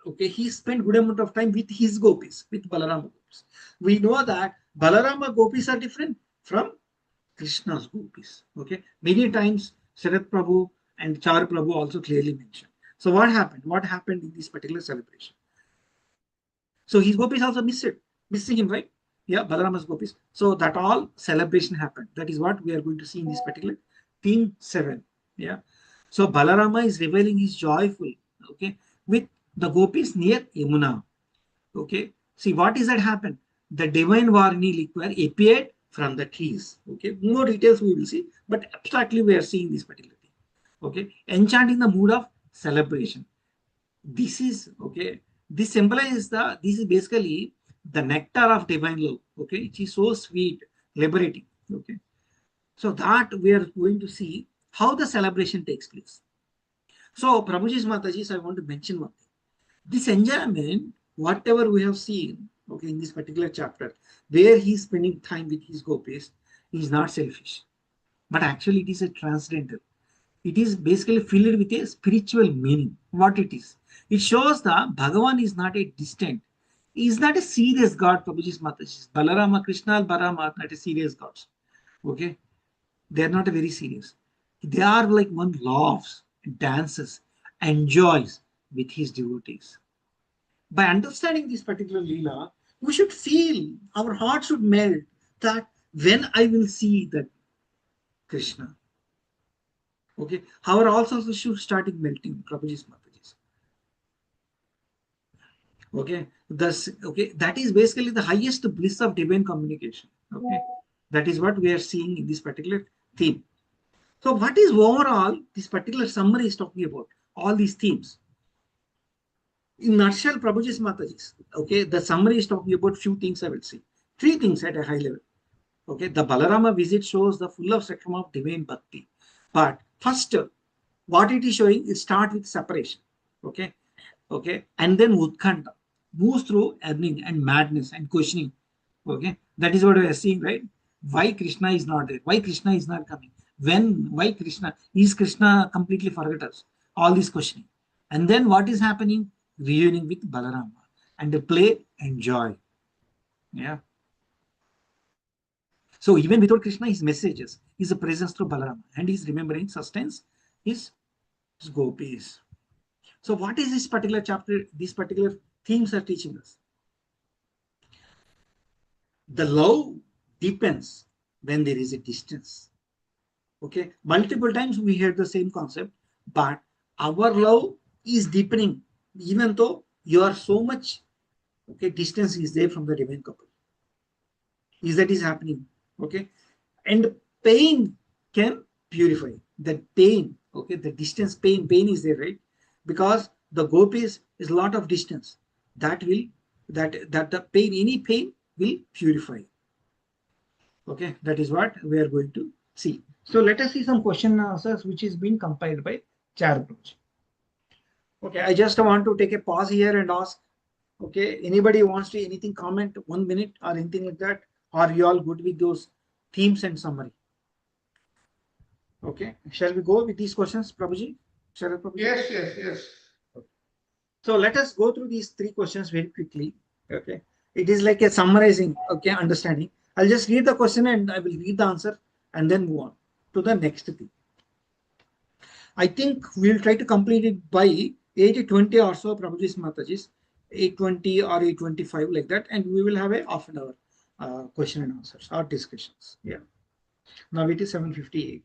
okay, he spent good amount of time with his gopis, with Balarama gopis. We know that Balarama gopis are different from Krishna's gopis. Okay. Many times Sharat Prabhu and Char Prabhu also clearly mentioned. So what happened? What happened in this particular celebration? So his gopis also missing him, right? Yeah, Balarama's gopis. So that all celebration happened. That is what we are going to see in this particular theme 7. Yeah. So Balarama is revealing his joyful, okay, with the gopis near Yamuna. Okay. See, what is that happened? The divine Varni liquor appeared from the trees. Okay. More details we will see, but abstractly we are seeing this particular thing. Okay. Enchanting the mood of celebration. This is okay. This symbolizes this is basically the nectar of divine love. Okay. It is so sweet, liberating. Okay. So that we are going to see how the celebration takes place. So, Prabhuji's Mataji's, I want to mention one thing. This enjoyment, whatever we have seen, okay, in this particular chapter, where he's spending time with his gopis, is not selfish, but actually it is a transcendental. It is basically filled with a spiritual meaning. What it is? It shows that Bhagavan is not a distant, he is not a serious God, Prabhuji's Mataji's. Balarama, Krishna, Balarama are not a serious gods. Okay? They are not very serious. They are like one laughs, dances, enjoys with his devotees. By understanding this particular Leela, we should feel, our heart should melt that when I will see that Krishna. Okay, our also should start melting, Prabhuji's Mataji's. Okay, thus, okay, that is basically the highest bliss of divine communication. Okay, that is what we are seeing in this particular theme. So, what is overall this particular summary is talking about? All these themes. In nutshell, Prabhuji's Mataji's. Okay, the summary is talking about few things I will say. 3 things at a high level. Okay, the Balarama visit shows the full of spectrum of divine bhakti. But first, what it is showing, it starts with separation. Okay, okay, and then Utkanta moves through yearning and madness and questioning. Okay, that is what we are seeing, right? Why Krishna is not there? Why Krishna is not coming? Why Krishna? Is Krishna completely forget us? All this questioning. And then what is happening? Reuniting with Balarama and the play and joy. Yeah. So even without Krishna, his messages, his presence through Balarama and his remembering sustains his gopis. So what is this particular chapter, these particular themes are teaching us? The love deepens when there is a distance. Okay, multiple times we hear the same concept, but our love is deepening even though you are so much, okay, distance is there from the divine couple. That is happening. Okay, and pain can purify the pain. Okay, the distance pain is there, right? Because the gopis is a lot of distance that will that the pain, any pain will purify. Okay, that is what we are going to see. So let us see some question and answers which is being compiled by Charapaj. Okay, I just want to take a pause here and ask, okay, anybody wants to anything comment 1 minute or anything like that? Are you all good with those themes and summary? Okay, shall we go with these questions, Prabhuji? Prabhuji? Yes. Okay. So let us go through these 3 questions very quickly. Okay, it is like a summarizing, okay, understanding. I'll just read the question and I will read the answer and then move on to the next thing. I think we'll try to complete it by 8:20 or so, Prabhuji's Mataji's, 8:20 or 8:25 like that, and we will have a half an hour question and answers or discussions. Yeah. Now it is 7:58.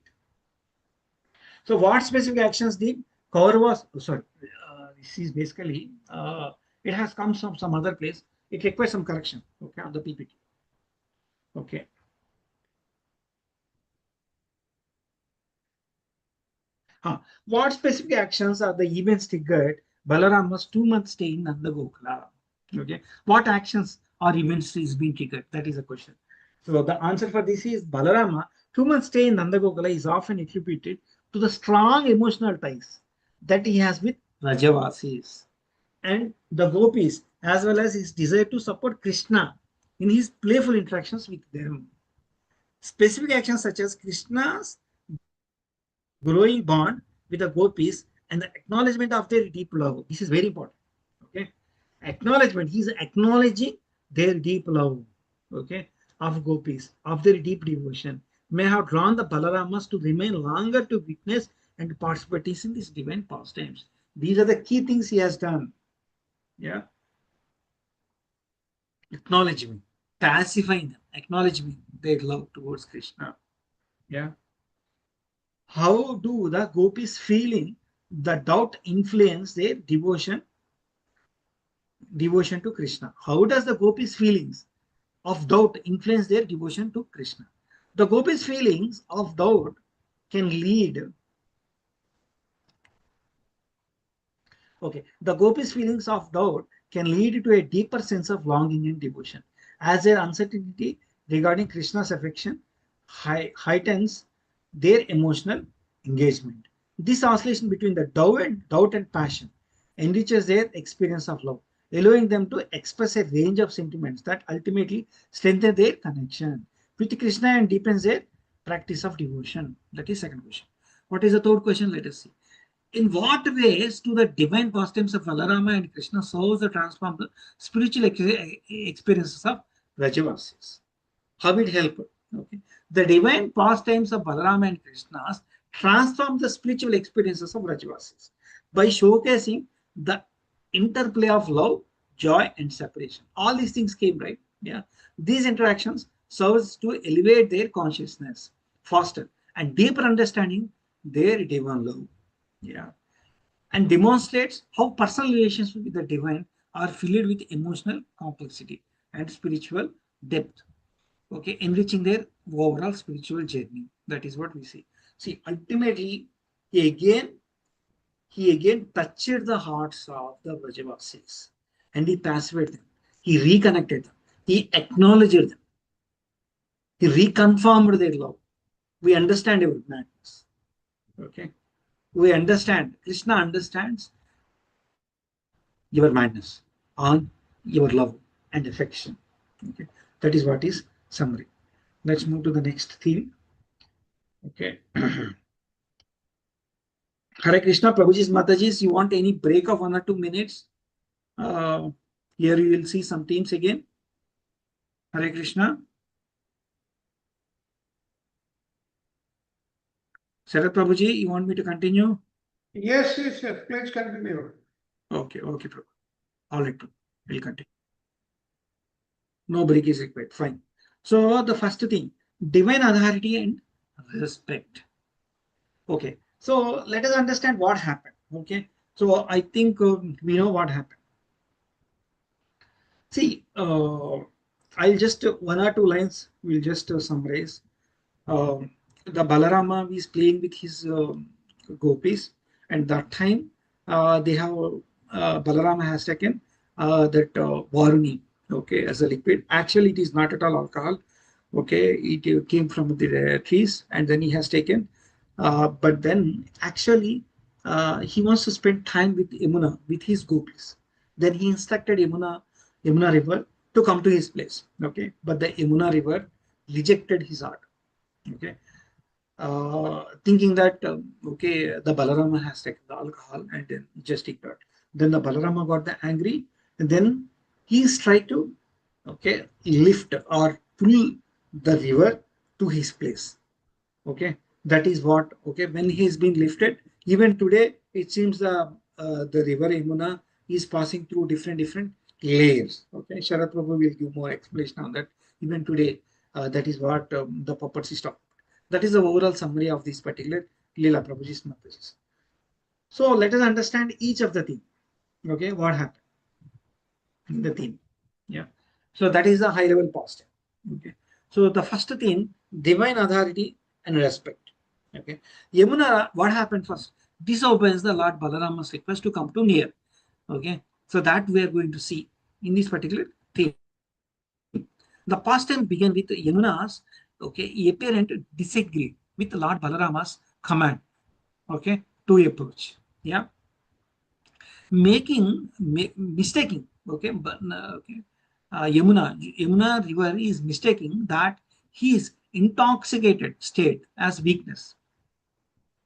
So what specific actions did Kauravas, this is basically, it has come from some other place. It requires some correction, okay, on the PPT. Okay. What specific actions are the events triggered Balarama's 2 month stay in Nanda Gokula? Okay. What actions or events is being triggered? That is the question. So the answer for this is Balarama 2 month stay in Nanda Gokula is often attributed to the strong emotional ties that he has with Rajavasis and the gopis, as well as his desire to support Krishna in his playful interactions with them. Specific actions such as Krishna's growing bond with the gopis and the acknowledgement of their deep love. This is very important. Okay. Acknowledgement. He is acknowledging their deep love. Okay. Of gopis, of their deep devotion, may have drawn the Balaramas to remain longer to witness and participate in these divine pastimes. These are the key things he has done. Yeah. Acknowledgement, pacifying them, acknowledging their love towards Krishna. Yeah. How do the gopis feeling the doubt influence their devotion to Krishna? How does the gopis feelings of doubt influence their devotion to Krishna? The gopis feelings of doubt can lead. Okay, the gopis feelings of doubt can lead to a deeper sense of longing and devotion, as their uncertainty regarding Krishna's affection heightens their emotional engagement. This oscillation between the doubt and passion enriches their experience of love, allowing them to express a range of sentiments that ultimately strengthen their connection with Krishna and deepens their practice of devotion. That is second question. What is the third question? Let us see. In what ways do the divine pastimes of Balarama and Krishna serve to transform the spiritual experiences of Vrajavasis? How it help? Okay. The divine pastimes of Balarama and Krishna transform the spiritual experiences of Vrajavasis by showcasing the interplay of love, joy, and separation. All these things came, right? Yeah. These interactions serves to elevate their consciousness, foster and deeper understanding their divine love. Yeah. And demonstrates how personal relations with the divine are filled with emotional complexity and spiritual depth. Okay, enriching their overall spiritual journey. That is what we see. See, ultimately, he again he again touched the hearts of the Vrajavasis and he pacified them. He reconnected them. He acknowledged them. He reconfirmed their love. We understand our madness. Okay. We understand. Krishna understands your madness on your love and affection. Okay. That is what is summary. Let's move to the next theme. Okay. Hare Krishna, Prabhuji's Mataji's, you want any break of 1 or 2 minutes? Uh, Here you will see some themes again. Hare Krishna. Sarat Prabhuji, you want me to continue? Yes, yes, yes. Please continue. Okay, okay, Prabhu. All right, Prabhu. We'll continue. No break is required. Fine. So the first thing, divine authority and respect. Okay. So let us understand what happened. Okay. So I think we know what happened. See, I'll just 1 or 2 lines. We'll just summarize. The Balarama is playing with his gopis, and that time they have Balarama has taken that Varuni, okay, as a liquid. Actually, it is not at all alcohol. Okay, it came from the trees, and then he has taken. But then actually, he wants to spend time with Yamuna, with his gopis. Then he instructed Yamuna River to come to his place. Okay, but the Yamuna River rejected his art. Okay, thinking that okay, the Balarama has taken the alcohol and then just ignored. Then the Balarama got the angry, and then he's tried to okay lift or pull the river to his place. Okay, that is what okay when he is being lifted. Even today, it seems the river Yamuna is passing through different layers. Okay, Sharat Prabhu will give more explanation on that. Even today, that is what the puppets is talking. That is the overall summary of this particular Leela Prabhuji's messages. So let us understand each of the theme. Okay, what happened in the theme? Yeah. So that is the high level positive. Okay. So the first thing, divine authority and respect. Okay. Yamuna, what happened first? Disobeys the Lord Balarama's request to come to near. Okay. So that we are going to see in this particular theme. The past time began with Yamuna's apparent disagree with Lord Balarama's command. Okay, to approach. Yeah, mistaking. Okay, but Yamuna river is mistaking that his intoxicated state as weakness.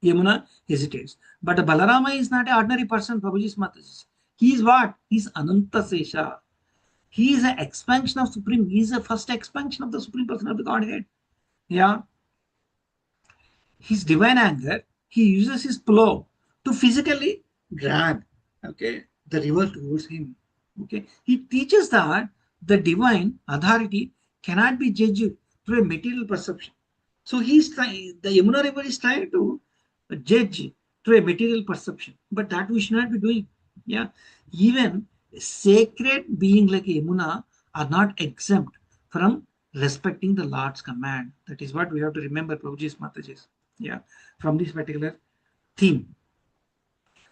Yamuna hesitates. But Balarama is not an ordinary person, Prabhuji's Mataji. He is what? He is Ananta Sesha. He is an expansion of Supreme. He is the first expansion of the Supreme Person of the Godhead. Yeah. His divine anger, he uses his plow to physically drag the river towards him. Okay. He teaches that the divine authority cannot be judged through a material perception. So he's trying, the Yamuna river is trying to judge through a material perception, but that we should not be doing. Yeah, even sacred being like Yamuna are not exempt from respecting the Lord's command. That is what we have to remember, Prabhuji's Mataji's. Yeah, from this particular theme.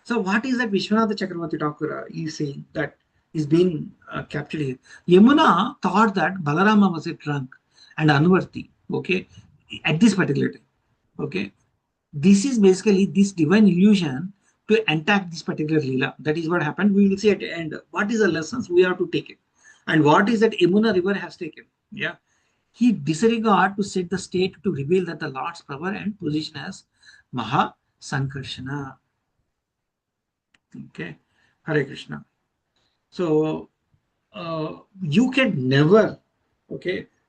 So what is that Vishwanath Chakravarti Thakur is saying that is being captured here? Yamuna thought that Balarama was a drunk and unworthy. Okay, at this particular time. Okay, this is basically this divine illusion to attack this particular Leela. That is what happened. We will see at the end. What is the lessons we have to take it? And what is that Yamuna river has taken? Yeah. He disregard to set the state to reveal that the Lord's power and position as Maha Sankarshana. Okay. Hare Krishna. So you can never,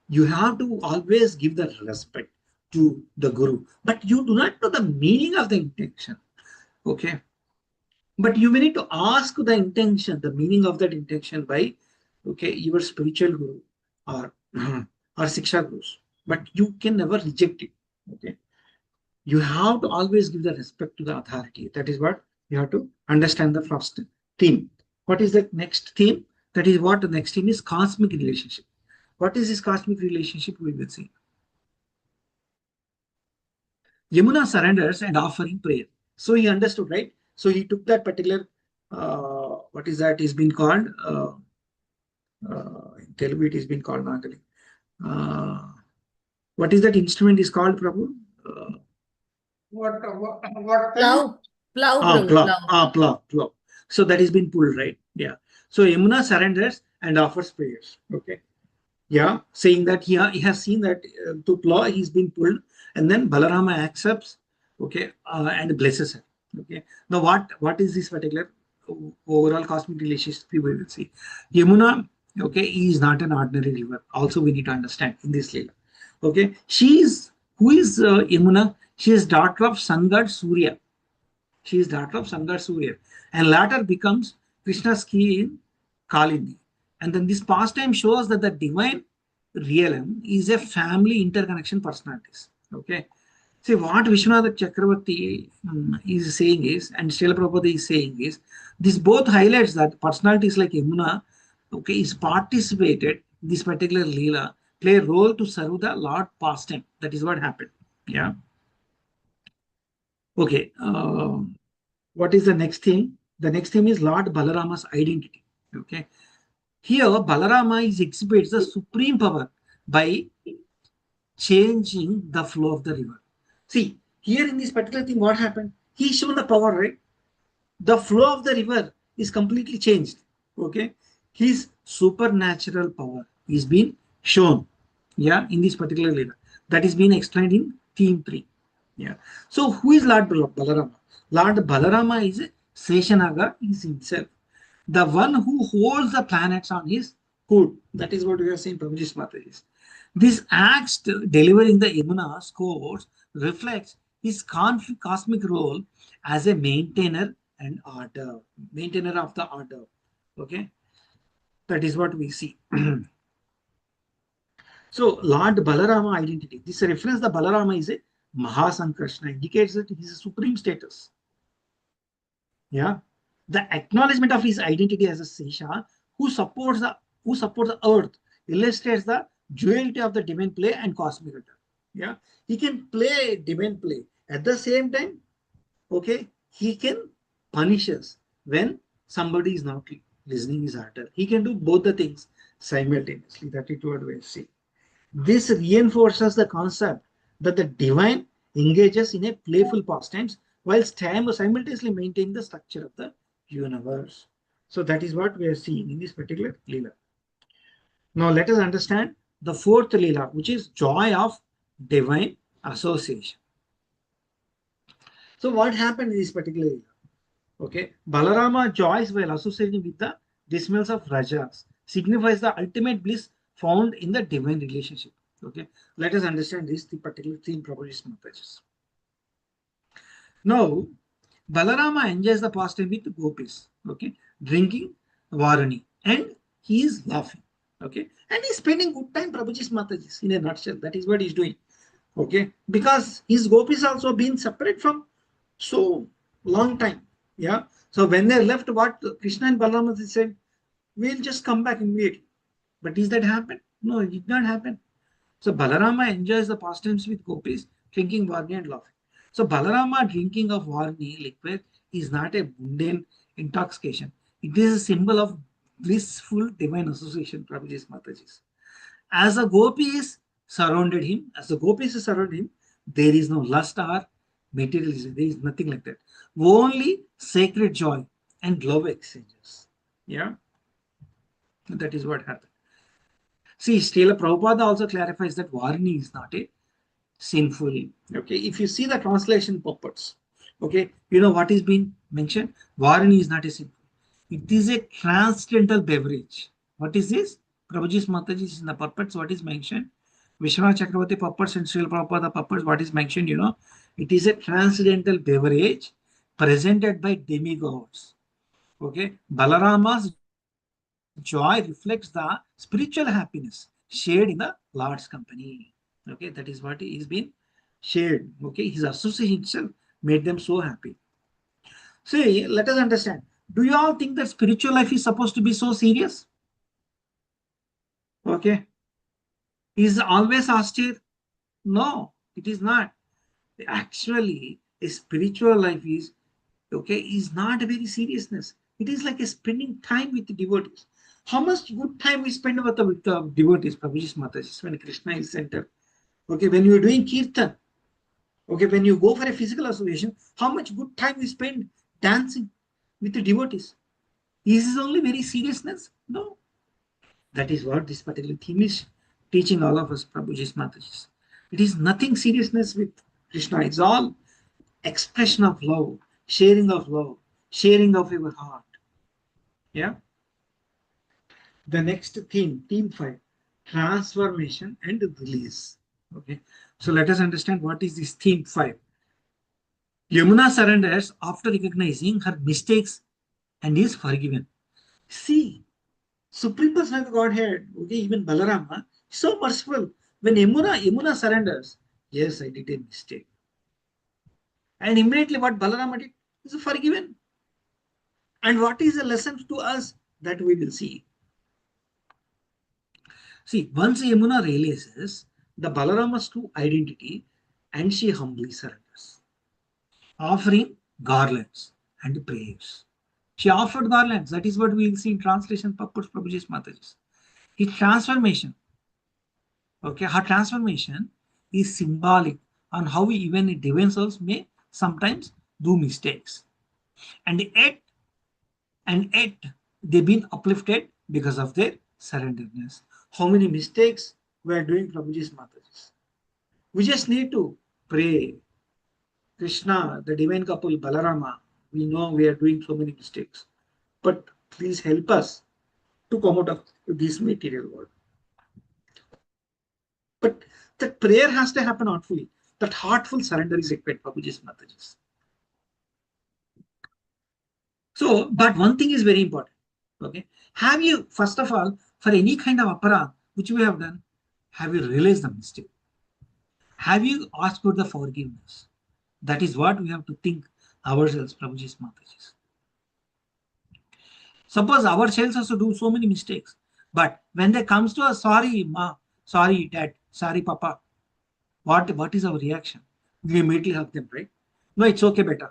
you have to always give the respect to the Guru, but you do not know the meaning of the intention. Okay. But you may need to ask the intention, the meaning of that intention by your spiritual guru or or Siksha gurus. But you can never reject it. Okay. You have to always give the respect to the authority. That is what you have to understand the first theme. What is the next theme? That is what the next theme is, cosmic relationship. What is this cosmic relationship? We will see. Yamuna surrenders and offering prayer. So he understood, right? So he took that particular, what is that? Is been called, in Telugu it is been called Nagali. What is that instrument is called, Prabhu? What Plow, Prabhu, plow. So that has been pulled, right? Yeah. So Yamuna surrenders and offers prayers. Okay. Yeah, saying that he has seen that to plow he's been pulled, and then Balarama accepts, and blesses her. Okay. Now what is this particular overall cosmic relationship we will see? Yamuna, is not an ordinary river. Also, we need to understand in this Leela. Okay, who is Yamuna? She is daughter of sun god Surya. She is daughter of sun god Surya, and later becomes Krishna's key in Kalindi. And then this pastime shows that the divine realm is a family interconnection personalities. Okay. See what Vishwanath Chakravarti is saying is, and Srila Prabhupada is saying is, this both highlights that personalities like Yamuna, is participated in this particular Leela, play a role to serve the Lord pastime. That is what happened. Yeah. Okay. What is the next thing? The next thing is Lord Balarama's identity. Okay. Here, Balarama exhibits the supreme power by changing the flow of the river. See, here in this particular thing, what happened? He's shown the power, right? The flow of the river is completely changed. Okay. His supernatural power is being shown. Yeah, in this particular river. That is being explained in theme 3. Yeah. So who is Lord Balarama? Lord Balarama is Seshanaga is himself. The one who holds the planets on his hood. That is what we are saying, Prabhuji's Mataji. This act delivering the Yamuna's course reflects his cosmic role as a maintainer and order, maintainer of the order. Okay, that is what we see. So Lord Balarama identity. This reference the Balarama is a Mahasankrishna, indicates that he is a supreme status. Yeah, the acknowledgement of his identity as a Sesha who supports the earth illustrates the duality of the divine play and cosmic return. Yeah, he can play divine play at the same time. Okay, he can punish us when somebody is not listening his order. He can do both the things simultaneously. That is what we see. This reinforces the concept that the divine engages in a playful pastimes while simultaneously maintaining the structure of the universe. So that is what we are seeing in this particular Leela. Now let us understand the fourth Leela, which is joy of divine association. So what happened in this particular Leela? Okay, Balarama joys while associating with the dismals of Rajas signifies the ultimate bliss found in the divine relationship. Okay, let us understand this, the particular theme proposition messages. Now, Balarama enjoys the pastime with gopis, okay, drinking Varani, and he is laughing, okay, and he's spending good time, Prabhuji's Mataji's, in a nutshell. That is what he's doing, okay, because his gopis also been separate from so long time, yeah. So when they left, what Krishna and Balarama said, we'll just come back immediately. But is that happen? No, it did not happen. So Balarama enjoys the pastimes with gopis, drinking Varni and laughing. So Balarama drinking of Varni liquid is not a mundane intoxication. It is a symbol of blissful divine association, Prabhuji's Mataji's. As the gopis surrounded him, there is no lust or materialism. There is nothing like that. Only sacred joy and love exchanges. Yeah, that is what happened. See, Srila Prabhupada also clarifies that Varni is not a sinful. Okay, if you see the translation purports, okay, you know what is being mentioned? Varni is not a sinful. It is a transcendental beverage. What is this? Prabhuji's Mataji is in the purports. What is mentioned? Vishwanath Chakravarti purports and Srila Prabhupada purports. What is mentioned? You know, it is a transcendental beverage presented by demigods. Okay, Balarama's joy reflects the spiritual happiness shared in the Lord's company. Okay, that is what is being shared. Okay, his association itself made them so happy. See, let us understand. Do you all think that spiritual life is supposed to be so serious? Okay, is always austere? No, it is not. Actually, a spiritual life is okay, is not a very seriousness. It is like a spending time with the devotees. How much good time we spend with the devotees, Prabhuji's Mataji, when Krishna is center. Okay, when you are doing kirtan, okay, when you go for a physical association, how much good time we spend dancing with the devotees? Is this only very seriousness? No. That is what this particular theme is teaching all of us, Prabhuji's Mataji's. It is nothing seriousness with Krishna. It's all expression of love, sharing of your heart. Yeah. The next theme, theme 5, transformation and release. Okay. So let us understand what is this theme 5. Yamuna surrenders after recognizing her mistakes and is forgiven. See, Supreme Personality of Godhead, okay, even Balarama, so merciful. When Yamuna surrenders, yes, I did a mistake. And immediately what Balarama did is forgiven. And what is the lesson to us that we will see? See, once Yamuna realizes the Balarama's true identity and she humbly surrenders, offering garlands and prayers. She offered garlands. That is what we will see in translation purpose Prabhuji's Mataji's. His transformation, okay, her transformation is symbolic on how even divine souls may sometimes do mistakes. And yet they've been uplifted because of their surrenderness. How many mistakes we are doing, Prabhuji's Mataji's? We just need to pray. Krishna, the divine couple, Balarama, we know we are doing so many mistakes. But please help us to come out of this material world. But that prayer has to happen heartfully. That heartful surrender is required, Prabhuji's Mataji's. So, but one thing is very important. Okay. Have you, first of all, for any kind of aparadh which we have done, have you realized the mistake? Have you asked for the forgiveness? That is what we have to think ourselves, Prabhuji's Mataji's. Suppose our ourselves also do so many mistakes, but when they comes to us, sorry, ma, sorry, dad, sorry, papa. What is our reaction? We immediately hug them, right? No, it's okay, beta.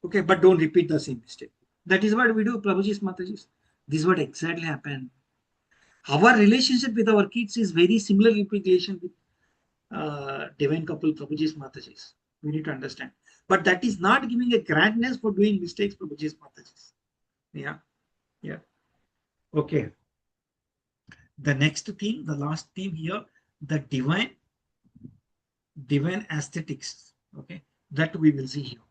Okay, but don't repeat the same mistake. That is what we do, Prabhuji's Matajis. This is what exactly happened. Our relationship with our kids is very similar in relation with divine couple Prabhuji's Matajis. We need to understand. But that is not giving a grandness for doing mistakes, Prabhuji's Matajis. Yeah, yeah. Okay. The next theme, the last theme here, the divine aesthetics. Okay, that we will see here.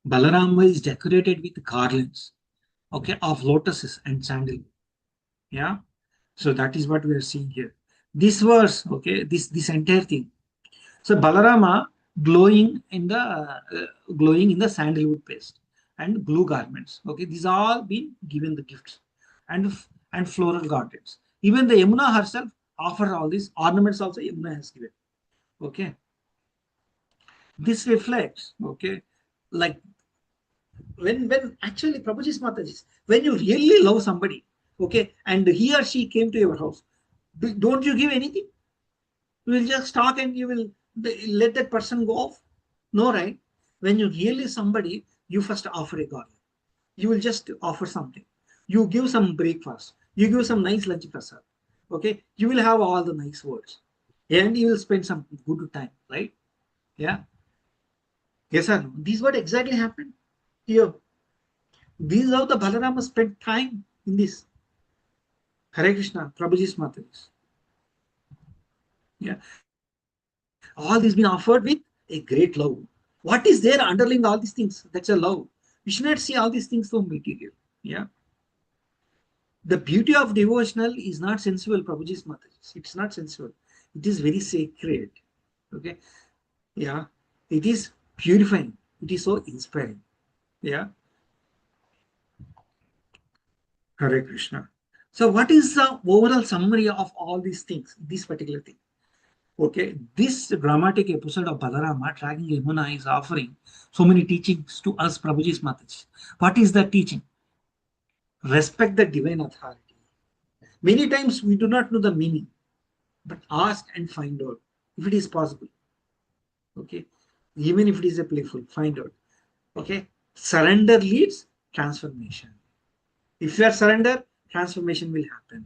Balarama is decorated with garlands, okay, of lotuses and sandalwood. Yeah, so that is what we are seeing here. This verse, okay, this entire thing. So Balarama glowing in the sandalwood paste and blue garments. Okay, these all been given the gifts and floral gardens. Even the Yamuna herself offered all these ornaments. Also, Yamuna has given. Okay, this reflects, okay, like when actually Prabhuji's Mataji, when you really love somebody, okay, and he or she came to your house, don't you give anything? You will just talk and you will let that person go off. No, right? When you really somebody, you first offer a garland. You will just offer something. You give some breakfast. You give some nice lunch prasad. Okay, you will have all the nice words, and you will spend some good time, right? Yeah. Yes or no? This is what exactly happened here. This is how the Balarama spent time in this. Hare Krishna, Prabhuji's Mataji's. Yeah. All this been offered with a great love. What is there underlying all these things? That's a love. We should not see all these things from material. Yeah. The beauty of devotional is not sensual, Prabhuji's Mataji's. It's not sensual. It is very sacred. Okay. Yeah. It is purifying. It is so inspiring. Yeah. Hare Krishna. So, what is the overall summary of all these things, this particular thing? Okay, this dramatic episode of Balarama dragging Yamuna is offering so many teachings to us, Prabhuji's Mataji. What is the teaching? Respect the divine authority. Many times we do not know the meaning, but ask and find out if it is possible. Okay, even if it is a playful, find out. Okay, surrender leads transformation. If you are surrender, transformation will happen.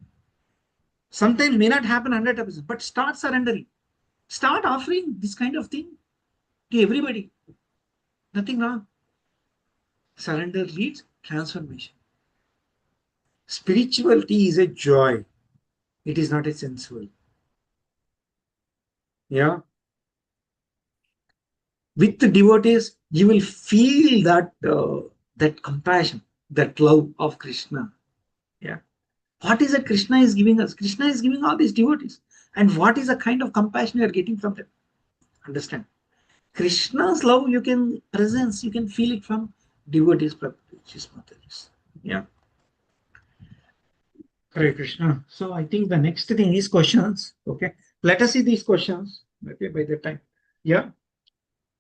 Sometimes may not happen 100%, but start surrendering. Start offering this kind of thing to everybody. Nothing wrong. Surrender leads transformation. Spirituality is a joy. It is not a sensual. Yeah. With the devotees, you will feel that compassion, that love of Krishna. Yeah. What is that Krishna is giving us? Krishna is giving all these devotees. And what is the kind of compassion you are getting from them? Understand? Krishna's love, you can presence, you can feel it from devotees, yeah. Hare Krishna. So I think the next thing is questions. Okay. Let us see these questions. Okay, by the time. Yeah.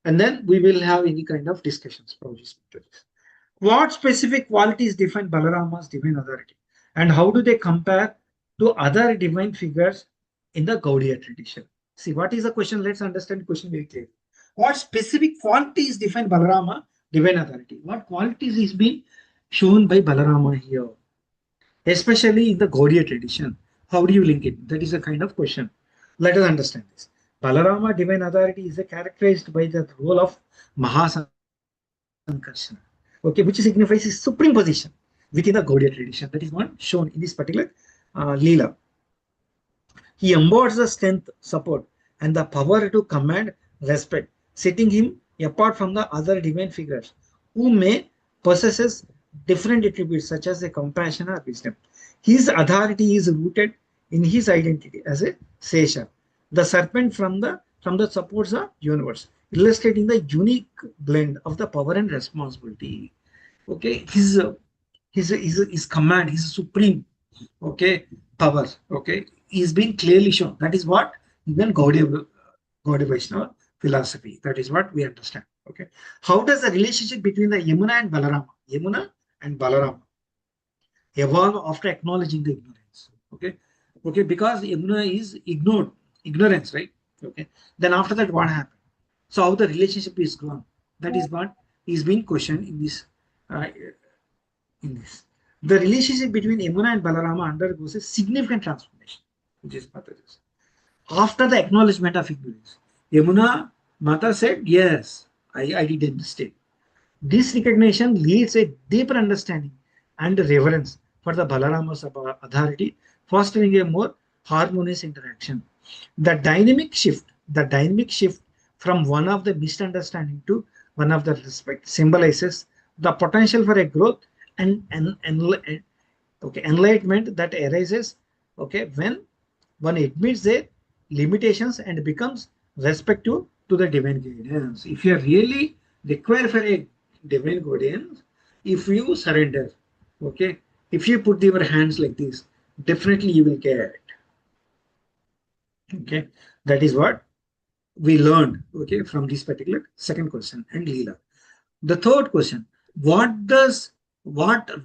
And then we will have any kind of discussions. What specific qualities define Balarama's divine authority? And how do they compare to other divine figures in the Gaudiya tradition? See, what is the question? Let's understand the question very clearly. What specific qualities define Balarama divine authority? What qualities is being shown by Balarama here? Especially in the Gaudiya tradition. How do you link it? That is a kind of question. Let us understand this. Balarama divine authority is characterized by the role of Mahasankarsana, okay, which signifies his supreme position within the Gaudiya tradition. That is one shown in this particular Leela. He embodies the strength, support, and the power to command respect, setting him apart from the other divine figures who may possess different attributes such as a compassion or wisdom. His authority is rooted in his identity as a Sesha, the serpent from the supports the universe, illustrating the unique blend of the power and responsibility. Okay, his command, his supreme, okay, power, okay, is being clearly shown. That is what even Gaudiya Vaishnava philosophy. That is what we understand. Okay, how does the relationship between the Yamuna and Balarama evolve after acknowledging the ignorance? Okay, because Yamuna is ignorance, right? Okay, then after that, what happened? So how the relationship is grown? That is what is being questioned in this. Uh, in this, the relationship between Yamuna and Balarama undergoes a significant transformation, which is Mataji's. After the acknowledgement of ignorance, Yamuna Mata said, "Yes, I did a mistake." This recognition leads a deeper understanding and reverence for the Balarama's authority, fostering a more harmonious interaction. The dynamic shift from one of the misunderstanding to one of the respect symbolizes the potential for a growth and enlightenment that arises when one admits their limitations and becomes respectful to the divine guidance. If you are really required for a divine guidance, if you surrender, okay, if you put your hands like this, definitely you will get it. Okay, that is what we learned, okay, from this particular second question and Leela. The third question, what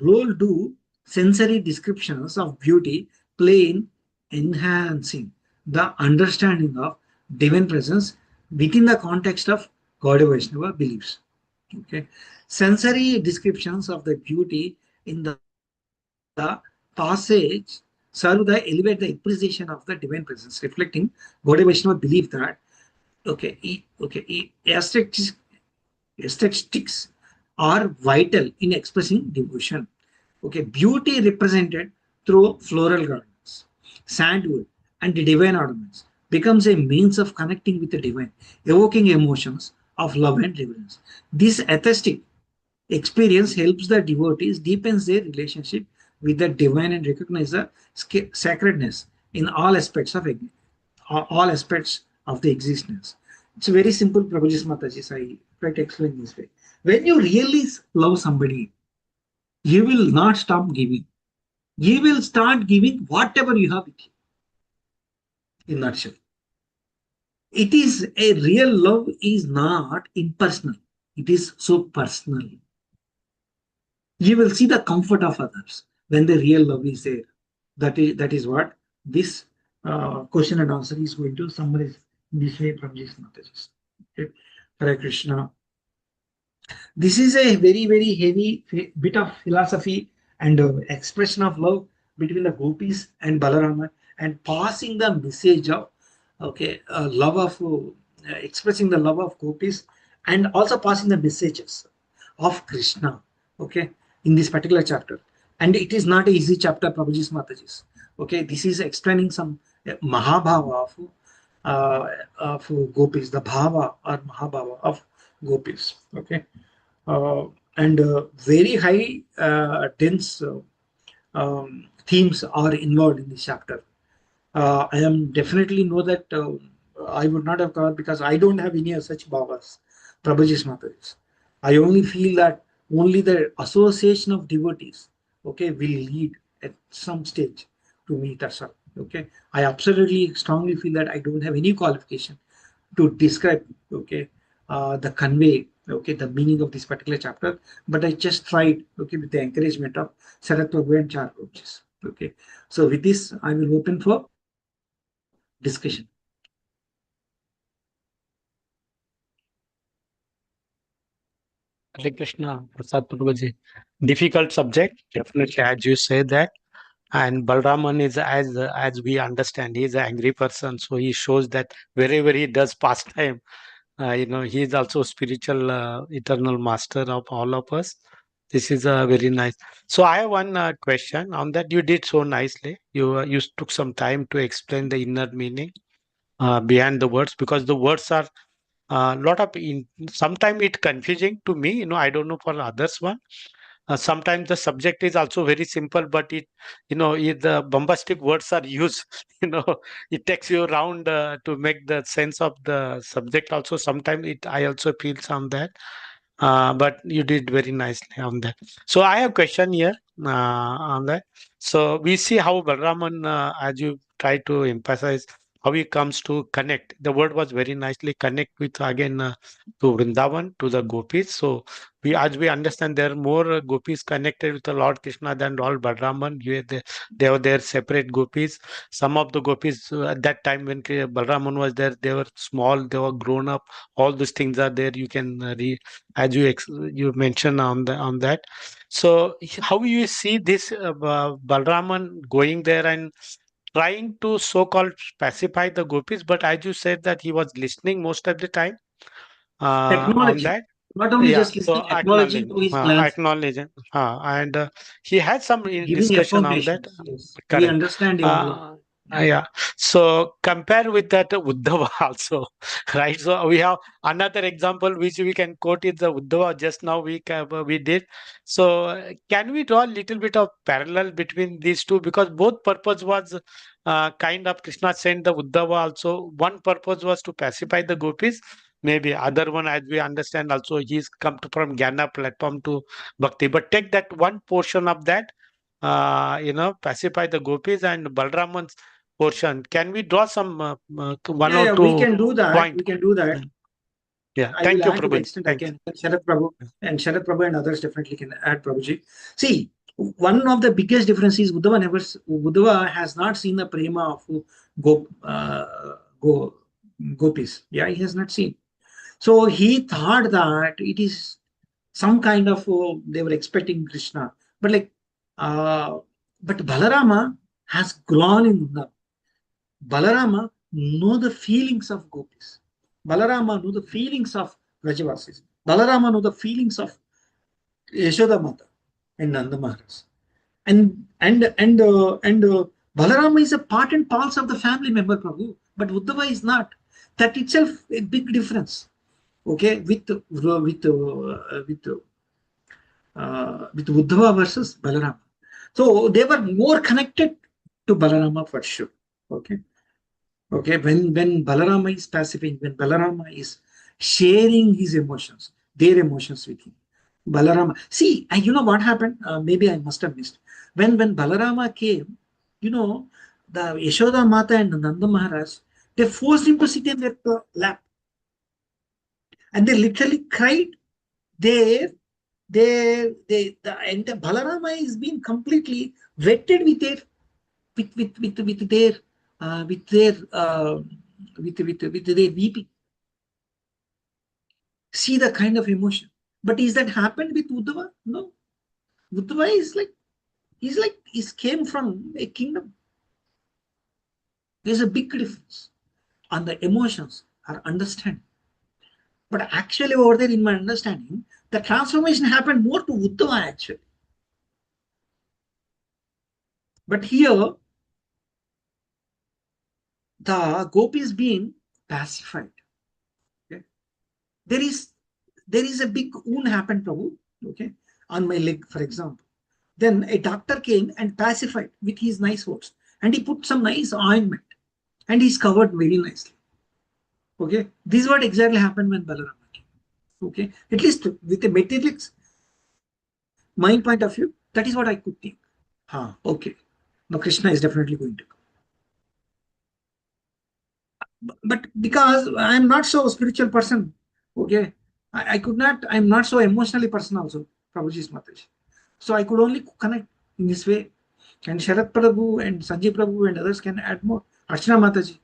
role do sensory descriptions of beauty play in enhancing the understanding of divine presence within the context of Gaudiya Vaishnava beliefs? Okay. Sensory descriptions of the beauty in the passage serve to elevate the appreciation of the divine presence, reflecting Gaudiya Vaishnava belief that aesthetics are vital in expressing devotion. Okay, beauty represented through floral gardens, sandwood, and divine ornaments becomes a means of connecting with the divine, evoking emotions of love and reverence. This aesthetic experience helps the devotees deepens their relationship with the divine and recognize the sacredness in all aspects of the existence. It's very simple, Prabhuji Mataji. I try to explain this way. When you really love somebody, you will not stop giving. You will start giving whatever you have with you. In nutshell, it is a real love is not impersonal. It is so personal. You will see the comfort of others when the real love is there. That is what this question and answer is going to summarize in this way from these messages. Okay. Hare Krishna. This is a very, very heavy bit of philosophy and expression of love between the gopis and Balarama, and passing the message of love of expressing the love of gopis, and also passing the messages of Krishna. Okay, in this particular chapter, and it is not an easy chapter, Prabhuji's Mataji's. Okay, this is explaining some Mahabhava of gopis, the bhava or Mahabhava of gopis. Okay, and very high dense themes are involved in this chapter. I am definitely know that I would not have covered because I don't have any such bhavas, Prabhuji's Mataji's. I only feel that only the association of devotees, okay, will lead at some stage to me. That's all. Okay, I absolutely strongly feel that I don't have any qualification to describe, okay, the convey, okay, the meaning of this particular chapter, but I just tried, okay, with the encouragement of Sarath Prabhu and Char Prabhuji. Okay, so with this, I will open for discussion. Hare Krishna, Prasad Prabhuji. Difficult subject, definitely, as you say that. And Balraman is, as we understand, he is an angry person, so he shows that wherever he does pastime, he is also spiritual, eternal master of all of us. This is very nice. So I have one question on that. You did so nicely. You took some time to explain the inner meaning behind the words, because the words are a lot of sometimes it confusing to me. I don't know for others one. Sometimes the subject is also very simple, but the bombastic words are used. It takes you around to make the sense of the subject. Also, sometimes I also feel some that. But you did very nicely on that. So I have a question here on that. So we see how Balraman, as you try to emphasize, how he comes to connect. The word was very nicely connect with again to Vrindavan, to the gopis. So as we understand, there are more gopis connected with the Lord Krishna than Lord Balraman. They were their separate gopis. Some of the gopis at that time when Balraman was there, they were small, they were grown up. All these things are there. You can as you mentioned on that. So how you see this Balraman going there and trying to so-called pacify the gopis, but as you said that he was listening most of the time on Acknowledging, that. not only Yeah, just listening, so acknowledging to his plans, acknowledging, and he had some giving discussion on that. affirmations. Yes, we Correct. understand your love. Yeah. So compare with that Uddhava also, right? So we have another example which we can quote is the Uddhava just now we did. So can we draw a little bit of parallel between these two, because both purpose was kind of Krishna sent the Uddhava also. One purpose was to pacify the gopis. Maybe other one, as we understand, also he's come to from Jnana platform to Bhakti. But take that one portion of that, pacify the gopis and Balraman's portion. Can we draw some one Yeah, or yeah, we two can do that. point? We can do that. Yeah. I Thank will you, add to the Prabhuji. extent I Thank you. can. Sharad Prabhu and others definitely can add, Prabhuji. See, one of the biggest differences, Uddhava has not seen the prema of go, go, gopis. Yeah, he has not seen. So he thought that it is some kind of, they were expecting Krishna. But uh, but Balarama has grown in Vrindavan. Balarama know the feelings of gopis. Balarama know the feelings of Vrajavasis. Balarama know the feelings of Yashoda Mata and Nanda Maharaj. And Balarama is a part and parcel of the family member, Prabhu, but Uddhava is not. That itself a big difference. Okay, with Uddhava versus Balarama. So they were more connected to Balarama for sure. Okay. Okay, when Balarama is pacifying, when Balarama is sharing his emotions, their emotions with him, Balarama. See, you know what happened? Maybe I must have missed. When Balarama came, you know, the Yashoda Mata and Nanda Maharaj, they forced him to sit in their lap, and they literally cried. There, and Balarama is being completely wetted with their with their with their with their weeping. See the kind of emotion. But is that happened with Uddhava? No. Uddhava is he's came from a kingdom. There's a big difference on the emotions or understanding. But actually, over there, in my understanding, the transformation happened more to Uddhava actually. But here, the gopis being pacified. Okay? There is a big wound happened, Prabhu, okay, on my leg, for example. Then a doctor came and pacified with his nice words, and he put some nice ointment, and he's covered very nicely. Okay, this is what exactly happened when Balarama came. Okay, at least with the materialics, my point of view, that is what I could think. Okay. Now Krishna is definitely going to come. But because I'm not so spiritual person, okay, I could not, I'm not so emotionally person also, Prabhuji's Mataji. So I could only connect in this way. And Sharad Prabhu and Sanjay Prabhu and others can add more. Archana Mataji,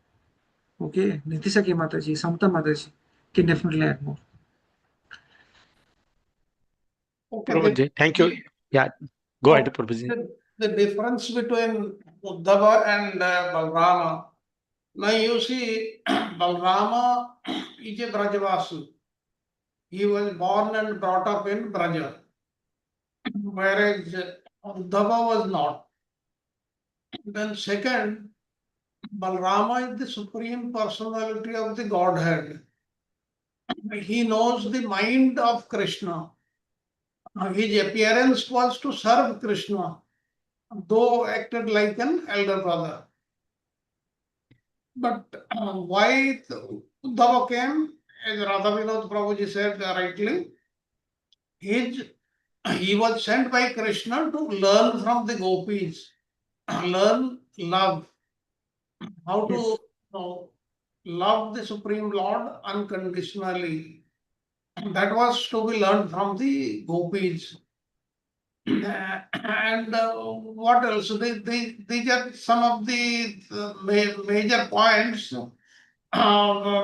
okay, Nitisaki Mataji, Samta Mataji can definitely add more. Okay, Prabhuji, thank you. Yeah, go ahead, Prabhuji. the difference between Uddhava and Balrama. Now you see, Balrama is a Brajavasi. He was born and brought up in Braja, whereas Uddhava was not. Then second, Balrama is the supreme personality of the Godhead. He knows the mind of Krishna. His appearance was to serve Krishna, though acted like an elder brother. But why Uddhava came, as Radha Vinod Prabhuji said rightly, he was sent by Krishna to learn from the gopis, learn love, how to loved the Supreme Lord unconditionally. That was to be learned from the gopis. And what else? These are some of the major points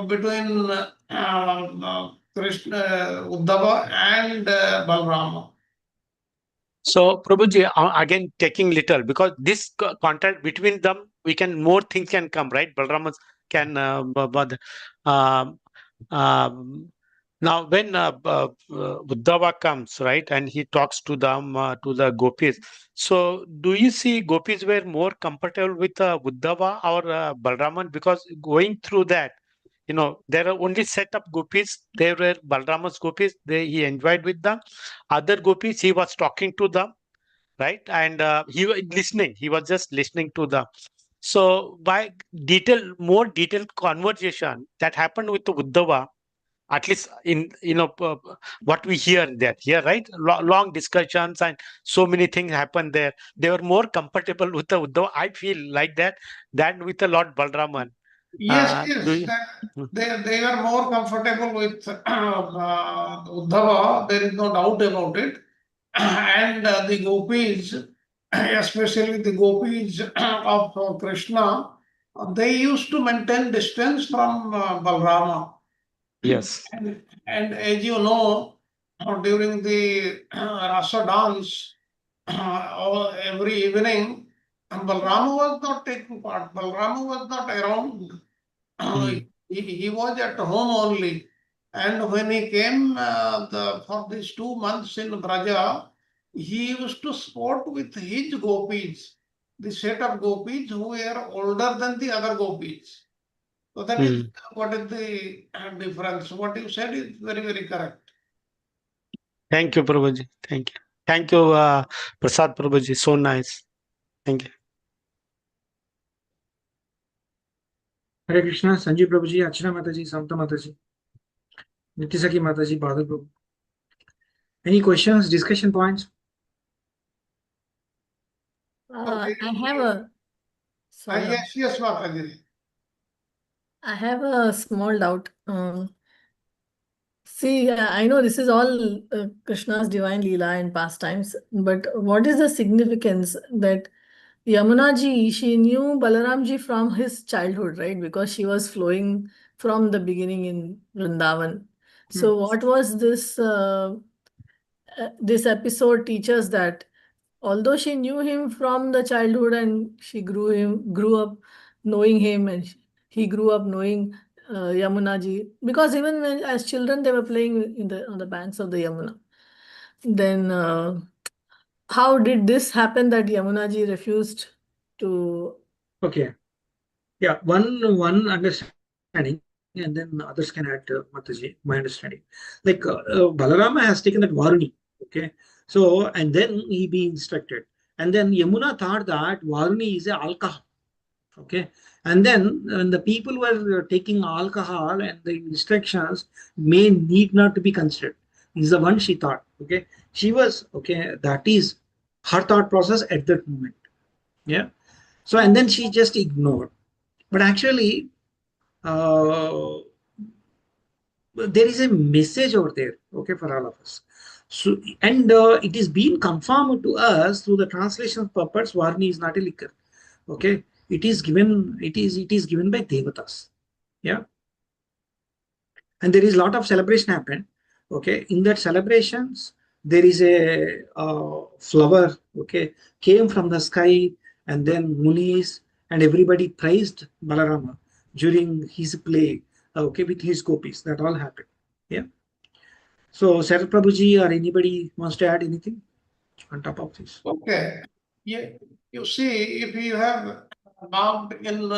between Krishna, Uddhava and Balrama. So, Prabhuji, again taking little because this contact between them, we can more things can come, right? Balrama can, but um, um, now when Uddhava comes, right, and he talks to them, to the gopis. So, do you see gopis were more comfortable with Uddhava or Balraman? Because going through that, there are only set of gopis. There were Balrama's gopis. He enjoyed with them. Other gopis, he was talking to them, right? And he was listening. He was just listening to them. So by more detailed conversation that happened with the Uddhava, at least in what we hear there, here, right? Long discussions and so many things happened there. They were more comfortable with the Uddhava. I feel like that than with the Lord Balraman. Yes, Do yes, you? they were more comfortable with Uddhava. There is no doubt about it. And the gopis, especially the gopis of Krishna, they used to maintain distance from Balrama. Yes. And as you know, during the Rasa dance, every evening, Balrama was not taking part. Balrama was not around. He was at home only. And when he came for these 2 months in Braja, he used to sport with his gopis, the set of gopis who were older than the other gopis. So that is what is the difference. What you said is very, very correct. Thank you, Prabhuji. Thank you. Thank you, Prasad Prabhuji. So nice. Thank you. Hare Krishna, Sanjeev Prabhuji, Archana Mataji, Samta Mataji, Nitisaki Mataji, Badal Prabhu. Any questions, discussion points? Okay. I have a sorry, Yes, Mataji. I have a small doubt. See, I know this is all Krishna's divine Leela and pastimes, but what is the significance that Yamuna ji, she knew Balaram ji from his childhood, right? Because she was flowing from the beginning in Vrindavan. So, what was this? This episode teaches that although she knew him from the childhood and she grew up knowing him, and he grew up knowing Yamuna ji, because even when as children they were playing on the banks of the Yamuna. Then how did this happen that Yamuna ji refused to? Okay. Yeah, one understanding, and then others can add, Mataji, my understanding. Like Balarama has taken that Varuni, okay? So, and then he be instructed. And then Yamuna thought that Varuni is a alcohol, okay? And then the people were taking alcohol and the instructions may need not to be considered. Is the one she thought, okay? She was, okay, that is her thought process at that moment, yeah? So, and then she just ignored. But actually, there is a message over there, okay, for all of us. So, and it is being confirmed to us through the translation purpose. Varni is not a liquor, okay. It is given. It is given by devatas, yeah. And there is a lot of celebration happen, okay. In that celebrations, there is a flower, okay, came from the sky, and then Munis and everybody praised Balarama during his play, okay, with his gopis. That all happened, yeah. So, Sarat Prabhuji or anybody wants to add anything on top of this? Okay. You see, if you have marked in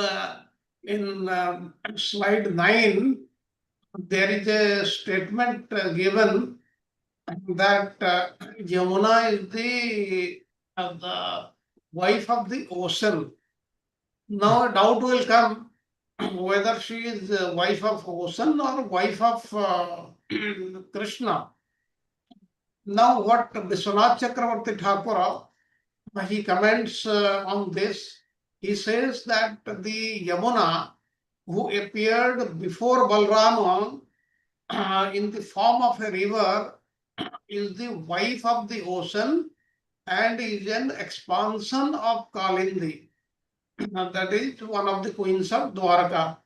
slide 9, there is a statement given that Yamuna is the wife of the ocean. Now, a doubt will come whether she is wife of ocean or wife of Krishna. Now, what Vishwanath Chakravarti Thakur, he comments on this. He says that the Yamuna who appeared before Balrama in the form of a river, is the wife of the ocean and is an expansion of Kalindi. That is one of the queens of Dwarka.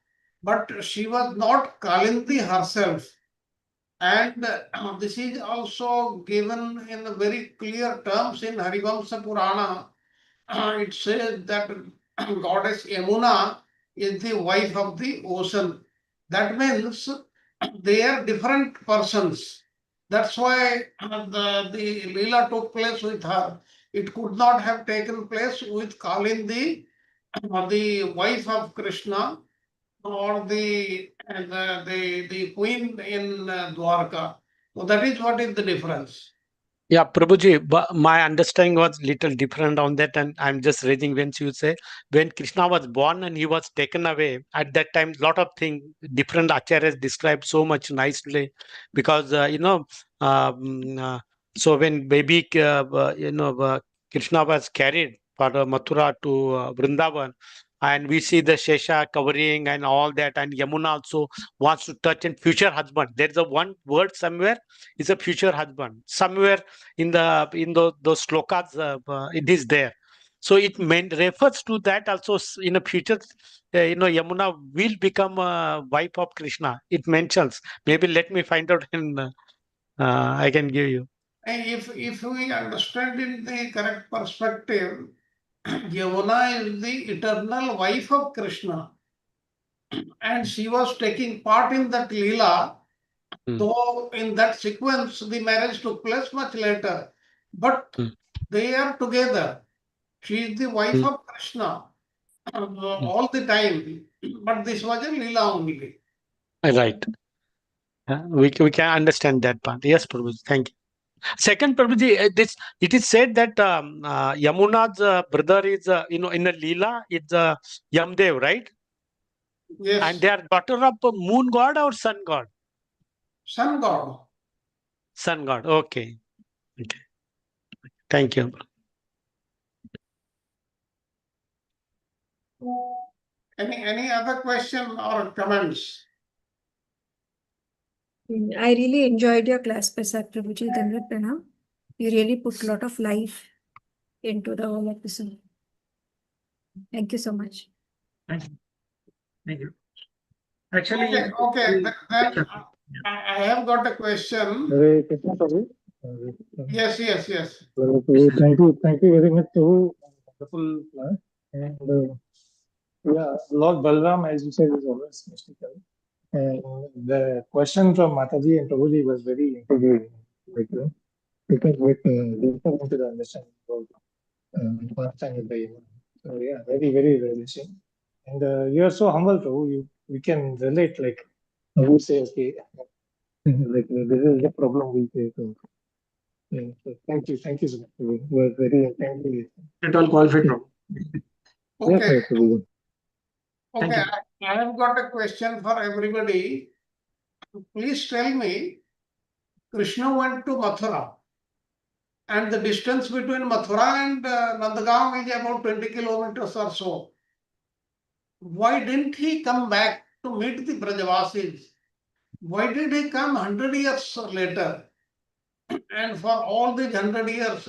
But she was not Kalindi herself. And this is also given in very clear terms in Harivamsa Purana. It says that goddess Yamuna is the wife of the ocean. That means they are different persons. That's why the Leela took place with her. It could not have taken place with Kalindi, the wife of Krishna, or the queen in Dwarka. So that is what is the difference. Yeah, Prabhuji, but my understanding was little different on that, and I'm just raising when you say when Krishna was born and he was taken away at that time, lot of things different acharyas described so much nicely, because so when baby Krishna was carried for Mathura to Vrindavan, and we see the Shesha covering and all that, and Yamuna also wants to touch and future husband. There is a one word somewhere is a future husband somewhere in those slokas, it is there, so it refers to that also. In a future, Yamuna will become a wife of Krishna, it mentions. Maybe let me find out and I can give you. If we understand in the correct perspective, Yamuna is the eternal wife of Krishna, and she was taking part in that Leela. Mm. Though in that sequence the marriage took place much later, but Mm. they are together. She is the wife Mm. of Krishna all the time, but this was a Leela only. Right. We can understand that part. Yes, Prabhuji, thank you. Second, Prabhuji, this it is said that Yamuna's brother is in a Leela, it's Yamdev, right? Yes, And they are daughter of a moon god or sun god? sun god. Sun god. Okay. Okay. Thank you. Any other question or comments? I really enjoyed your class, Prasad Prabhuji, Dandavat Pranam. You really put a lot of life into the whole episode. Thank you so much. Thank you. Thank you. Actually, Okay. Then I have got a question. Hare Krishna, Prabhu. Yes. Thank you very much, Prabhu. Wonderful class. And yeah, Lord Balram, as you said, is always mystical. And the question from Mataji and Prabhuji was very intriguing, like, because with deeper into the understanding of understanding the human. So yeah, very, very relishing. And you are so humble, Prabhu. We can relate, like, you say, okay, like this is the problem we face. So, yeah, so thank you so much. Prabhu. It was very intently. at all qualified from. Yes, Okay. Prabhu. Thank Okay. you. I have got a question for everybody. Please tell me, Krishna went to Mathura, and the distance between Mathura and Nandagaon is about 20 kilometers or so. Why didn't he come back to meet the Brajavasis? Why did he come 100 years later? And for all these 100 years,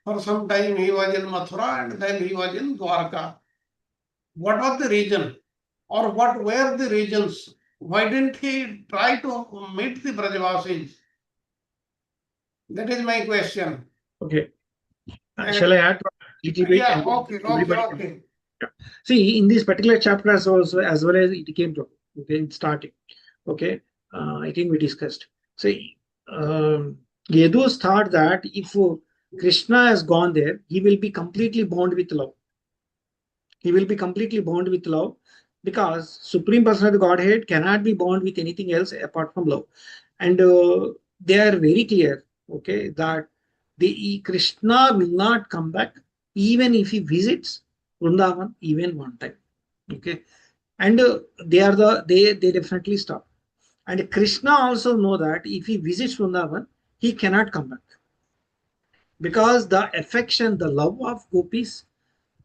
for some time he was in Mathura and then he was in Dwarka. What was the reason? Or what were the reasons? Why didn't he try to meet the Brajavasis? That is my question. Okay. And Shall I add a little bit? yeah, And okay. everybody see, in this particular chapter as also as well as it came to okay in starting. Okay, I think we discussed. See, Yadus thought that if Krishna has gone there, he will be completely bound with love. He will be completely bound with love because Supreme Person of the Godhead cannot be bound with anything else apart from love. And they are very clear, okay, that the Krishna will not come back even if he visits Vrindavan even one time. Okay, and they definitely stop. And Krishna also know that if he visits Vrindavan, he cannot come back because the affection, the love of gopis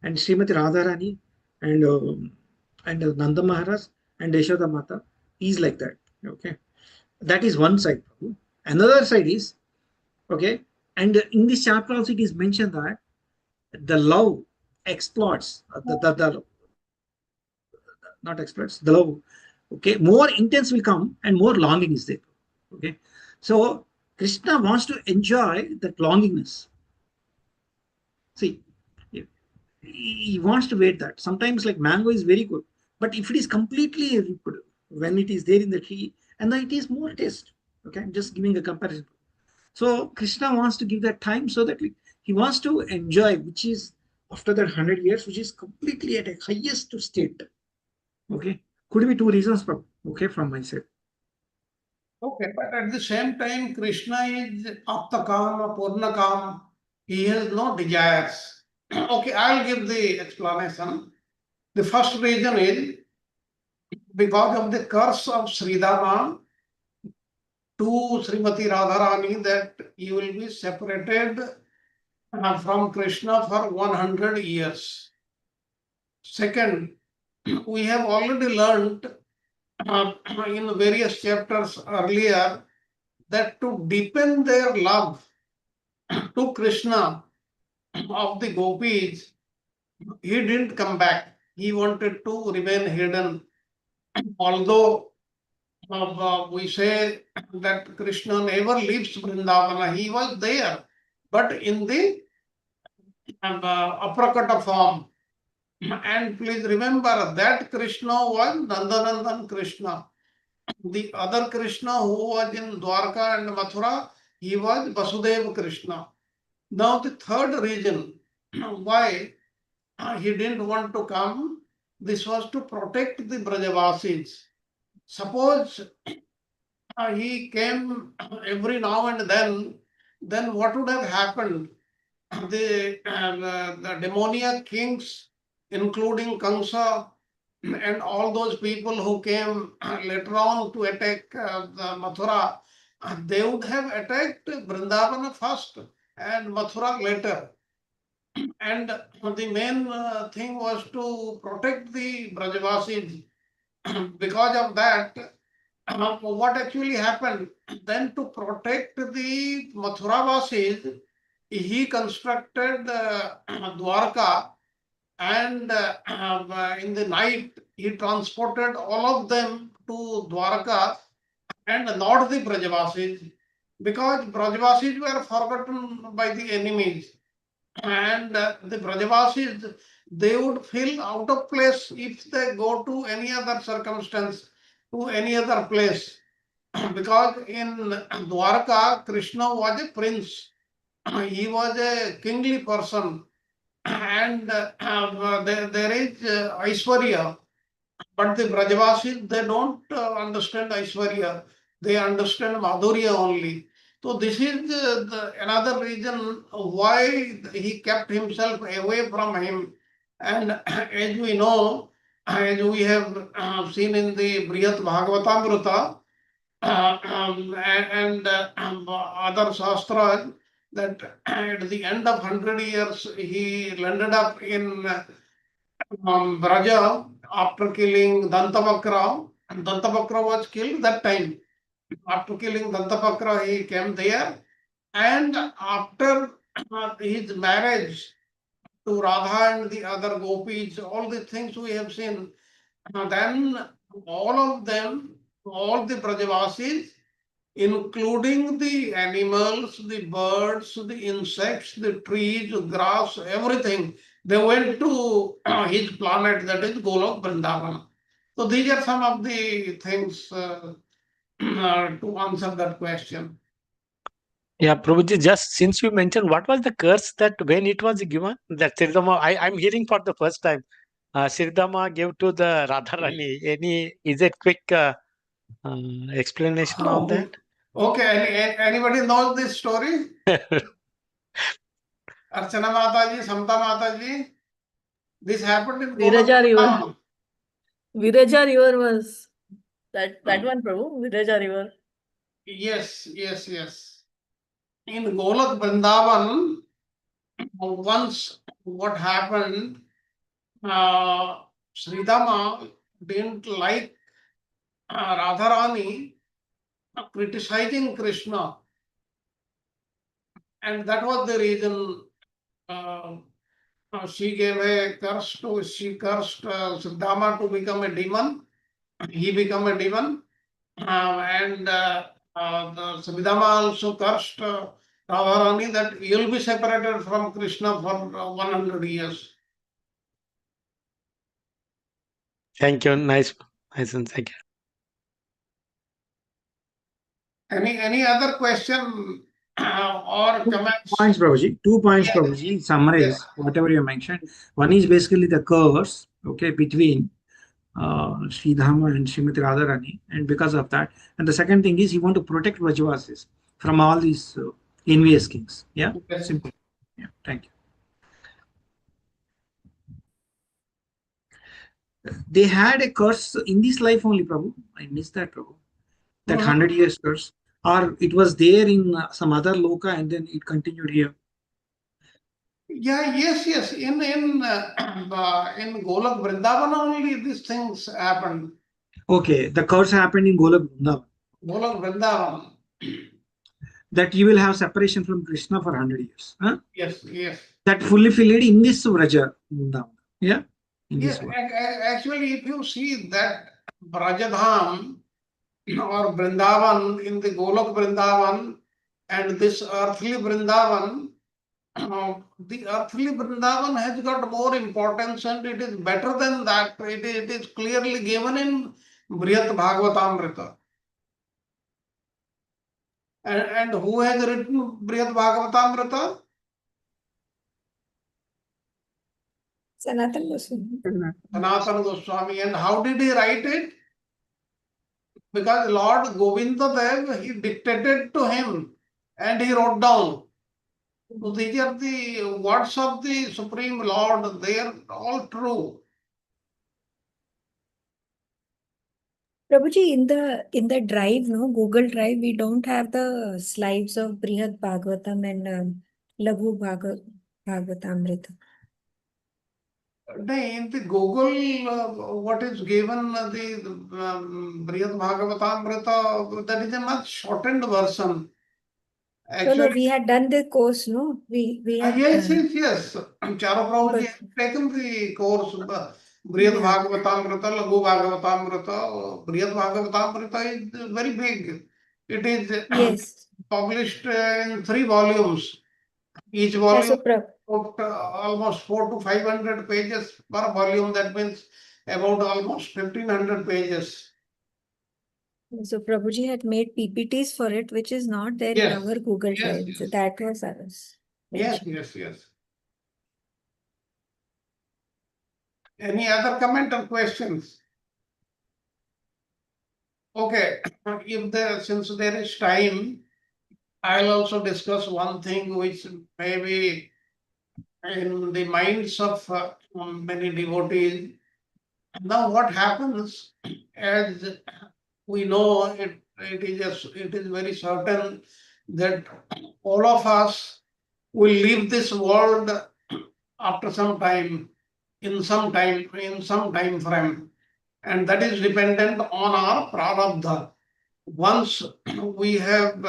and Srimati Radharani and and Nanda Maharaj and Yashoda Mata is like that. Okay, that is one side. Another side is, okay, and in this chapter also it is mentioned that the love exploits the not exploits the love. Okay, more intense will come and more longing is there. Okay, so Krishna wants to enjoy that longingness. See, he wants to wait that. Sometimes like mango is very good, but if it is completely ripe when it is there in the tree, and then it is more taste. Okay, I'm just giving a comparison. So Krishna wants to give that time so that he wants to enjoy, which is after that 100 years, which is completely at a highest state. Okay, could be two reasons from from my side. Okay, but at the same time, Krishna is Aptakam or Purnakam. He has no desires. Okay, I'll give the explanation. The first reason is because of the curse of Sridhama to Srimati Radharani that he will be separated from Krishna for 100 years. Second, we have already learned in various chapters earlier that to deepen their love to Krishna of the gopis, he didn't come back. He wanted to remain hidden. Although we say that Krishna never leaves Vrindavana, he was there, but in the aprakata form. And please remember that Krishna was Nandanandan Krishna. The other Krishna who was in Dwarka and Mathura, he was Vasudeva Krishna. Now the third reason why he didn't want to come, this was to protect the Brajavasis. Suppose he came every now and then what would have happened? The demoniac kings, including Kamsa and all those people who came later on to attack the Mathura, they would have attacked Vrindavana first and Mathura later. And the main thing was to protect the Brajavasis. Because of that, what actually happened? Then to protect the Mathuravasis, he constructed Dwarka, and in the night he transported all of them to Dwarka and not the Brajavasis, because Brajavasis were forgotten by the enemies. And the Brajavasis, they would feel out of place if they go to any other circumstance, to any other place. Because in Dwarka, Krishna was a prince. He was a kingly person. And there is Aishwarya. But the Brajavasis, they don't understand Aishwarya. They understand Madhurya only. So this is another reason why he kept himself away from him. And as we know, as we have seen in the Brihat Bhagavatamrita and other shastras, that at the end of 100 years, he landed up in Braja after killing Dantavakra. And Dantavakra was killed that time. After killing Dantavakra, he came there. And after his marriage to Radha and the other gopis, all the things we have seen, then all of them, all the Brajavasis, including the animals, the birds, the insects, the trees, the grass, everything, they went to his planet, that is Golok Vrindavana. So these are some of the things to answer that question. Yeah, Prabhuji, just since you mentioned, what was the curse that when it was given? That Sirdama, I'm hearing for the first time. Sirdama gave to the Radharani. Is it quick explanation on that? Okay, anybody knows this story? Archana Mataji, Samta Mataji, this happened in Viraja River. Golok. Viraja River was that one, Prabhu. Viraja River. Yes. In Golok Vrindavan, once what happened, Sridhama didn't like Radharani criticizing Krishna, and that was the reason she gave a curse to, she cursed Sridhama to become a demon. He became a demon, and the Sridhama also cursed Radharani that you'll be separated from Krishna for 100 years. Thank you. Nice and thank you. Any other question or comments? Points, Prabhuji. 2 points, Yes. Prabhuji. Summarize whatever you mentioned. One is basically the curse, okay, between Sridhama and Srimati Radharani, and because of that. And the second thing is he want to protect Vrajavasis from all these envious kings. Yeah, Yes. simple. Yeah, thank you. They had a curse in this life only, Prabhu. I missed that, Prabhu. That 100 years curse, or it was there in some other loka and then it continued here. Yeah, yes. In Golak Vrindavan only these things happened. Okay, the curse happened in Golak Vrindavan. Golak Vrindavan. That you will have separation from Krishna for 100 years. Huh? Yes. That fully filled in this Vraja Vrindavan. Yeah. In Yes, this one. actually, if you see that Brajadham or Vrindavan in the Golak Vrindavan and this earthly Vrindavan, the earthly Vrindavan has got more importance and it is better than that. It is clearly given in Brihat Bhagavatamrita. And who has written Brihat Bhagavatamrita? Sanatan Goswami. Sanatana Goswami. And how did he write it? Because Lord Govinda Dev, he dictated to him and he wrote down. So these are the words of the Supreme Lord, they are all true. Prabhuji, in the drive, no, Google Drive, we don't have the slides of Brihad Bhagavatam and Laghu Bhagavatamrita. In the Google, what is given, the Brihad Bhagavatamrita, that is a much shortened version. No, we had done the course, no? We had. Yes. Charo Prabhuji has taken the course. Brihad Bhagavatamrita, Laghu Bhagavatamrita. Brihad Bhagavatamrita is very big. It is published in 3 volumes. Each volume almost 400 to 500 pages per volume. That means about almost 1500 pages. So Prabhuji had made PPTs for it, which is not there in our Google Drive. So that was ours. Yes. Any other comment or questions? Okay, since there is time, I'll also discuss one thing which may be in the minds of many devotees. Now, what happens, as we know, it is very certain that all of us will leave this world after some time, in some time frame, and that is dependent on our prarabdha. Once we have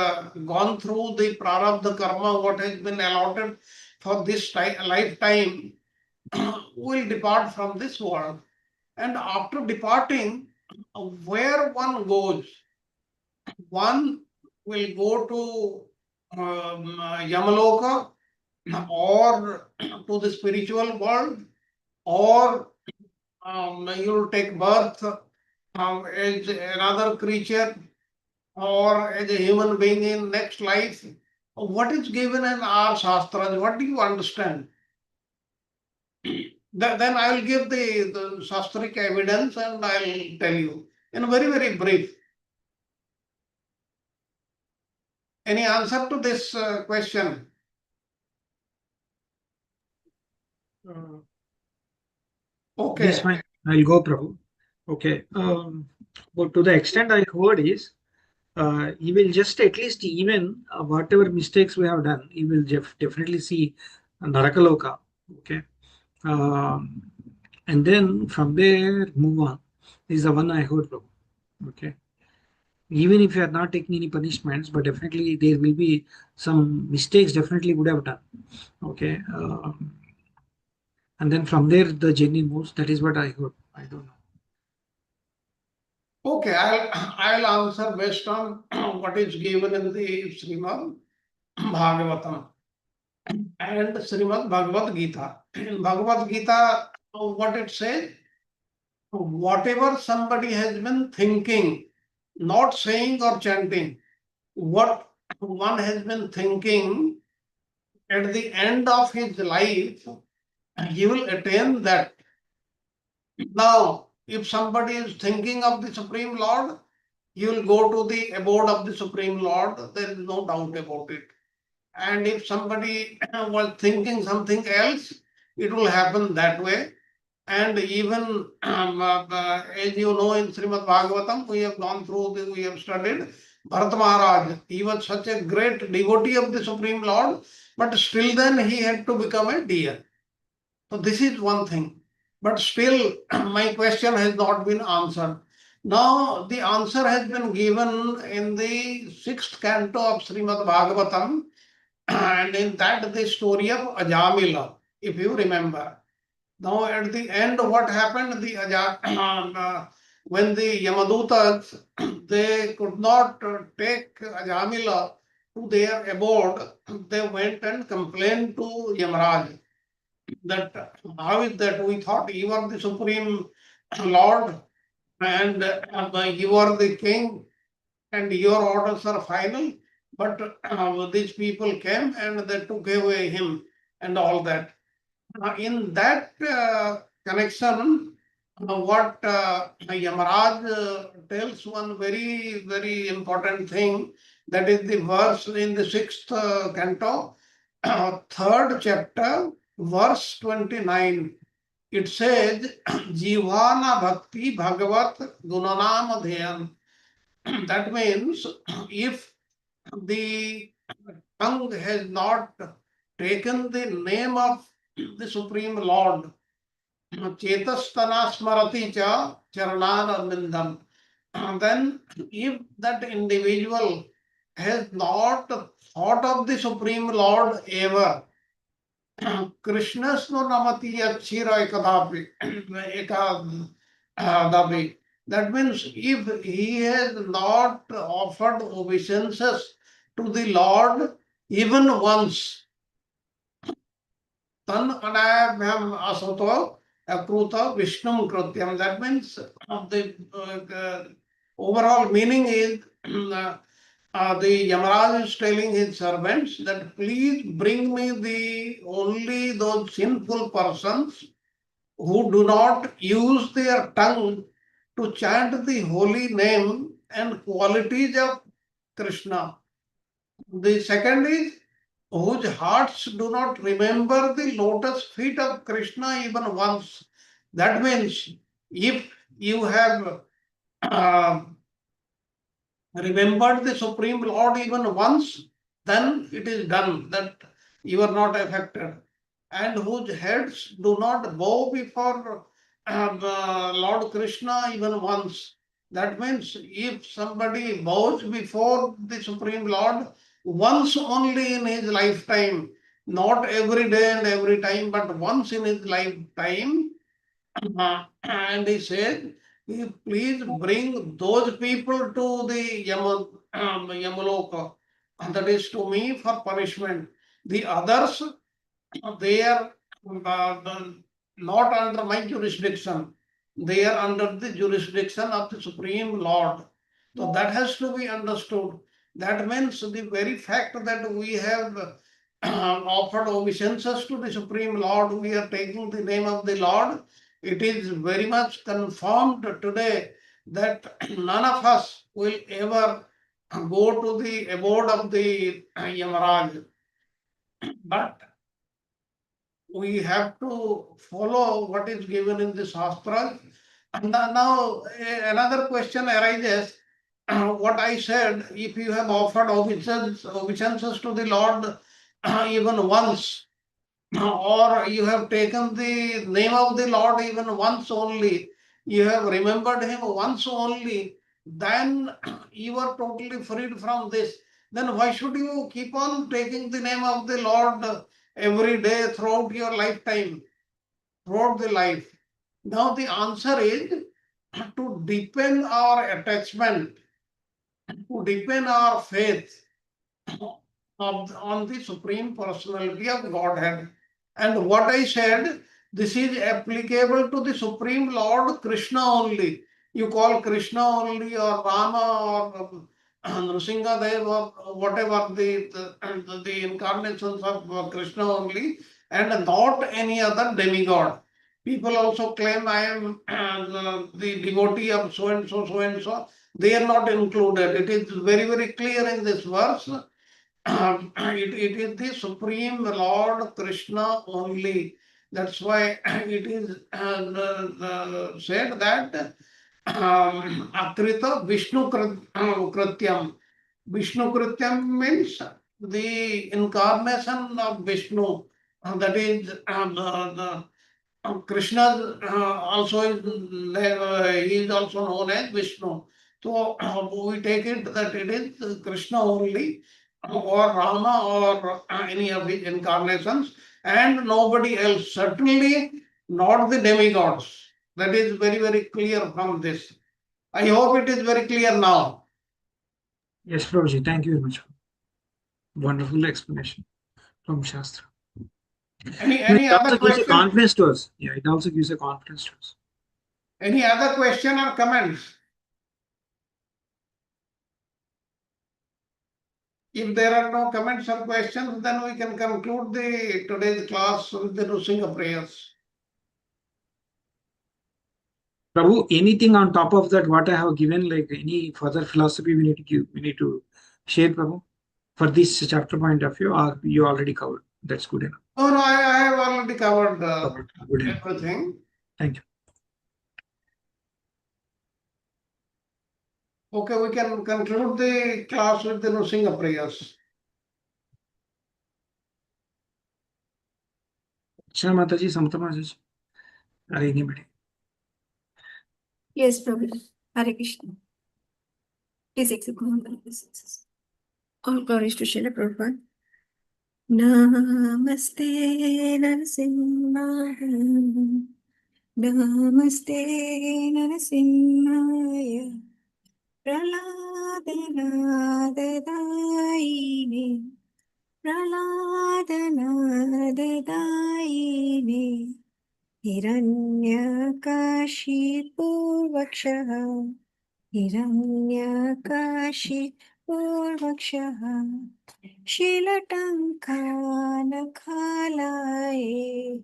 gone through the prarabdha karma, what has been allotted for this lifetime, will depart from this world. And after departing, where one goes, one will go to Yamaloka or to the spiritual world, or you'll take birth as another creature or as a human being in next life. What is given in our shastras? What do you understand? Then I will give the shastric evidence and I will tell you in very, very brief. Any answer to this question? Okay. Yes, fine. I'll go, Prabhu. Okay. But to the extent I heard is, he will just at least even whatever mistakes we have done, he will definitely see Narakaloka. Okay. and then from there move on. This is the one I heard, Prabhu. Okay. Even if you are not taking any punishments, but definitely there will be some mistakes definitely would have done. Okay. And then from there the journey moves. That is what I heard. I don't know. Okay, I'll answer based on what is given in the Srimad Bhagavatam and Srimad Bhagavad Gita. In Bhagavad Gita, what it says, whatever somebody has been thinking, not saying or chanting, what one has been thinking at the end of his life, he will attain that. Now, if somebody is thinking of the Supreme Lord, he will go to the abode of the Supreme Lord. There is no doubt about it. And if somebody was thinking something else, it will happen that way. And even as you know, in Srimad Bhagavatam, we have gone through, we have studied Bharat Maharaj. He was such a great devotee of the Supreme Lord, but still then he had to become a deer. So this is one thing. But still, my question has not been answered. Now, the answer has been given in the 6th canto of Srimad Bhagavatam, and in that the story of Ajamila, if you remember. Now, at the end, what happened? When the Yamadutas, they could not take Ajamila to their abode, they went and complained to Yamaraj that how is that we thought you are the Supreme Lord and you are the king and your orders are final, but these people came and they took away him and all that. In that connection, what Yamaraj tells one very, very important thing, that is the verse in the 6th canto, 3rd chapter, verse 29. It says, Jivana Bhakti Bhagavat Gunanam Dhyan. That means if the tongue has not taken the name of the Supreme Lord, Chetastana Smarati Cha Charanar Arvindam, then if that individual has not thought of the Supreme Lord ever, Krishna's no namati achira ekadapi. That means if he has not offered obeisances to the Lord even once, tan anayabhyam asato akruta vishnum krityam. That means the overall meaning is the Yamaraj is telling his servants that please bring me only those sinful persons who do not use their tongue to chant the holy name and qualities of Krishna. The second is whose hearts do not remember the lotus feet of Krishna even once. That means if you have remembered the Supreme Lord even once, then it is done, that you are not affected. And whose heads do not bow before Lord Krishna even once. That means if somebody bows before the Supreme Lord once only in his lifetime, not every day and every time, but once in his lifetime, and he said, please bring those people to the Yamaloka, that is to me for punishment. The others, they are not under my jurisdiction. They are under the jurisdiction of the Supreme Lord. So that has to be understood. That means the very fact that we have offered obeisances to the Supreme Lord, we are taking the name of the Lord. It is very much confirmed today that none of us will ever go to the abode of the Yamaraj. But we have to follow what is given in the Shastra. And now another question arises. What I said, if you have offered obeisances to the Lord even once, or you have taken the name of the Lord even once only, you have remembered him once only, then you are totally freed from this. Then why should you keep on taking the name of the Lord every day throughout your lifetime, throughout the life? Now the answer is to deepen our attachment, to deepen our faith on the Supreme Personality of Godhead. And what I said, this is applicable to the Supreme Lord Krishna only. You call Krishna only, or Rama, or Nrsingadev, or whatever the incarnations of Krishna only, and not any other demigod. People also claim I am the devotee of so and so, so and so. They are not included. It is very, very clear in this verse. It is the Supreme Lord Krishna only. That's why it is said that Akrita Vishnu Krityam. Vishnu Krityam means the incarnation of Vishnu. That is Krishna also he is also known as Vishnu. So we take it that it is Krishna only, or Rama, or any of his incarnations, and nobody else. Certainly not the demigods. That is very, very clear from this. I hope it is very clear now. Yes, Prabhuji, thank you very much. Wonderful explanation from Shastra. Any It other also gives a question? confidence to us. Yeah, it also gives a confidence to us. Any other question or comments? If there are no comments or questions, then we can conclude today's class with the Nrsinga prayers. Prabhu, anything on top of that, what I have given, like any further philosophy we need to give, we need to share, Prabhu, for this chapter point of view, or you already covered? That's good enough. Oh no, I have already covered Good enough. everything. Thank you. Okay, we can conclude the class with the Nrsinga prayers. Shri Mataji, Samata Mataji. Are anybody? Yes, Prabhu. Hare Krishna. Please accept my humble obeisances. All glories to Srila Prabhupada. Namaste Narasimhaya. Namaste Narasimhaya. Praladadadayine. Praladadadayine. Hiranyakashipurvakshah. Hiranyakashipurvakshah. Shilatankanakalaye.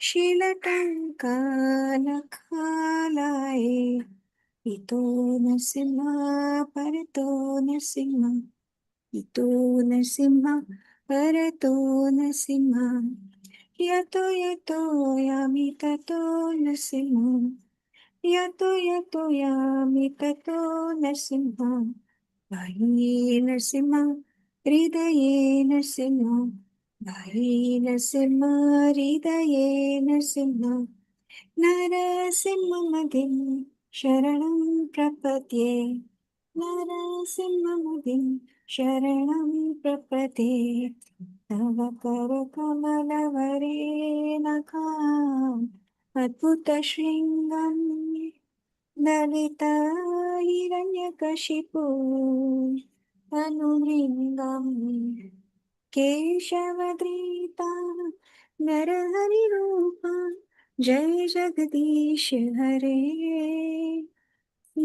Shilatankanakalaye. Ito Narasimha, Parito Narasimha. Ito Narasimha, Parito Narasimha. Yato yato yami tato Narasimha. Yato yato yami tato Narasimha. Vahi Narasimha, Hridaye Narasimha. Vahi Narasimha, Hridaye Narasimha. Narasimhamadin Sharanam Prapatye. Narasimhamadin Sharanam Prapatye. Tava Karakamalavarenakam Adbhuta Shringam Dalita Hiranyakashipu Anurindam Keshavadrita Narahari Rupa Jai Jagadish Hare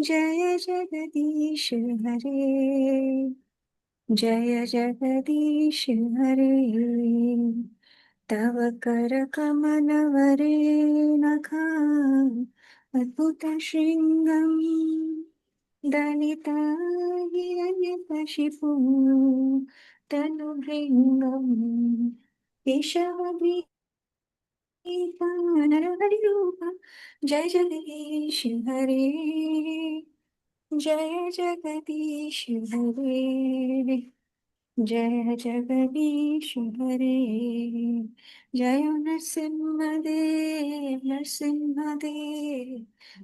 Jai Jagadish Hare Jaya Jagadish Hare Tava Karakamanavare Nakha Adbhuta Shringam Dalita Hiranyakashipu Tanubhringam Keshavadrita Narahari Rupa Jai Jagadish Hare Jaya Jagadish Hare जय जगदीश हरे, जय नरसिंहदेव नरसिंहदेव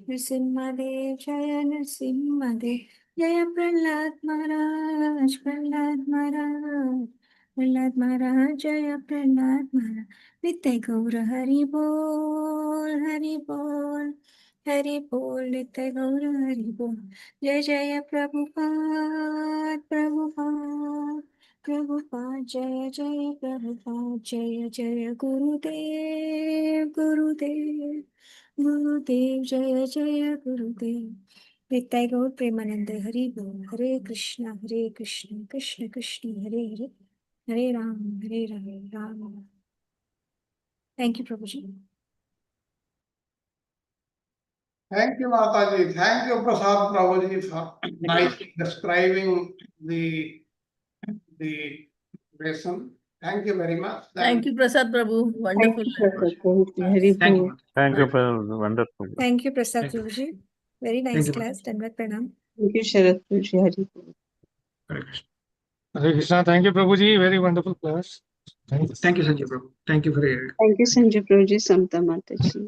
नरसिंहदेव, जय नरसिंहदेव, जय प्रहलाद महाराज प्रहलाद महाराज प्रहलाद महाराज, जय प्रहलाद महाराज। नित्य गौर हरि बोल हरि बोल हरि बोल, नित्य गौर हरि बोल। जय जय प्रभुपाद प्रभुपाद प्रभुपाद, जय जय प्रभुपाद, जय जय गुरुदेव गुरुदेव गुरुदेव, जय जय गुरुदेव। नित्य गौर प्रेमानंद हरि बोल। Hare Krishna Krishna Krishna Hare Hare, Hare Ram Ram. Thank you Prabhu ji. Thank you, Mataji. Thank you, Prasad Prabhuji, for nicely describing the lesson. Thank you very much. Thank you, Prasad Prabhu. Wonderful language. Thank you. Thank you, wonderful. Thank you Prasad Thank you. Prabhu ji, very Thank nice you. Class. धन्यवाद, प्रणाम। Thank you, Sharat Pujari Hari Bol. Hare Krishna. Hare Krishna. Thank you, Prabhuji. Very wonderful class. Thank you, Sanjay Prabhu. Thank you for your Thank you, Sanjay Prabhuji, Samta Mataji.